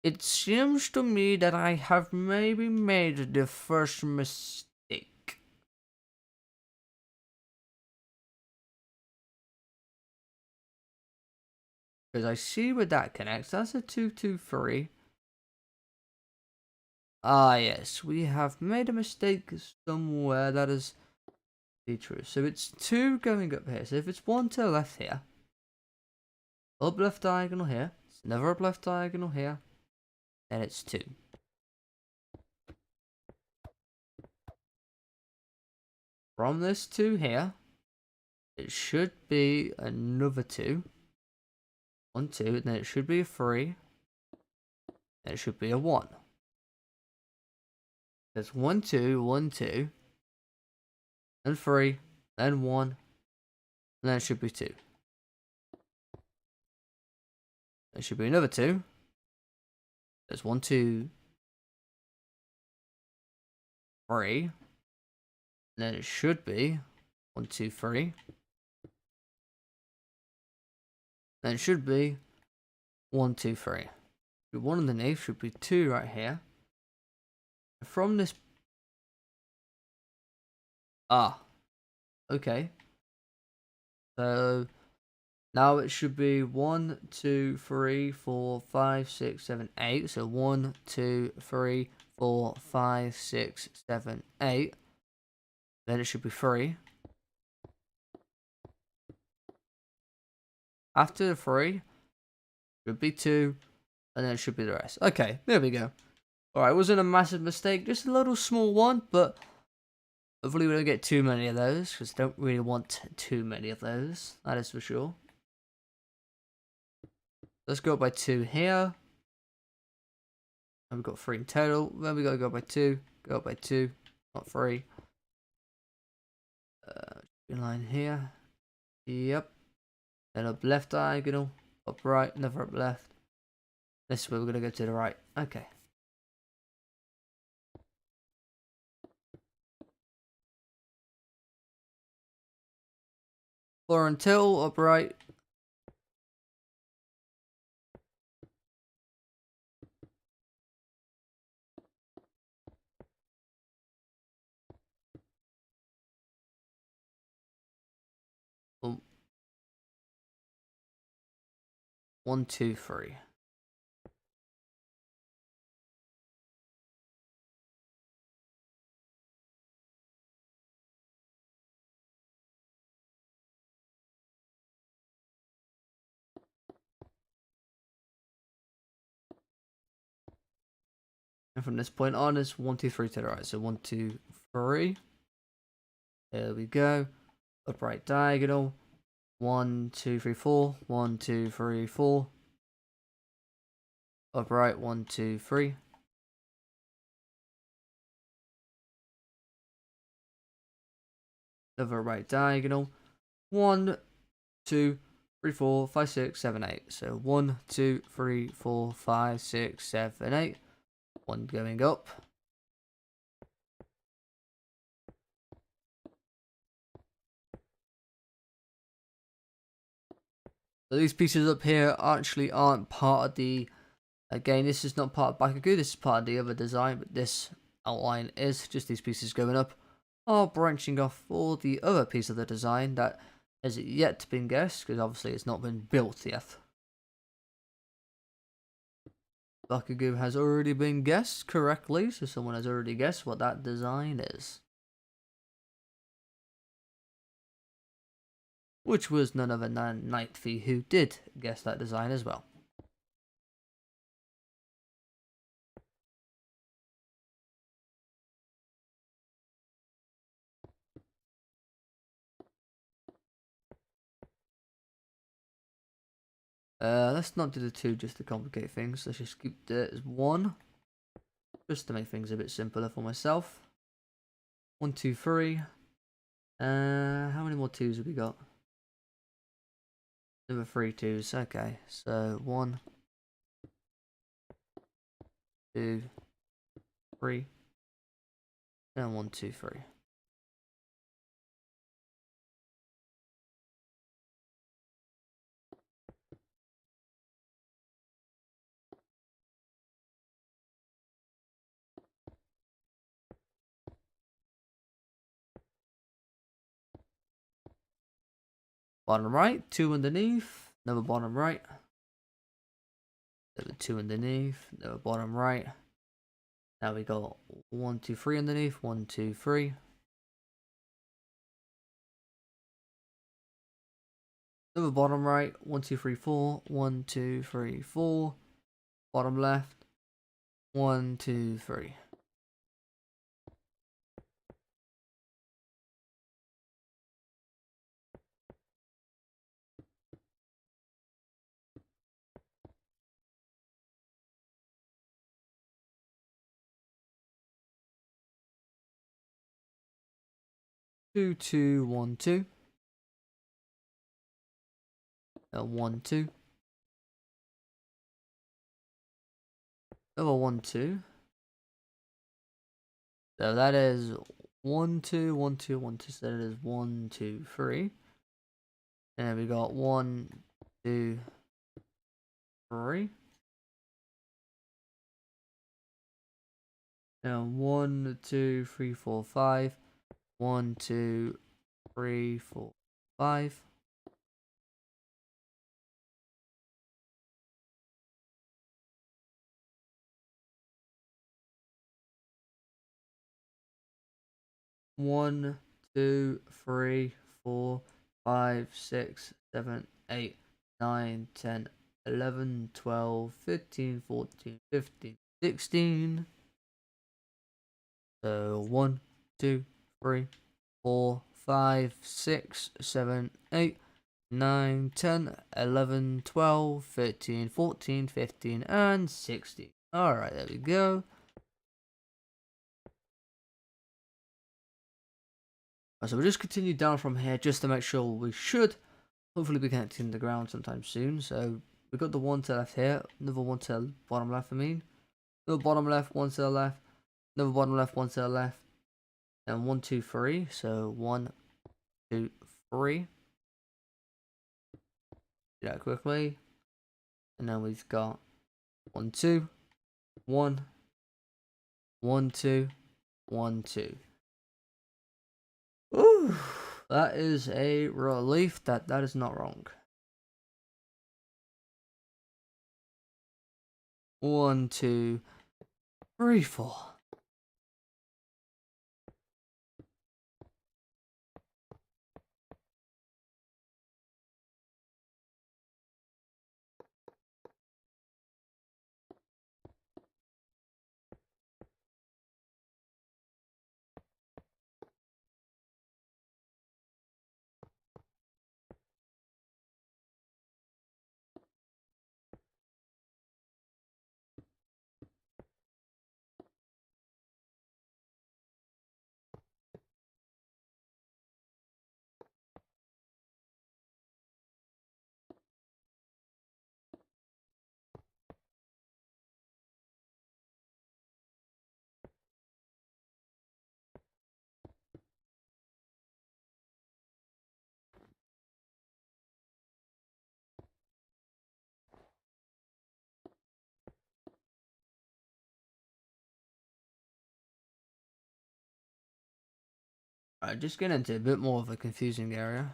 It seems to me that I have maybe made the first mistake. Because I see where that connects. That's a 2, 2, 3. Ah, yes. We have made a mistake somewhere. That is the truth. So it's 2 going up here. So if it's 1 to the left here. Up left diagonal here. It's another up left diagonal here. And it's 2. From this 2 here, it should be another 2. 1, 2, and then it should be a 3. And it should be a 1. There's 1, 2, 1, 2. then 3, then 1, and then it should be 2. There should be another 2. There's 1, 2, 3. And then it should be 1, 2, 3. Then it should be 1, 2, 3. 1 underneath should be 2 right here. From this. Okay. So now it should be 1, 2, 3, 4, 5, 6, 7, 8. So 1, 2, 3, 4, 5, 6, 7, 8. Then it should be 3. After the 3, should be 2. And then it should be the rest. Okay, there we go. Alright, it wasn't a massive mistake. Just a little small one, but hopefully we don't get too many of those, because I don't really want too many of those. That is for sure. Let's go by 2 here. And we've got 3 in total. Then we gotta go by 2. Go up by 2, not 3. Line here. Yep. Then up left diagonal. Up right, another up left. This is where we're gonna go to the right. Okay. Or until up right. Oh. 1, 2, 3. And from this point on, it's 1, 2, 3 to the right. So 1, 2, 3. There we go. Upright diagonal. 1, 2, 3, 4. 1, 2, 3, 4. Upright. 1, 2, 3. Another right diagonal. 1, 2, 3, 4, 5, 6, 7, 8. So 1, 2, 3, 4, 5, 6, 7, 8. 1 going up. So these pieces up here actually aren't part of the. Again, this is not part of Bakugu. This is part of the other design, but this outline is just these pieces going up are branching off for the other piece of the design that has yet to been guessed, because obviously it's not been built yet. Bakugu has already been guessed correctly, so someone has already guessed what that design is. Which was none other than Nightfee, who did guess that design as well. Let's not do the 2 just to complicate things. Let's just keep it as 1. Just to make things a bit simpler for myself. 1, 2, 3. How many more 2s have we got? Another 3 2s. Okay, so 1, 2, 3. And 1, 2, 3. Bottom right, 2 underneath, another bottom right. Another 2 underneath, another bottom right. Now we got 1, 2, 3 underneath, 1, 2, 3. Another bottom right, 1, 2, 3, 4. 1, 2, 3, 4. Bottom left, 1, 2, 3. 2 2 1 2. 1 2. Another 1 2. So that is 1 2 1 2 1 2. So that is 1 2 3. And then we got 1 2 3. And 1 2 3 4 5. 1 2 3 4 5. 1 2 3 4 5 6 7 8 9 10 11 12 13 14 15 16. So 1 2 3 4 5 6 7 8 9 10 11 12 13 14 15 and 16. Alright, there we go. So we'll just continue down from here just to make sure we should hopefully be connecting the ground sometime soon. So we've got the one to the left here, another one to the bottom left, another bottom left, one to the left, another bottom left, one to the left, and 1 2 3. So 1 2 3. Do that quickly. And then we've got 1 2 1 1 2 1 2. Ooh, that is a relief that is not wrong. 1 2 3 4. Alright, just get into a bit more of a confusing area.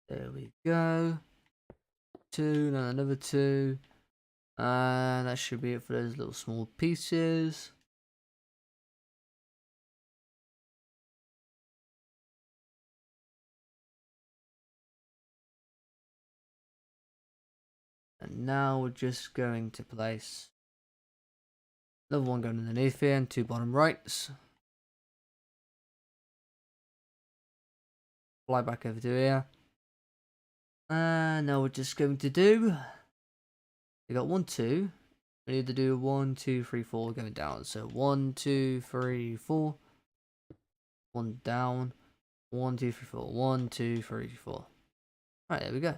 There we go. 2, then another 2. And that should be it for those little small pieces. And now we're just going to place another one going underneath here and 2 bottom rights. Fly back over to here. And now we're just going to do, we got 1 2. We need to do 1 2 3 4 going down. So 1 2 3 4. 1 down. 1 2 3 4. 1 2 3 4. Alright, there we go.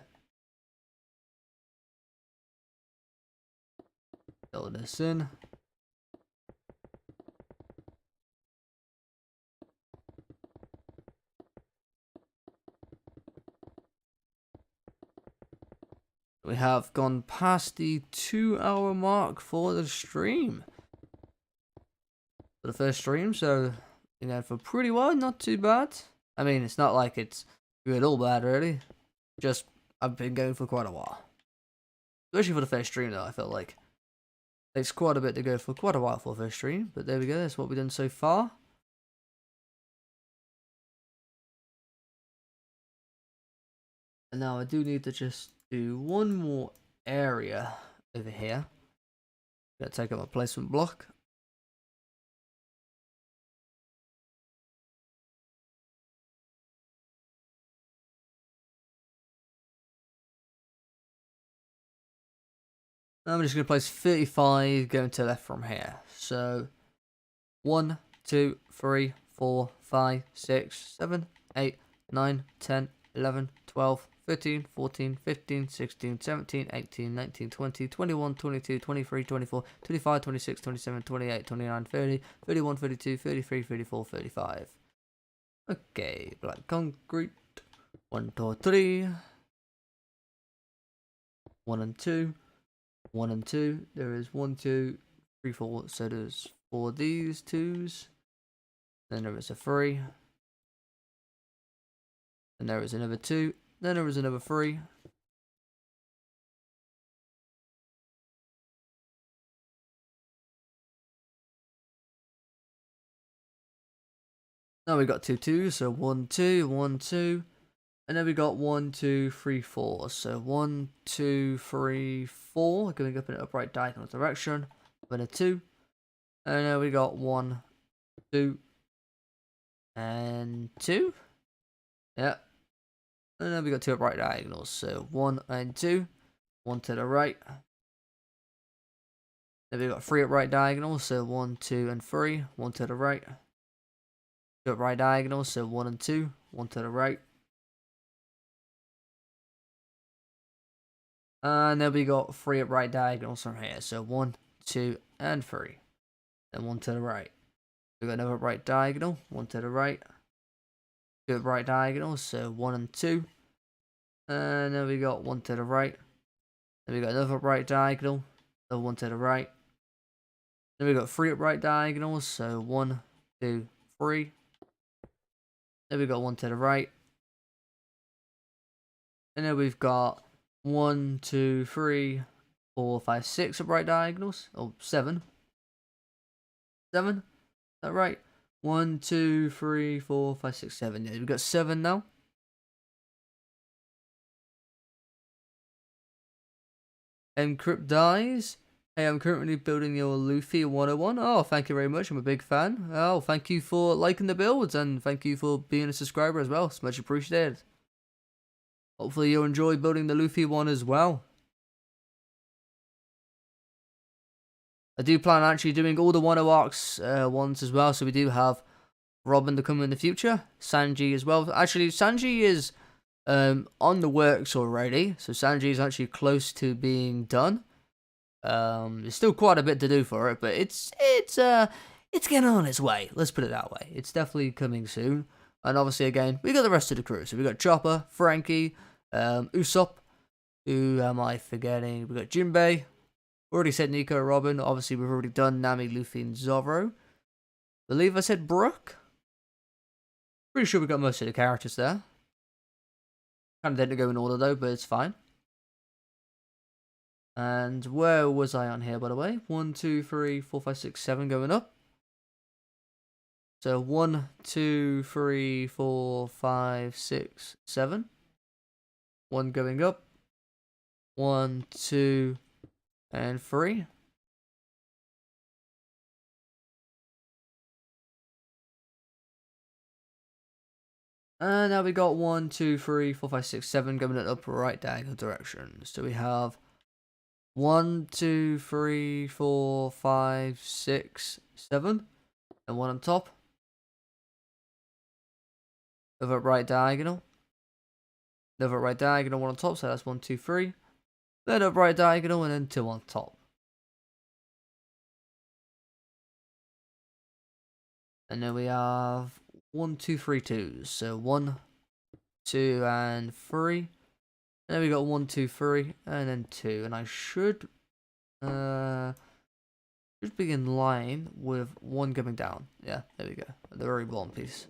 Fill this in. We have gone past the 2-hour mark for the stream. For the first stream, so, you know, for pretty well, not too bad. I mean, it's not like it's good or bad, really. Just, I've been going for quite a while. Especially for the first stream, though, I feel like. It's quite a bit to go for quite a while for the first stream, but there we go, that's what we've done so far. And now I do need to just do one more area over here. Gotta take out my placement block. I'm just going to place 35 going to the left from here. So 1, 2, 3, 4, 5, 6, 7, 8, 9, 10, 11, 12, 13, 14, 15, 16, 17, 18, 19, 20, 21, 22, 23, 24, 25, 26, 27, 28, 29, 30, 31, 32, 33, 34, 35. Okay, black concrete. 1, 2, 3. 1 and 2. 1 and 2. There is 1, 2, 3, 4. So there's 4 of these 2s. Then there is a 3. Then there is another 2. Then there is another 3. Now we got 2 2s. So 1, 2, 1, 2. And then we got 1, 2, 3, 4. So 1, 2, 3, 4. Going up in an upright diagonal direction. Then a 2. And then we got 1, 2, and 2. Yeah. And then we got 2 upright diagonals. So 1 and 2. 1 to the right. Then we got 3 upright diagonals. So 1, 2, and 3. 1 to the right. 2 upright diagonals. So 1 and 2. 1 to the right. And then we got 3 upright diagonals from here. So 1, 2, and 3. Then 1 to the right. We got another upright diagonal. 1 to the right. 2 upright diagonals. So 1 and 2. And then we got 1 to the right. Then we got another upright diagonal. So 1 to the right. Then we got 3 upright diagonals. So 1, 2, 3. Then we got 1 to the right. And then we've got 1, 2, 3, 4, 5, 6 upright diagonals. Oh, 7. 7? Is that right? 1, 2, 3, 4, 5, 6, 7. Yeah, we've got 7 now. Encrypt dies. Hey, I'm currently building your Luffy 101. Oh, thank you very much. I'm a big fan. Oh, thank you for liking the builds and thank you for being a subscriber as well. It's much appreciated. Hopefully you'll enjoy building the Luffy one as well. I do plan on actually doing all the Wano arcs ones as well. So we do have Robin to come in the future. Sanji as well. Actually, Sanji is on the works already. So Sanji is actually close to being done. There's still quite a bit to do for it, but it's getting on its way. Let's put it that way. It's definitely coming soon. And obviously, again, we got the rest of the crew. So we got Chopper, Frankie, Usopp. Who am I forgetting? We got Jinbei. Already said Nico, Robin. Obviously, we've already done Nami, Luffy, and Zoro. Believe I said Brook. Pretty sure we got most of the characters there. Kind of didn't go in order though, but it's fine. And where was I on here, by the way? 1, 2, 3, 4, 5, 6, 7 going up. So 1, 2, 3, 4, 5, 6, 7. 1 going up. 1, 2, and 3. And now we got 1, 2, 3, 4, 5, 6, 7 going in the upper right diagonal direction. So we have 1, 2, 3, 4, 5, 6, 7. And 1 on top. Over right diagonal. Another right diagonal, 1 on top. So that's 1, 2, 3. Then up right diagonal and then 2 on top. And then we have 1, 2, 3 twos. So 1, 2, and 3. And then we got 1, 2, 3, and then 2. And I should be in line with 1 coming down. Yeah, there we go. The very bottom piece.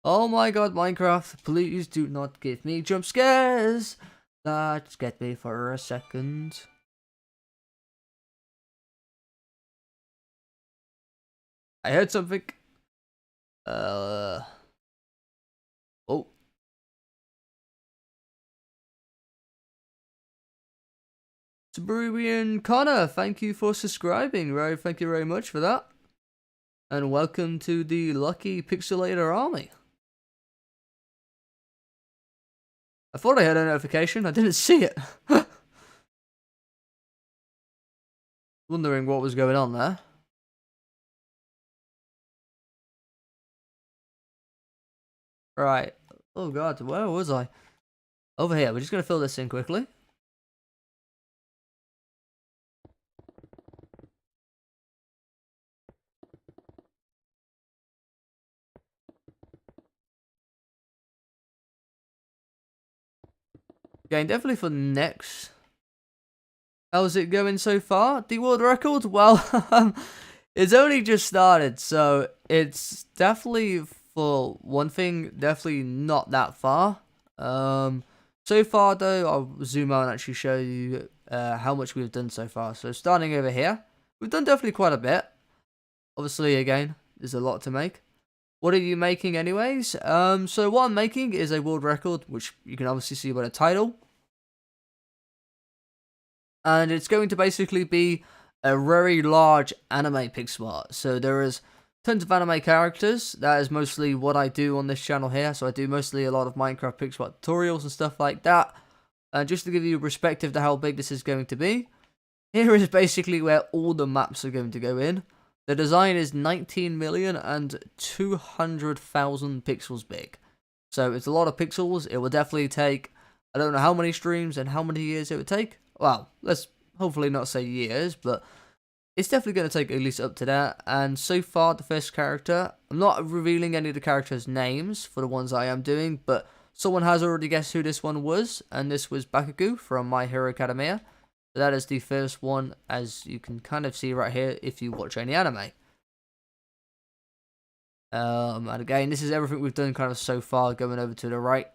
Oh my god, Minecraft, please do not give me jump scares. That scared me for a second. I heard something. Oh. Cerubian Connor, thank you for subscribing, right? Thank you very much for that. And welcome to the Lucky Pixelator Army. I thought I had a notification, I didn't see it. Wondering what was going on there. Right. Oh god, where was I? Over here, we're just going to fill this in quickly. Okay, definitely for next. How's it going so far? The world record? Well, it's only just started, so it's definitely, for one thing, definitely not that far. So far though, I'll zoom out and actually show you how much we've done so far. So starting over here, we've done definitely quite a bit. Obviously, again, there's a lot to make. What are you making anyways? So what I'm making is a world record, which you can obviously see by the title. And it's going to basically be a very large anime pixel art. So there is tons of anime characters. That is mostly what I do on this channel here. So I do mostly a lot of Minecraft pixel art tutorials and stuff like that. And just to give you a perspective to how big this is going to be, here is basically where all the maps are going to go in. The design is 19,200,000 pixels big. So it's a lot of pixels. It will definitely take, I don't know how many streams and how many years it would take. Well, let's hopefully not say years, but it's definitely going to take at least up to that. And so far, the first character, I'm not revealing any of the characters' names for the ones I am doing, but someone has already guessed who this one was, and this was Bakugo from My Hero Academia. So that is the first one, as you can kind of see right here if you watch any anime. And again, this is everything we've done kind of so far, going over to the right.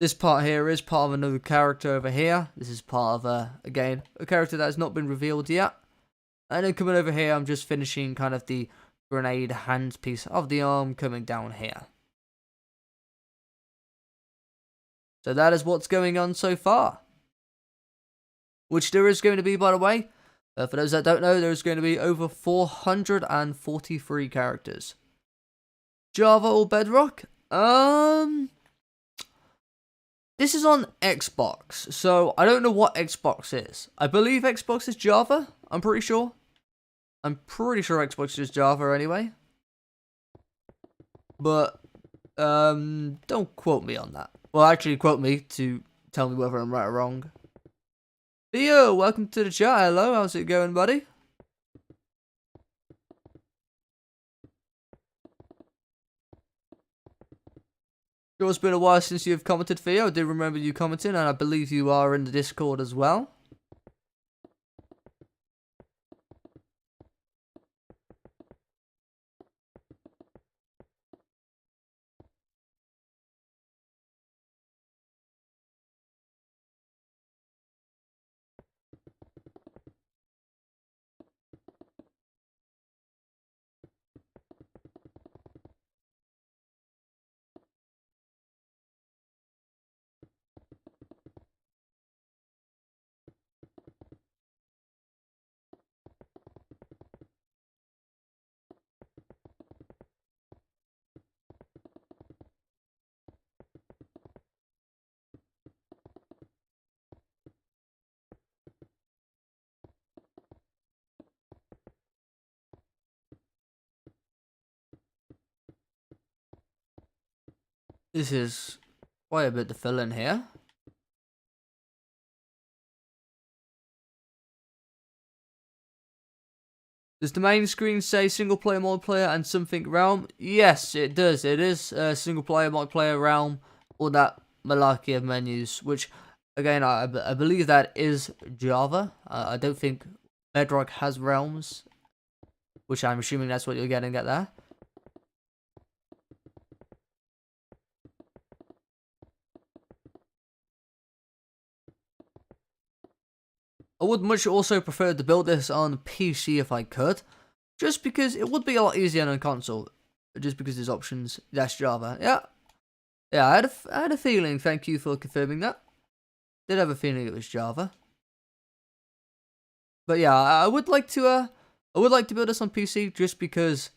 This part here is part of another character over here. This is part of, again, a character that has not been revealed yet. And then coming over here, I'm just finishing kind of the grenade hand piece of the arm coming down here. So that is what's going on so far. Which there is going to be, by the way. For those that don't know, there's going to be over 443 characters. Java or Bedrock? This is on Xbox, so I don't know what Xbox is. I believe Xbox is Java, I'm pretty sure. I'm pretty sure Xbox is Java anyway. But, don't quote me on that. Well, actually quote me to tell me whether I'm right or wrong. Theo, welcome to the chat. Hello, how's it going, buddy? Sure, it's been a while since you've commented, Theo. I do remember you commenting, and I believe you are in the Discord as well. This is quite a bit to fill in here. Does the main screen say single player, multiplayer, and something realm? Yes, it does. It is single player, multiplayer, realm, or that malarkey of menus, which, again, I believe that is Java. I don't think Bedrock has realms, which I'm assuming that's what you're getting at there. I would much also prefer to build this on PC if I could, just because it would be a lot easier on console, just because there's options. That's Java. Yeah, I had a feeling. Thank you for confirming that. Did have a feeling it was Java. But yeah, I would like to build this on PC just because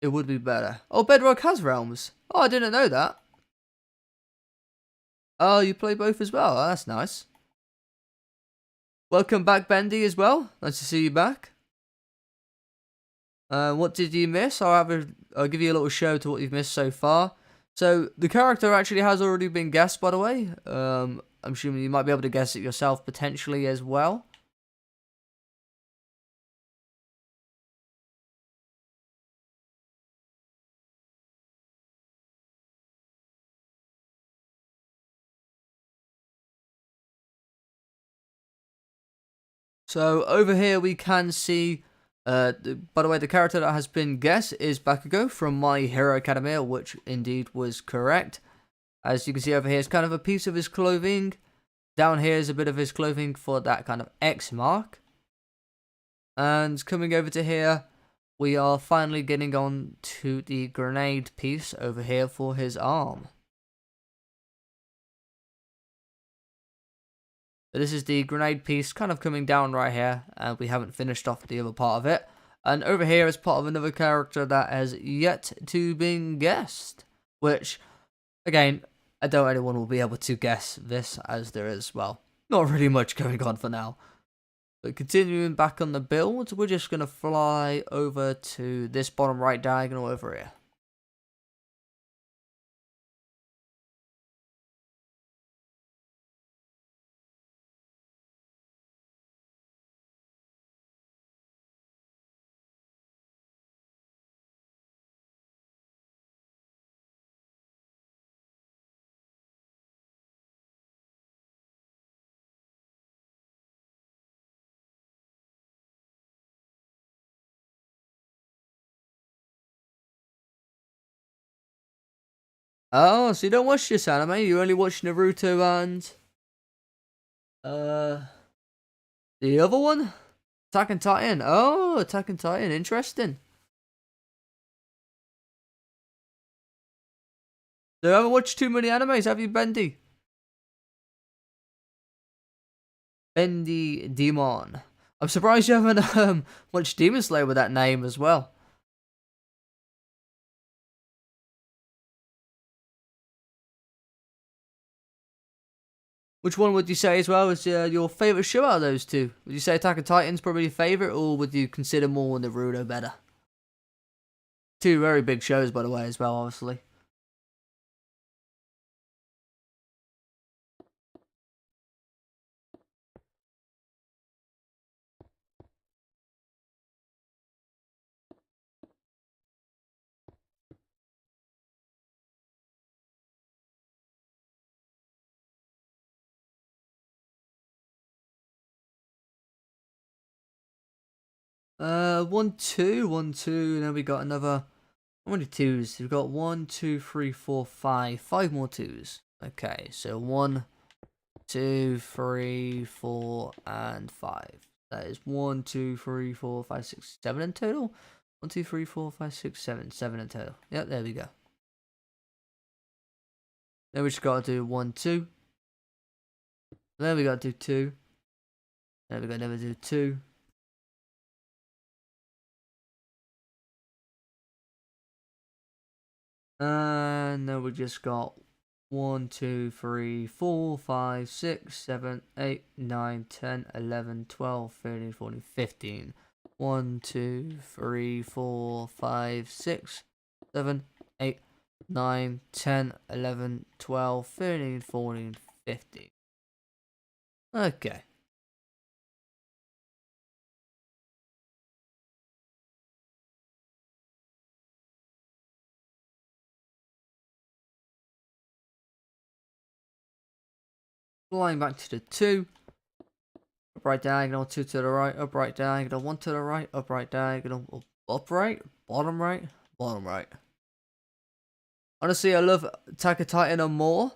it would be better. Oh, Bedrock has realms. Oh, I didn't know that. Oh, you play both as well. Oh, that's nice. Welcome back, Bendy, as well. Nice to see you back. What did you miss? I'll give you a little show to what you've missed so far. So the character actually has already been guessed, by the way. I'm assuming you might be able to guess it yourself potentially as well. So over here we can see, by the way, the character that has been guessed is Bakugo from My Hero Academia, which indeed was correct. As you can see over here, it's kind of a piece of his clothing. Down here is a bit of his clothing for that kind of X mark. And coming over to here, we are finally getting on to the grenade piece over here for his arm. So this is the grenade piece kind of coming down right here, and we haven't finished off the other part of it. And over here is part of another character that has yet to be guessed, which, again, I doubt anyone will be able to guess this, as there is, well, not really much going on for now. But continuing back on the build, we're just going to fly over to this bottom right diagonal over here. Oh, so you don't watch this anime, you only watch Naruto and... the other one? Attack on Titan. Oh, Attack on Titan, interesting. So you haven't watched too many animes, have you, Bendy? Bendy Demon. I'm surprised you haven't watched Demon Slayer with that name as well. Which one would you say as well is your favourite show out of those two? Would you say Attack on Titan's probably your favourite, or would you consider more Naruto better? Two very big shows, by the way, as well, obviously. 1, 2, 1, 2, and then we got another. How many twos? We've got 1, 2, 3, 4, 5. 5 more twos. Okay, so 1, 2, 3, 4, and 5. That is 1, 2, 3, 4, 5, 6, 7 in total. 1, 2, 3, 4, 5, 6, 7. 7 in total. Yep, there we go. Then we just gotta do 1, 2. Then we gotta do 2. Then we gotta never do 2. And then we just got 1, 2, 3, 4, 5, 6, 7, 8, 9, 10, 11, 12, 13, 14, 15. 1, 2, 3, 4, 5, 6, 7, 8, 9, 10, 11, 12, 13, 14, 15. Okay. Flying back to the 2. Upright diagonal, 2 to the right, upright diagonal, 1 to the right, upright diagonal, upright, bottom right, bottom right. Honestly, I love Attack on Titan and more.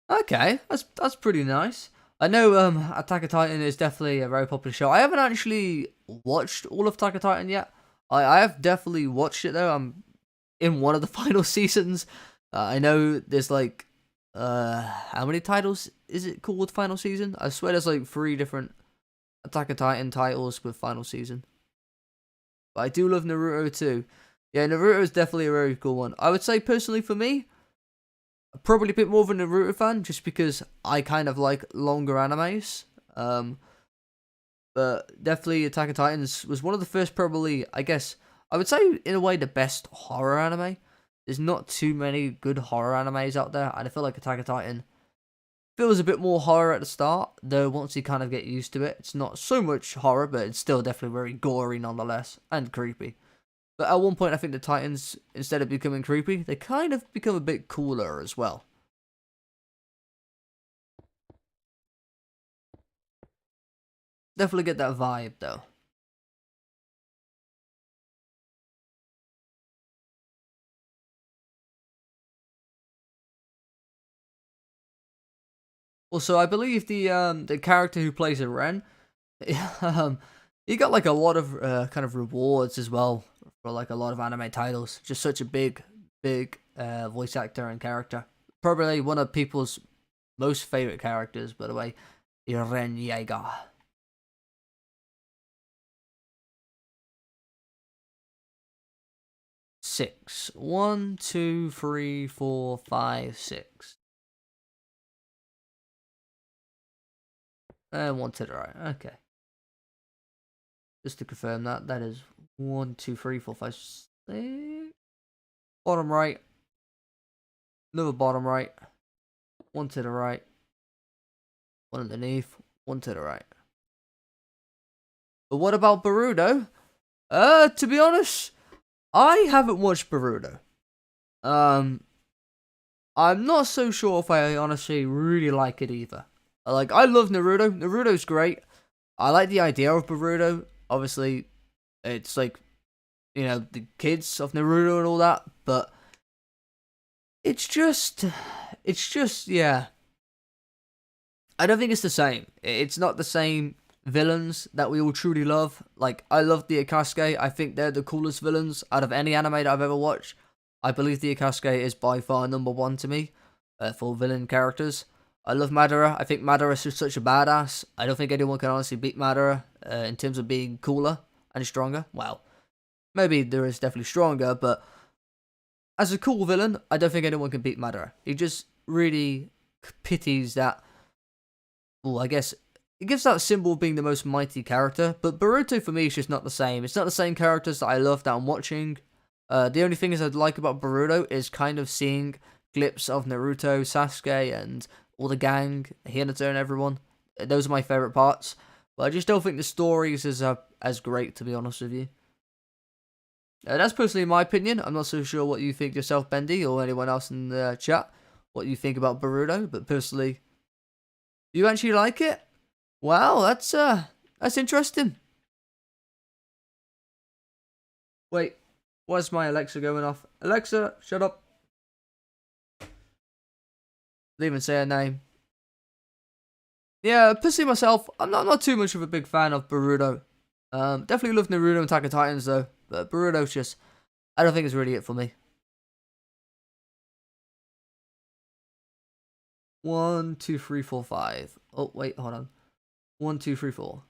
Okay, that's pretty nice. I know Attack on Titan is definitely a very popular show. I haven't actually watched all of Attack on Titan yet. I have definitely watched it though. I'm in one of the final seasons. I know there's like how many titles is it called Final Season? I swear there's like 3 different Attack on Titan titles with Final Season. But I do love Naruto too. Yeah, Naruto is definitely a very cool one. I would say personally for me, probably a bit more of a Naruto fan just because I kind of like longer animes. But definitely Attack on Titans was one of the first, probably, I guess, I would say in a way the best horror anime. There's not too many good horror animes out there, and I feel like Attack on Titan feels a bit more horror at the start, though once you kind of get used to it, it's not so much horror, but it's still definitely very gory nonetheless, and creepy. But at one point, I think the Titans, instead of becoming creepy, they kind of become a bit cooler as well. Definitely get that vibe, though. Also, I believe the character who plays Ren, um, he got like a lot of kind of rewards as well for like a lot of anime titles. Just such a big voice actor and character. Probably one of people's most favorite characters, by the way, Ren Yeager. 6. 1, 2, 3, 4, 5, 6. And 1 to the right. Okay. Just to confirm that, that is 1, 2, 3, 4, 5, 6. Bottom right. Another bottom right. 1 to the right. 1 underneath. 1 to the right. But what about Boruto? To be honest, I haven't watched Boruto. Um, I'm not so sure if I honestly really like it either. Like, I love Naruto. Naruto's great. I like the idea of Boruto. Obviously, it's like, you know, the kids of Naruto and all that, but it's just, yeah. I don't think it's the same. It's not the same villains that we all truly love. Like, I love the Akasuke. I think they're the coolest villains out of any anime that I've ever watched. I believe the Akasuke is by far number 1 to me for villain characters. I love Madara. I think Madara is just such a badass. I don't think anyone can honestly beat Madara in terms of being cooler and stronger. Well, maybe there is definitely stronger, but as a cool villain, I don't think anyone can beat Madara. He just really pities that. Well, I guess it gives that symbol of being the most mighty character, but Boruto for me is just not the same. It's not the same characters that I love that I'm watching. The only things I'd like about Boruto is kind of seeing clips of Naruto, Sasuke, and all the gang, Hinata and everyone. Those are my favourite parts. But I just don't think the stories is as great, to be honest with you. That's personally my opinion. I'm not so sure what you think yourself, Bendy, or anyone else in the chat, what you think about Boruto, but personally, you actually like it? Wow, that's interesting. Wait, why's my Alexa going off? Alexa, shut up. Didn't even say her name. Yeah, personally myself, I'm not too much of a big fan of Boruto. Definitely love Naruto and Attack on Titans though, but Boruto's just, I don't think it's really it for me. 1, 2, 3, 4, 5. Oh wait, hold on. 1, 2, 3, 4.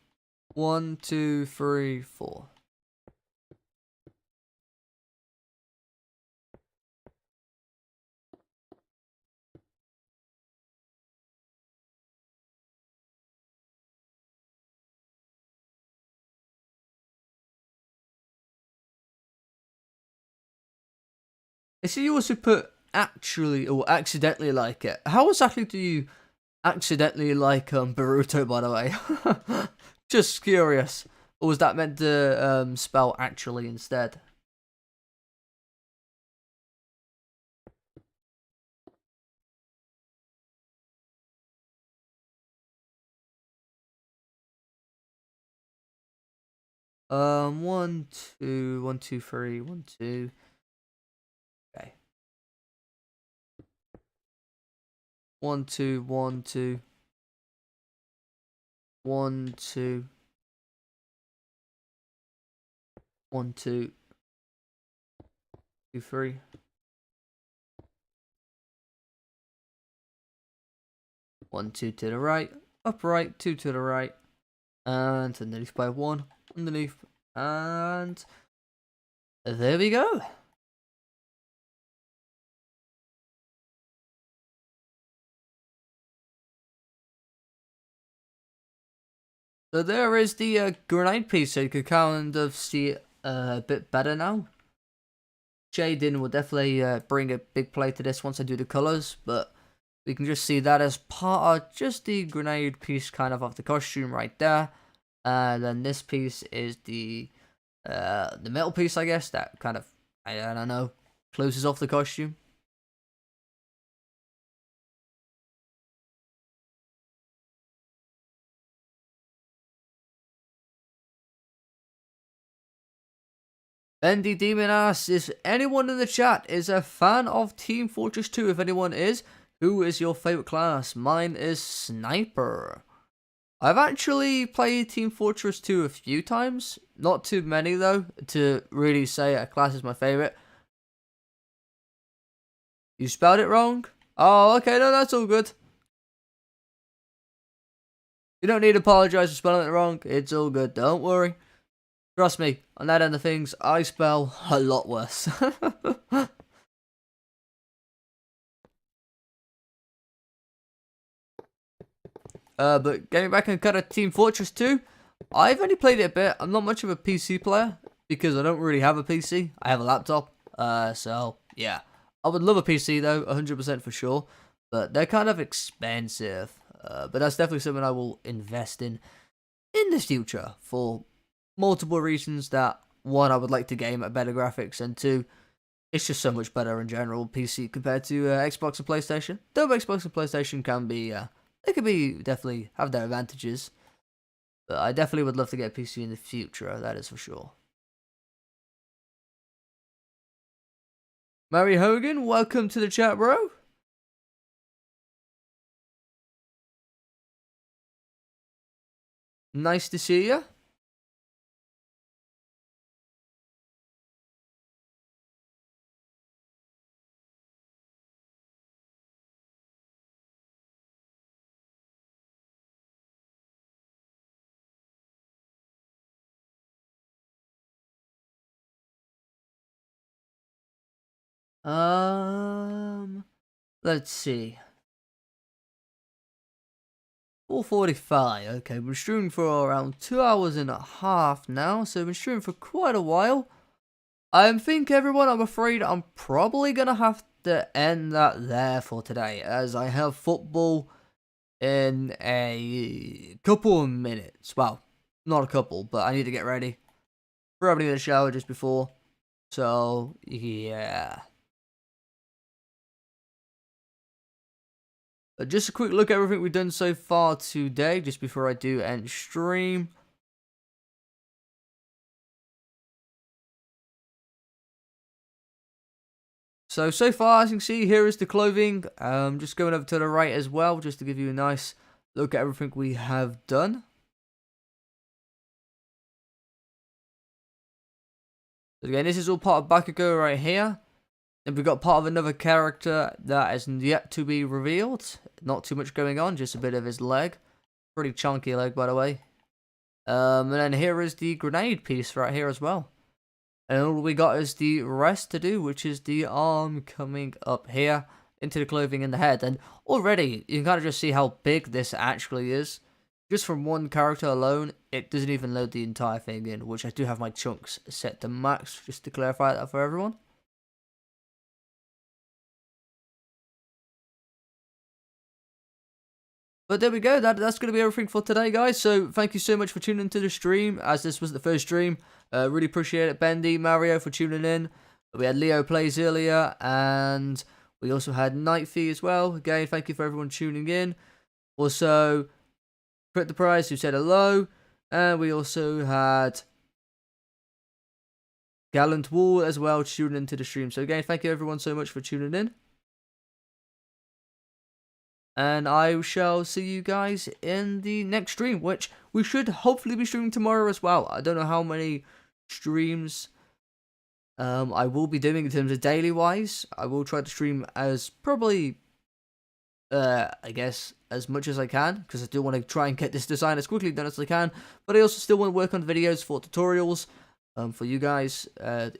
1, 2, 3, 4. I see you also put actually or accidentally like it. How exactly do you accidentally like Boruto, by the way? Just curious. Or was that meant to spell actually instead? One, two, 1, 2, 3, 1, 2. Okay. 1, 2, 1, 2. 1, 2. 1, 2, 2, 3. 1, 2 to the right, upright, 2 to the right, and underneath by 1, underneath, and there we go. So there is the grenade piece, so you can kind of see it a bit better now. Shading will definitely bring a big play to this once I do the colours, but we can just see that as part of just the grenade piece kind of the costume right there. And then this piece is the metal piece, I guess, that kind of, I don't know, closes off the costume. Bendy Demon asks, is anyone in the chat is a fan of Team Fortress 2? If anyone is, who is your favourite class? Mine is Sniper. I've actually played Team Fortress 2 a few times. Not too many, though, to really say a class is my favourite. You spelled it wrong? Oh, okay, no, that's all good. You don't need to apologise for spelling it wrong. It's all good, don't worry. Trust me, on that end of things, I spell a lot worse. But getting back and kind of Team Fortress 2, I've only played it a bit. I'm not much of a PC player because I don't really have a PC. I have a laptop. So yeah, I would love a PC though, 100% for sure. But they're kind of expensive. But that's definitely something I will invest in the future for multiple reasons. That one, I would like to game at better graphics, and two, it's just so much better in general PC compared to Xbox and PlayStation. Though Xbox and PlayStation can be, they could be definitely have their advantages. But I definitely would love to get a PC in the future, that is for sure. Mary Hogan, welcome to the chat, bro. Nice to see you. Let's see. 4:45. Okay, we've been streaming for around 2 hours and a half now, so we've been streaming for quite a while. I think everyone, I'm afraid I'm probably gonna have to end that there for today, as I have football in a couple of minutes. Well, not a couple, but I need to get ready. Probably in the shower just before. So, yeah. Just a quick look at everything we've done so far today, just before I do end stream. So far, as you can see, here is the clothing. Just going over to the right as well, just to give you a nice look at everything we have done. So again, this is all part of Bakugo right here. And we've got part of another character that is yet to be revealed. Not too much going on, just a bit of his leg. Pretty chunky leg, by the way. And then here is the grenade piece right here as well. And all we got is the rest to do, which is the arm coming up here into the clothing and the head. And already, you can kind of just see how big this actually is. Just from one character alone, it doesn't even load the entire thing in, which I do have my chunks set to max, just to clarify that for everyone. But there we go, that's going to be everything for today, guys. So thank you so much for tuning into the stream, as this was the first stream. Really appreciate it, Bendy, Mario, for tuning in. We had Leo Plays earlier, and we also had Nightfee as well. Again, thank you for everyone tuning in. Also, Crit the Prize, who said hello. And we also had Gallant Wall as well tuning into the stream. So again, thank you everyone so much for tuning in. And I shall see you guys in the next stream, which we should hopefully be streaming tomorrow as well. I don't know how many streams I will be doing in terms of daily wise. I will try to stream as probably I guess, as much as I can, because I do want to try and get this design as quickly done as I can, but I also still want to work on videos for tutorials for you guys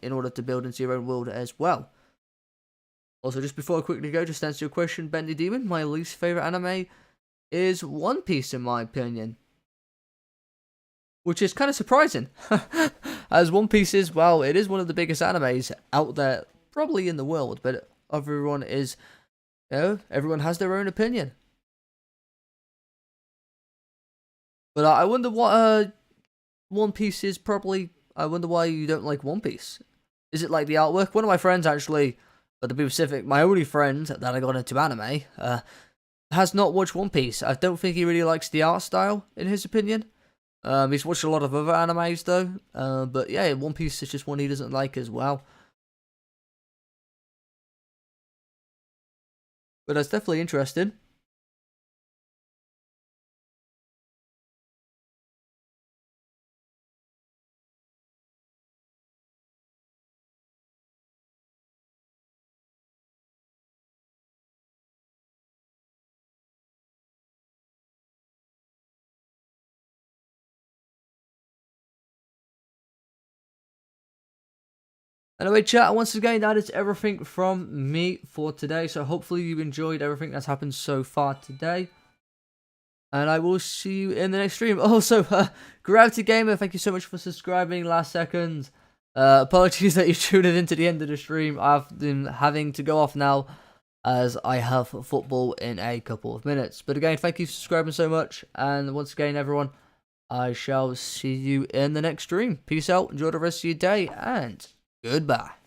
in order to build into your own world as well. Also, just before I quickly go, just to answer your question, Bendy Demon, my least favourite anime is One Piece, in my opinion. Which is kind of surprising, as One Piece is, well, it is one of the biggest animes out there, probably in the world, but everyone is, everyone has their own opinion. But I wonder what One Piece is probably, I wonder why you don't like One Piece. Is it like the artwork? One of my friends actually, but to be specific, my only friend that I got into anime, has not watched One Piece. I don't think he really likes the art style, in his opinion. He's watched a lot of other animes though, but yeah, One Piece is just one he doesn't like as well. But that's definitely interesting. Anyway, chat, once again, that is everything from me for today. So hopefully you enjoyed everything that's happened so far today. And I will see you in the next stream. Also, Gravity Gamer, thank you so much for subscribing last second. Apologies that you tuned in to the end of the stream. I've been having to go off now as I have football in a couple of minutes. But again, thank you for subscribing so much. And once again, everyone, I shall see you in the next stream. Peace out, enjoy the rest of your day, and goodbye.